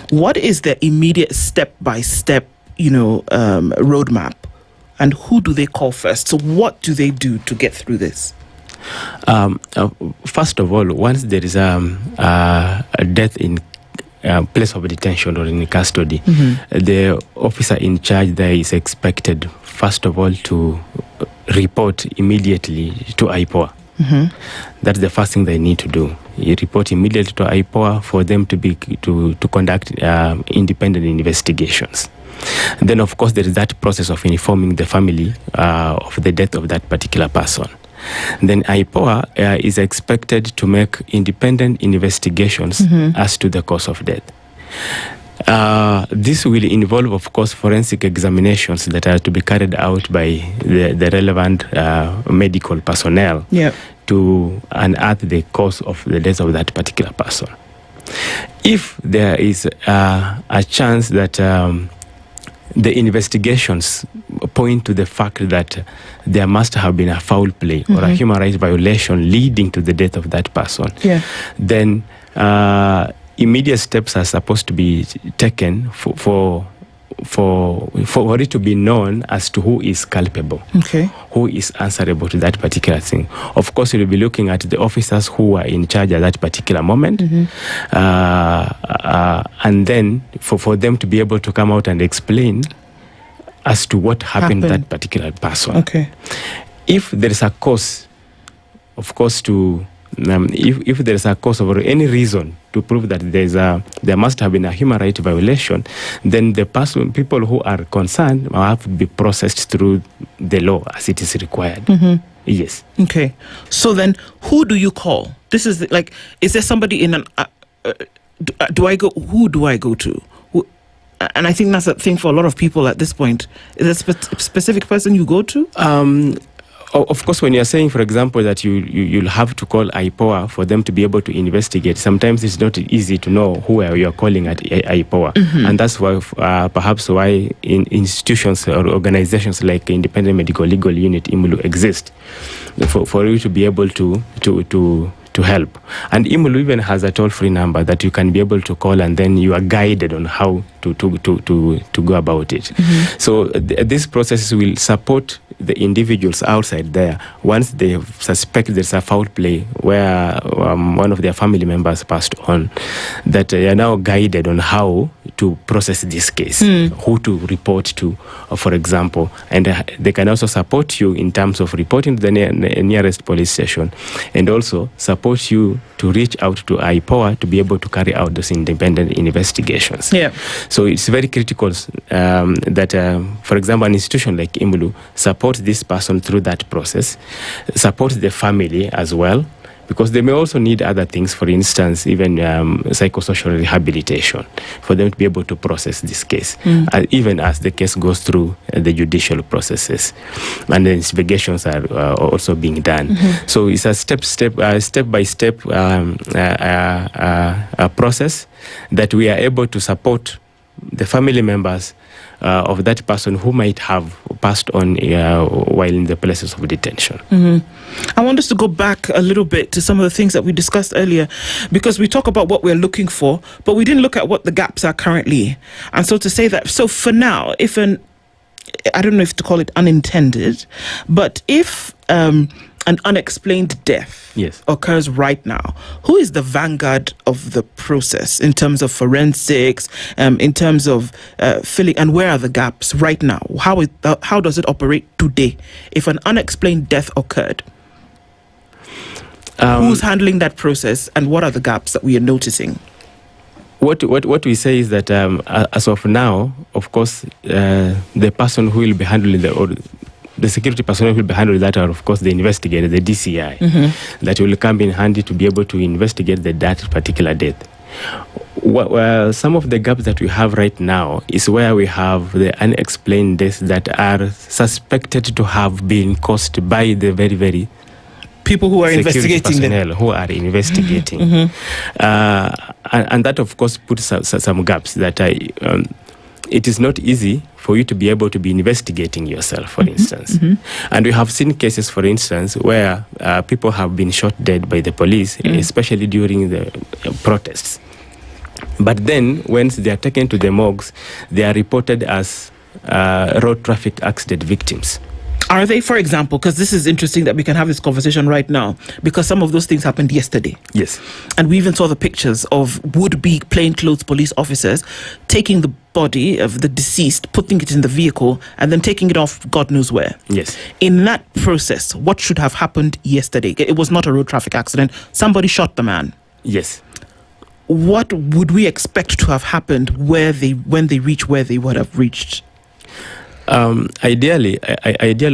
Speaker 19: what is the immediate step-by-step, roadmap, and who do they call first? So what do they do to get through this?
Speaker 21: First of all, once there is a death in place of detention or in custody, the officer in charge there is expected, first of all, to report immediately to IPOA. That's the first thing they need to do. You report immediately to IPOA for them to conduct independent investigations. And then, of course, there is that process of informing the family of the death of that particular person. Then IPOA is expected to make independent investigations as to the cause of death. This will involve, of course, forensic examinations that are to be carried out by the relevant medical personnel to unearth the cause of the death of that particular person. If there is a chance that the investigations point to the fact that there must have been a foul play or a human rights violation leading to the death of that person, then immediate steps are supposed to be taken for it to be known as to who is culpable, who is answerable to that particular thing. Of course, you'll be looking at the officers who are in charge at that particular moment, and then for them to be able to come out and explain as to what happened to that particular person. If there is a cause, of course, to if there is a cause or any reason to prove that there must have been a human rights violation, then people who are concerned will have to be processed through the law as it is required. Yes.
Speaker 19: Okay. So then, who do you call? This is like, is there somebody in an? Who do I go to? And I think that's a thing for a lot of people at this point. Is there a specific person you go to?
Speaker 21: Of course, when you're saying, for example, that you'll have to call IPOA for them to be able to investigate, sometimes it's not easy to know who you're calling at IPOA. And that's why, perhaps why institutions or organizations like Independent Medical Legal Unit, IMLU, exist, for you to be able to help. And IMLU even has a toll-free number that you can be able to call, and then you are guided on how to go about it. So this process will support the individuals outside there once they suspect there's a foul play where one of their family members passed on, that they are now guided on how to process this case, who to report to, for example, and they can also support you in terms of reporting to the nearest police station, and also support you to reach out to IPOA to be able to carry out those independent investigations. So it's very critical that, for example, an institution like IMLU supports this person through that process, supports the family as well, because they may also need other things, for instance, even psychosocial rehabilitation, for them to be able to process this case, even as the case goes through the judicial processes, and the investigations are also being done. So it's a step-by-step process that we are able to support the family members of that person who might have passed on while in the places of detention.
Speaker 19: I want us to go back a little bit to some of the things that we discussed earlier, because we talk about what we're looking for, but we didn't look at what the gaps are currently. And so to say that, so for now, if I don't know if to call it unintended, but if an unexplained death occurs right now, who is the vanguard of the process in terms of forensics, in terms of filling, and where are the gaps right now? How does it operate today? If an unexplained death occurred, who's handling that process, and what are the gaps that we are noticing?
Speaker 21: What we say is that as of now, of course, the person who will be handling the security personnel who will be handling that are, of course, the investigator, the DCI, that will come in handy to be able to investigate that particular death. Well, some of the gaps that we have right now is where we have the unexplained deaths that are suspected to have been caused by the very, very
Speaker 19: people who are investigating them.
Speaker 21: Who are investigating. And that, of course, puts some gaps that it is not easy for you to be able to be investigating yourself, for instance. And we have seen cases, for instance, where people have been shot dead by the police, especially during the protests. But then, once they are taken to the morgues, they are reported as road traffic accident victims.
Speaker 19: Are they, for example, because this is interesting that we can have this conversation right now, because some of those things happened yesterday.
Speaker 21: Yes.
Speaker 19: And we even saw the pictures of would-be plainclothes police officers taking the body of the deceased, putting it in the vehicle, and then taking it off God knows where.
Speaker 21: Yes.
Speaker 19: In that process, what should have happened yesterday? It was not a road traffic accident. Somebody shot the man.
Speaker 21: Yes.
Speaker 19: What would we expect to have happened when they reach where they would have reached?
Speaker 21: Ideally,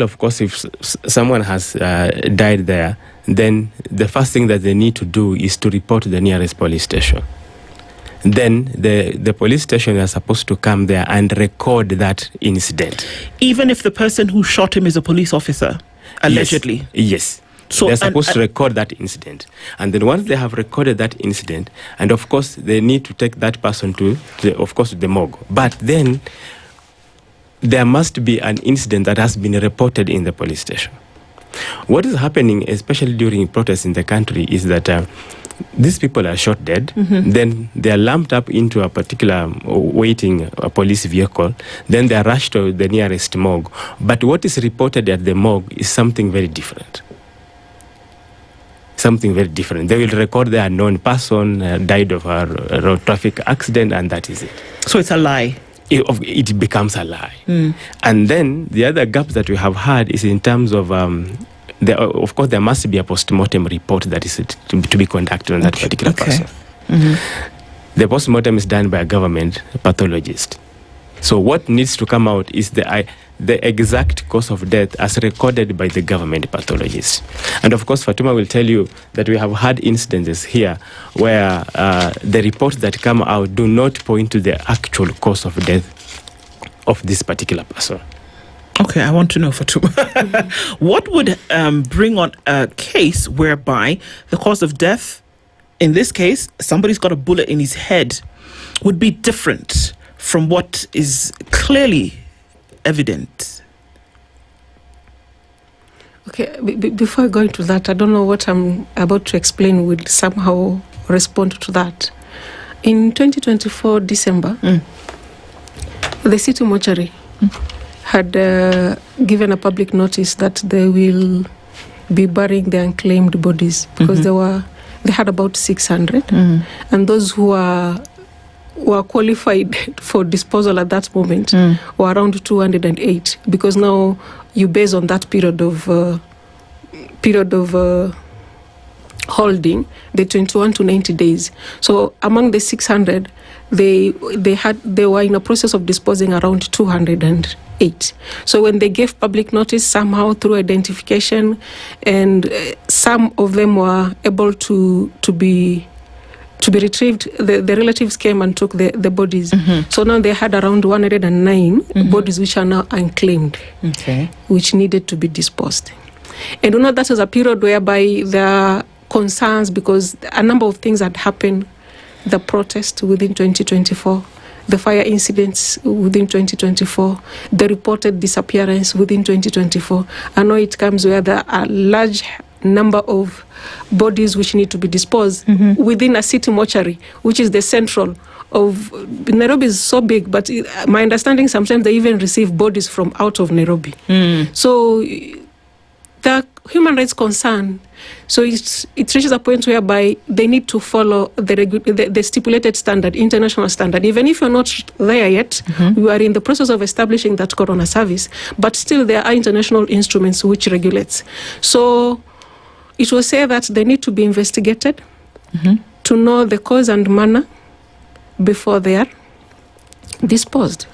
Speaker 21: of course, if someone has died there, then the first thing that they need to do is to report to the nearest police station. Then the police station is supposed to come there and record that incident.
Speaker 19: Even if the person who shot him is a police officer, allegedly?
Speaker 21: Yes. So they're supposed to record that incident. And then once they have recorded that incident, and of course they need to take that person to the morgue. But then there must be an incident that has been reported in the police station. What is happening, especially during protests in the country, is that these people are shot dead, then they are lumped up into a particular waiting police vehicle, then they are rushed to the nearest morgue. But what is reported at the morgue is something very different. Something very different. They will record the unknown person died of a road traffic accident, and that is it.
Speaker 19: So it's a lie.
Speaker 21: It becomes a lie. And then the other gap that we have had is in terms of, of course, there must be a post-mortem report that is to be conducted on that particular person. The post-mortem is done by a government pathologist. So what needs to come out is the exact cause of death as recorded by the government pathologist. And of course, Fatuma will tell you that we have had incidences here where the reports that come out do not point to the actual cause of death of this particular person.
Speaker 19: Okay, I want to know, Fatuma. What would bring on a case whereby the cause of death, in this case, somebody's got a bullet in his head, would be different from what is clearly evident?
Speaker 13: Okay, before I go into that, I don't know what I'm about to explain will somehow respond to that. In 2024 December, the city mortuary had given a public notice that they will be burying the unclaimed bodies because they had about 600, and those who were qualified for disposal at that moment were around 208, because now you base on that period of holding the 21 to 90 days. So among the 600, they were in a process of disposing around 208. So when they gave public notice, somehow through identification, and some of them were able to be retrieved, the relatives came and took the bodies. So now they had around 109 bodies which are now unclaimed, which needed to be disposed. And you know, that was a period whereby there are concerns because a number of things had happened. The protest within 2024, the fire incidents within 2024, the reported disappearance within 2024. I know it comes where there are large number of bodies which need to be disposed within a city mortuary, which is the central of Nairobi. Is so big, but my understanding, sometimes they even receive bodies from out of Nairobi. So the human rights concern, so it reaches a point whereby they need to follow the stipulated standard, international standard. Even if you're not there yet, we are in the process of establishing that coroner service, but still there are international instruments which regulates. So it will say that they need to be investigated to know the cause and manner before they are disposed,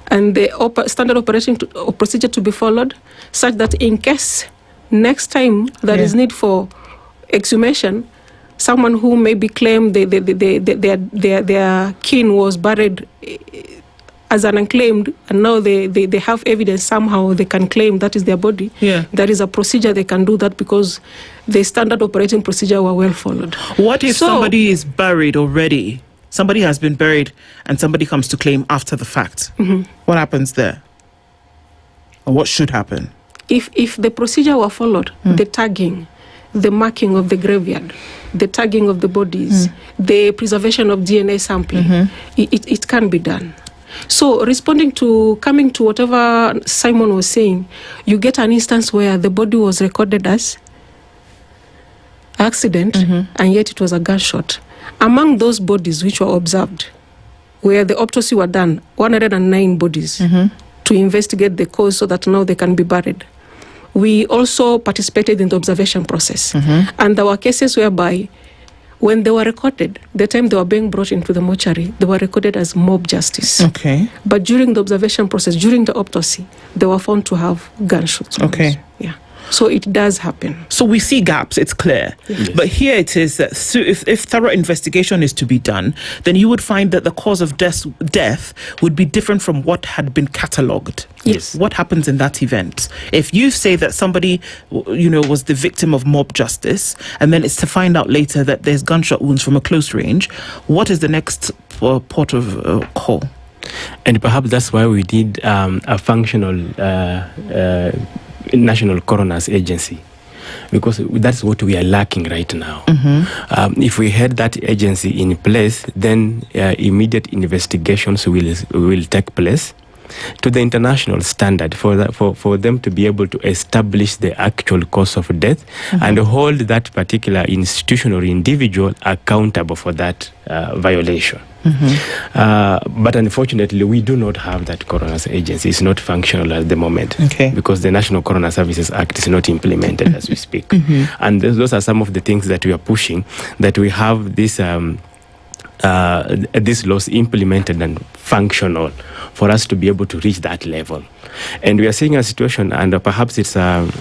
Speaker 13: and the standard operating procedure to be followed, such that in case next time there is need for exhumation, someone who may be claimed their kin was buried as an unclaimed, and now they have evidence, somehow they can claim that is their body. There is a procedure they can do that because the standard operating procedure were well followed.
Speaker 19: What if somebody is buried already? Somebody has been buried and somebody comes to claim after the fact. What happens there? Or what should happen?
Speaker 13: If the procedure were followed, the tagging, the marking of the graveyard, the tagging of the bodies, the preservation of DNA sampling, it can be done. So coming to whatever Simon was saying, you get an instance where the body was recorded as accident, and yet it was a gunshot. Among those bodies which were observed, where the autopsy were done, 109 bodies to investigate the cause so that now they can be buried. We also participated in the observation process. And there were cases whereby when they were recorded, the time they were being brought into the mortuary, they were recorded as mob justice. But during the observation process, during the autopsy, they were found to have gunshots.
Speaker 19: Okay.
Speaker 13: Yeah. So it does happen.
Speaker 19: So we see gaps, it's clear.
Speaker 13: Yes.
Speaker 19: But here it is that if thorough investigation is to be done, then you would find that the cause of death would be different from what had been catalogued.
Speaker 13: Yes.
Speaker 19: What happens in that event? If you say that somebody, was the victim of mob justice, and then it's to find out later that there's gunshot wounds from a close range, what is the next port of call?
Speaker 21: And perhaps that's why we need a functional national coroners agency, because that's what we are lacking right now. If we had that agency in place, then immediate investigations will take place to the international standard for them to be able to establish the actual cause of death and hold that particular institution or individual accountable for that violation. But unfortunately, we do not have that coroners agency. It's not functional at the moment because the National Coroner Services Act is not implemented as we speak. And those are some of the things that we are pushing, that we have this laws implemented and functional for us to be able to reach that level. And we are seeing a situation, and perhaps it's an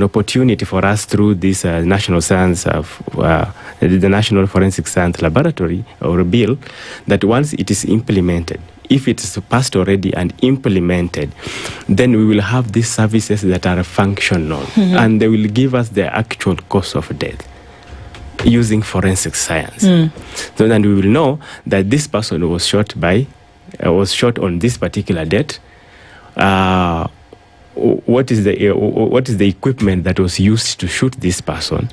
Speaker 21: opportunity for us through this national science of the National Forensic Science Laboratory or bill, that once it is implemented, if it's passed already and implemented, then we will have these services that are functional and they will give us the actual cause of death using forensic science. So then we will know that this person was shot on this particular date. What is the equipment that was used to shoot this person?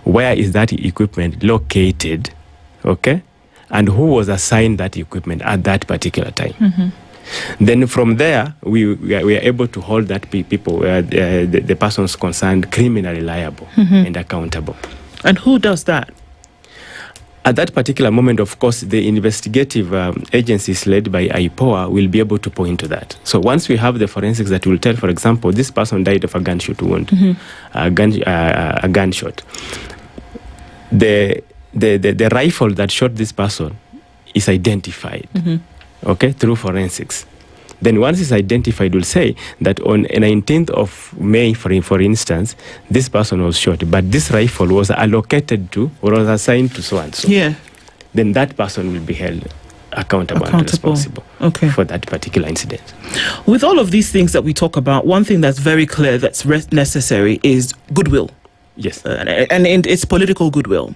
Speaker 21: Where is that equipment located? Okay, and who was assigned that equipment at that particular time? Then from there, we are able to hold that people, the persons concerned, criminally liable and accountable.
Speaker 19: And who does that?
Speaker 21: At that particular moment, of course, the investigative agencies led by IPOA will be able to point to that. So once we have the forensics that will tell, for example, this person died of a gunshot wound, a gunshot. The rifle that shot this person is identified, through forensics. Then once it's identified, we'll say that on 19th of May, for instance, this person was shot, but this rifle was allocated to or was assigned to so-and-so. Then that person will be held accountable. And responsible for that particular incident.
Speaker 19: With all of these things that we talk about, one thing that's very clear that's necessary is goodwill.
Speaker 21: Yes.
Speaker 19: And it's political goodwill.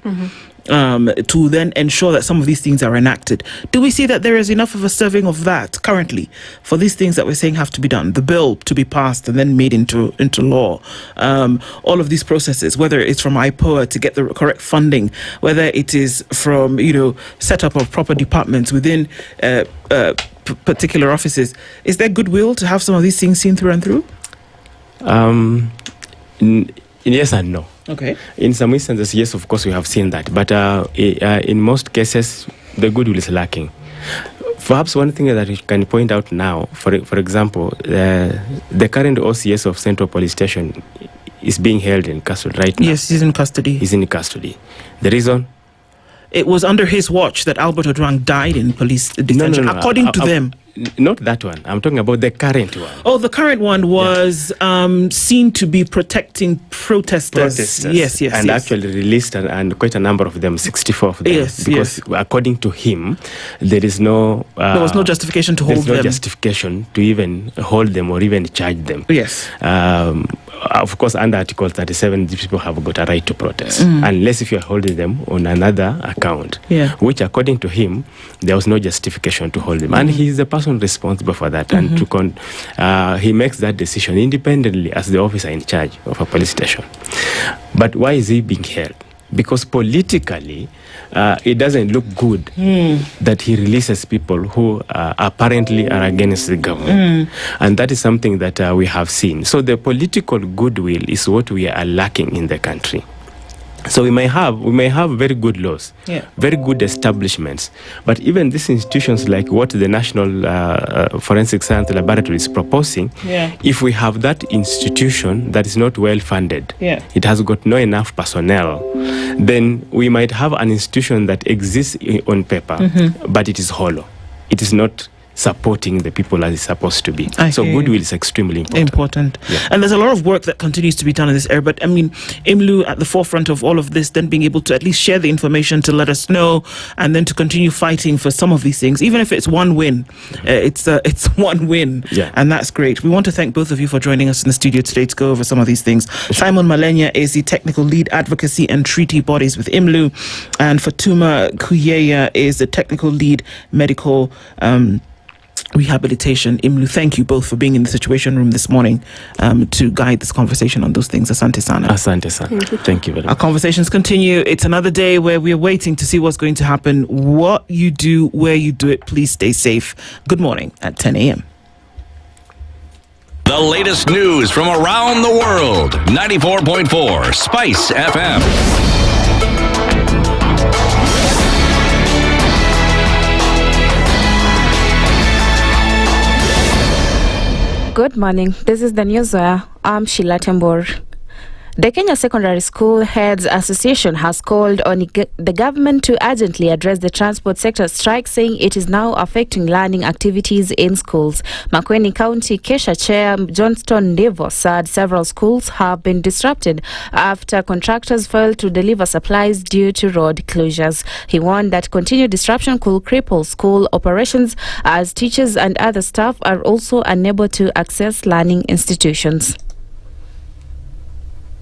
Speaker 19: To then ensure that some of these things are enacted. Do we see that there is enough of a serving of that currently for these things that we're saying have to be done? The bill to be passed and then made into law. All of these processes, whether it's from IPOA to get the correct funding, whether it is from setup of proper departments within particular offices. Is there goodwill to have some of these things seen through and through?
Speaker 21: Yes and no.
Speaker 19: Okay.
Speaker 21: In some instances, yes, of course, we have seen that. But in most cases, the goodwill is lacking. Perhaps one thing that you can point out now, for example, the current OCS of Central Police Station is being held in custody right now.
Speaker 19: Yes, he's in custody.
Speaker 21: He's in custody. The reason?
Speaker 19: It was under his watch that Albert Ojwang died in police detention, according to them.
Speaker 21: Not that one. I'm talking about the current one.
Speaker 19: Oh, the current one was seen to be protecting protesters. Yes.
Speaker 21: And actually released and quite a number of them, 64 of them. Because according to him, there is no...
Speaker 19: there was no justification to hold them.
Speaker 21: There's no justification to even hold them or even charge them.
Speaker 19: Yes.
Speaker 21: Of course, under Article 37, these people have got a right to protest. Unless if you're holding them on another account. Which, according to him, there was no justification to hold them. And he's the person responsible for that, and he makes that decision independently as the officer in charge of a police station. But why is he being held? Because politically it doesn't look good that he releases people who apparently are against the government, and that is something that we have seen. So the political goodwill is what we are lacking in the country. So we may have very good laws, very good establishments, but even these institutions like what the National Forensic Science Laboratory is proposing, if we have that institution that is not well funded, it has got no enough personnel, then we might have an institution that exists on paper, but it is hollow. It is not supporting the people as it's supposed to be. So
Speaker 19: hear
Speaker 21: goodwill is extremely important. Yeah.
Speaker 19: And there's a lot of work that continues to be done in this area. But I mean, IMLU at the forefront of all of this, then being able to at least share the information to let us know, and then to continue fighting for some of these things, even if it's one win. It's one win, and that's great. We want to thank both of you for joining us in the studio today to go over some of these things. Simon Malenya is the technical lead advocacy and treaty bodies with IMLU, and Fatuma Kuyeya is the technical lead medical rehabilitation. IMLU, thank you both for being in the Situation Room this morning to guide this conversation on those things. Asante sana.
Speaker 21: Asante sana. Thank you very much.
Speaker 19: Our conversations continue. It's another day where we're waiting to see what's going to happen. What you do, where you do it, please stay safe. Good morning at 10 a.m.
Speaker 4: The latest news from around the world. 94.4 Spice FM.
Speaker 3: Good morning. This is the news. I'm Sheila Tembor. The Kenya Secondary School Heads Association has called on the government to urgently address the transport sector strike, saying it is now affecting learning activities in schools. Makueni County Kesha Chair Johnston Nduh said several schools have been disrupted after contractors failed to deliver supplies due to road closures. He warned that continued disruption could cripple school operations as teachers and other staff are also unable to access learning institutions.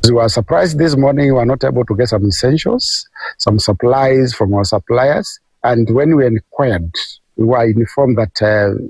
Speaker 2: We were surprised this morning we were not able to get some essentials, some supplies from our suppliers. And when we inquired, we were informed that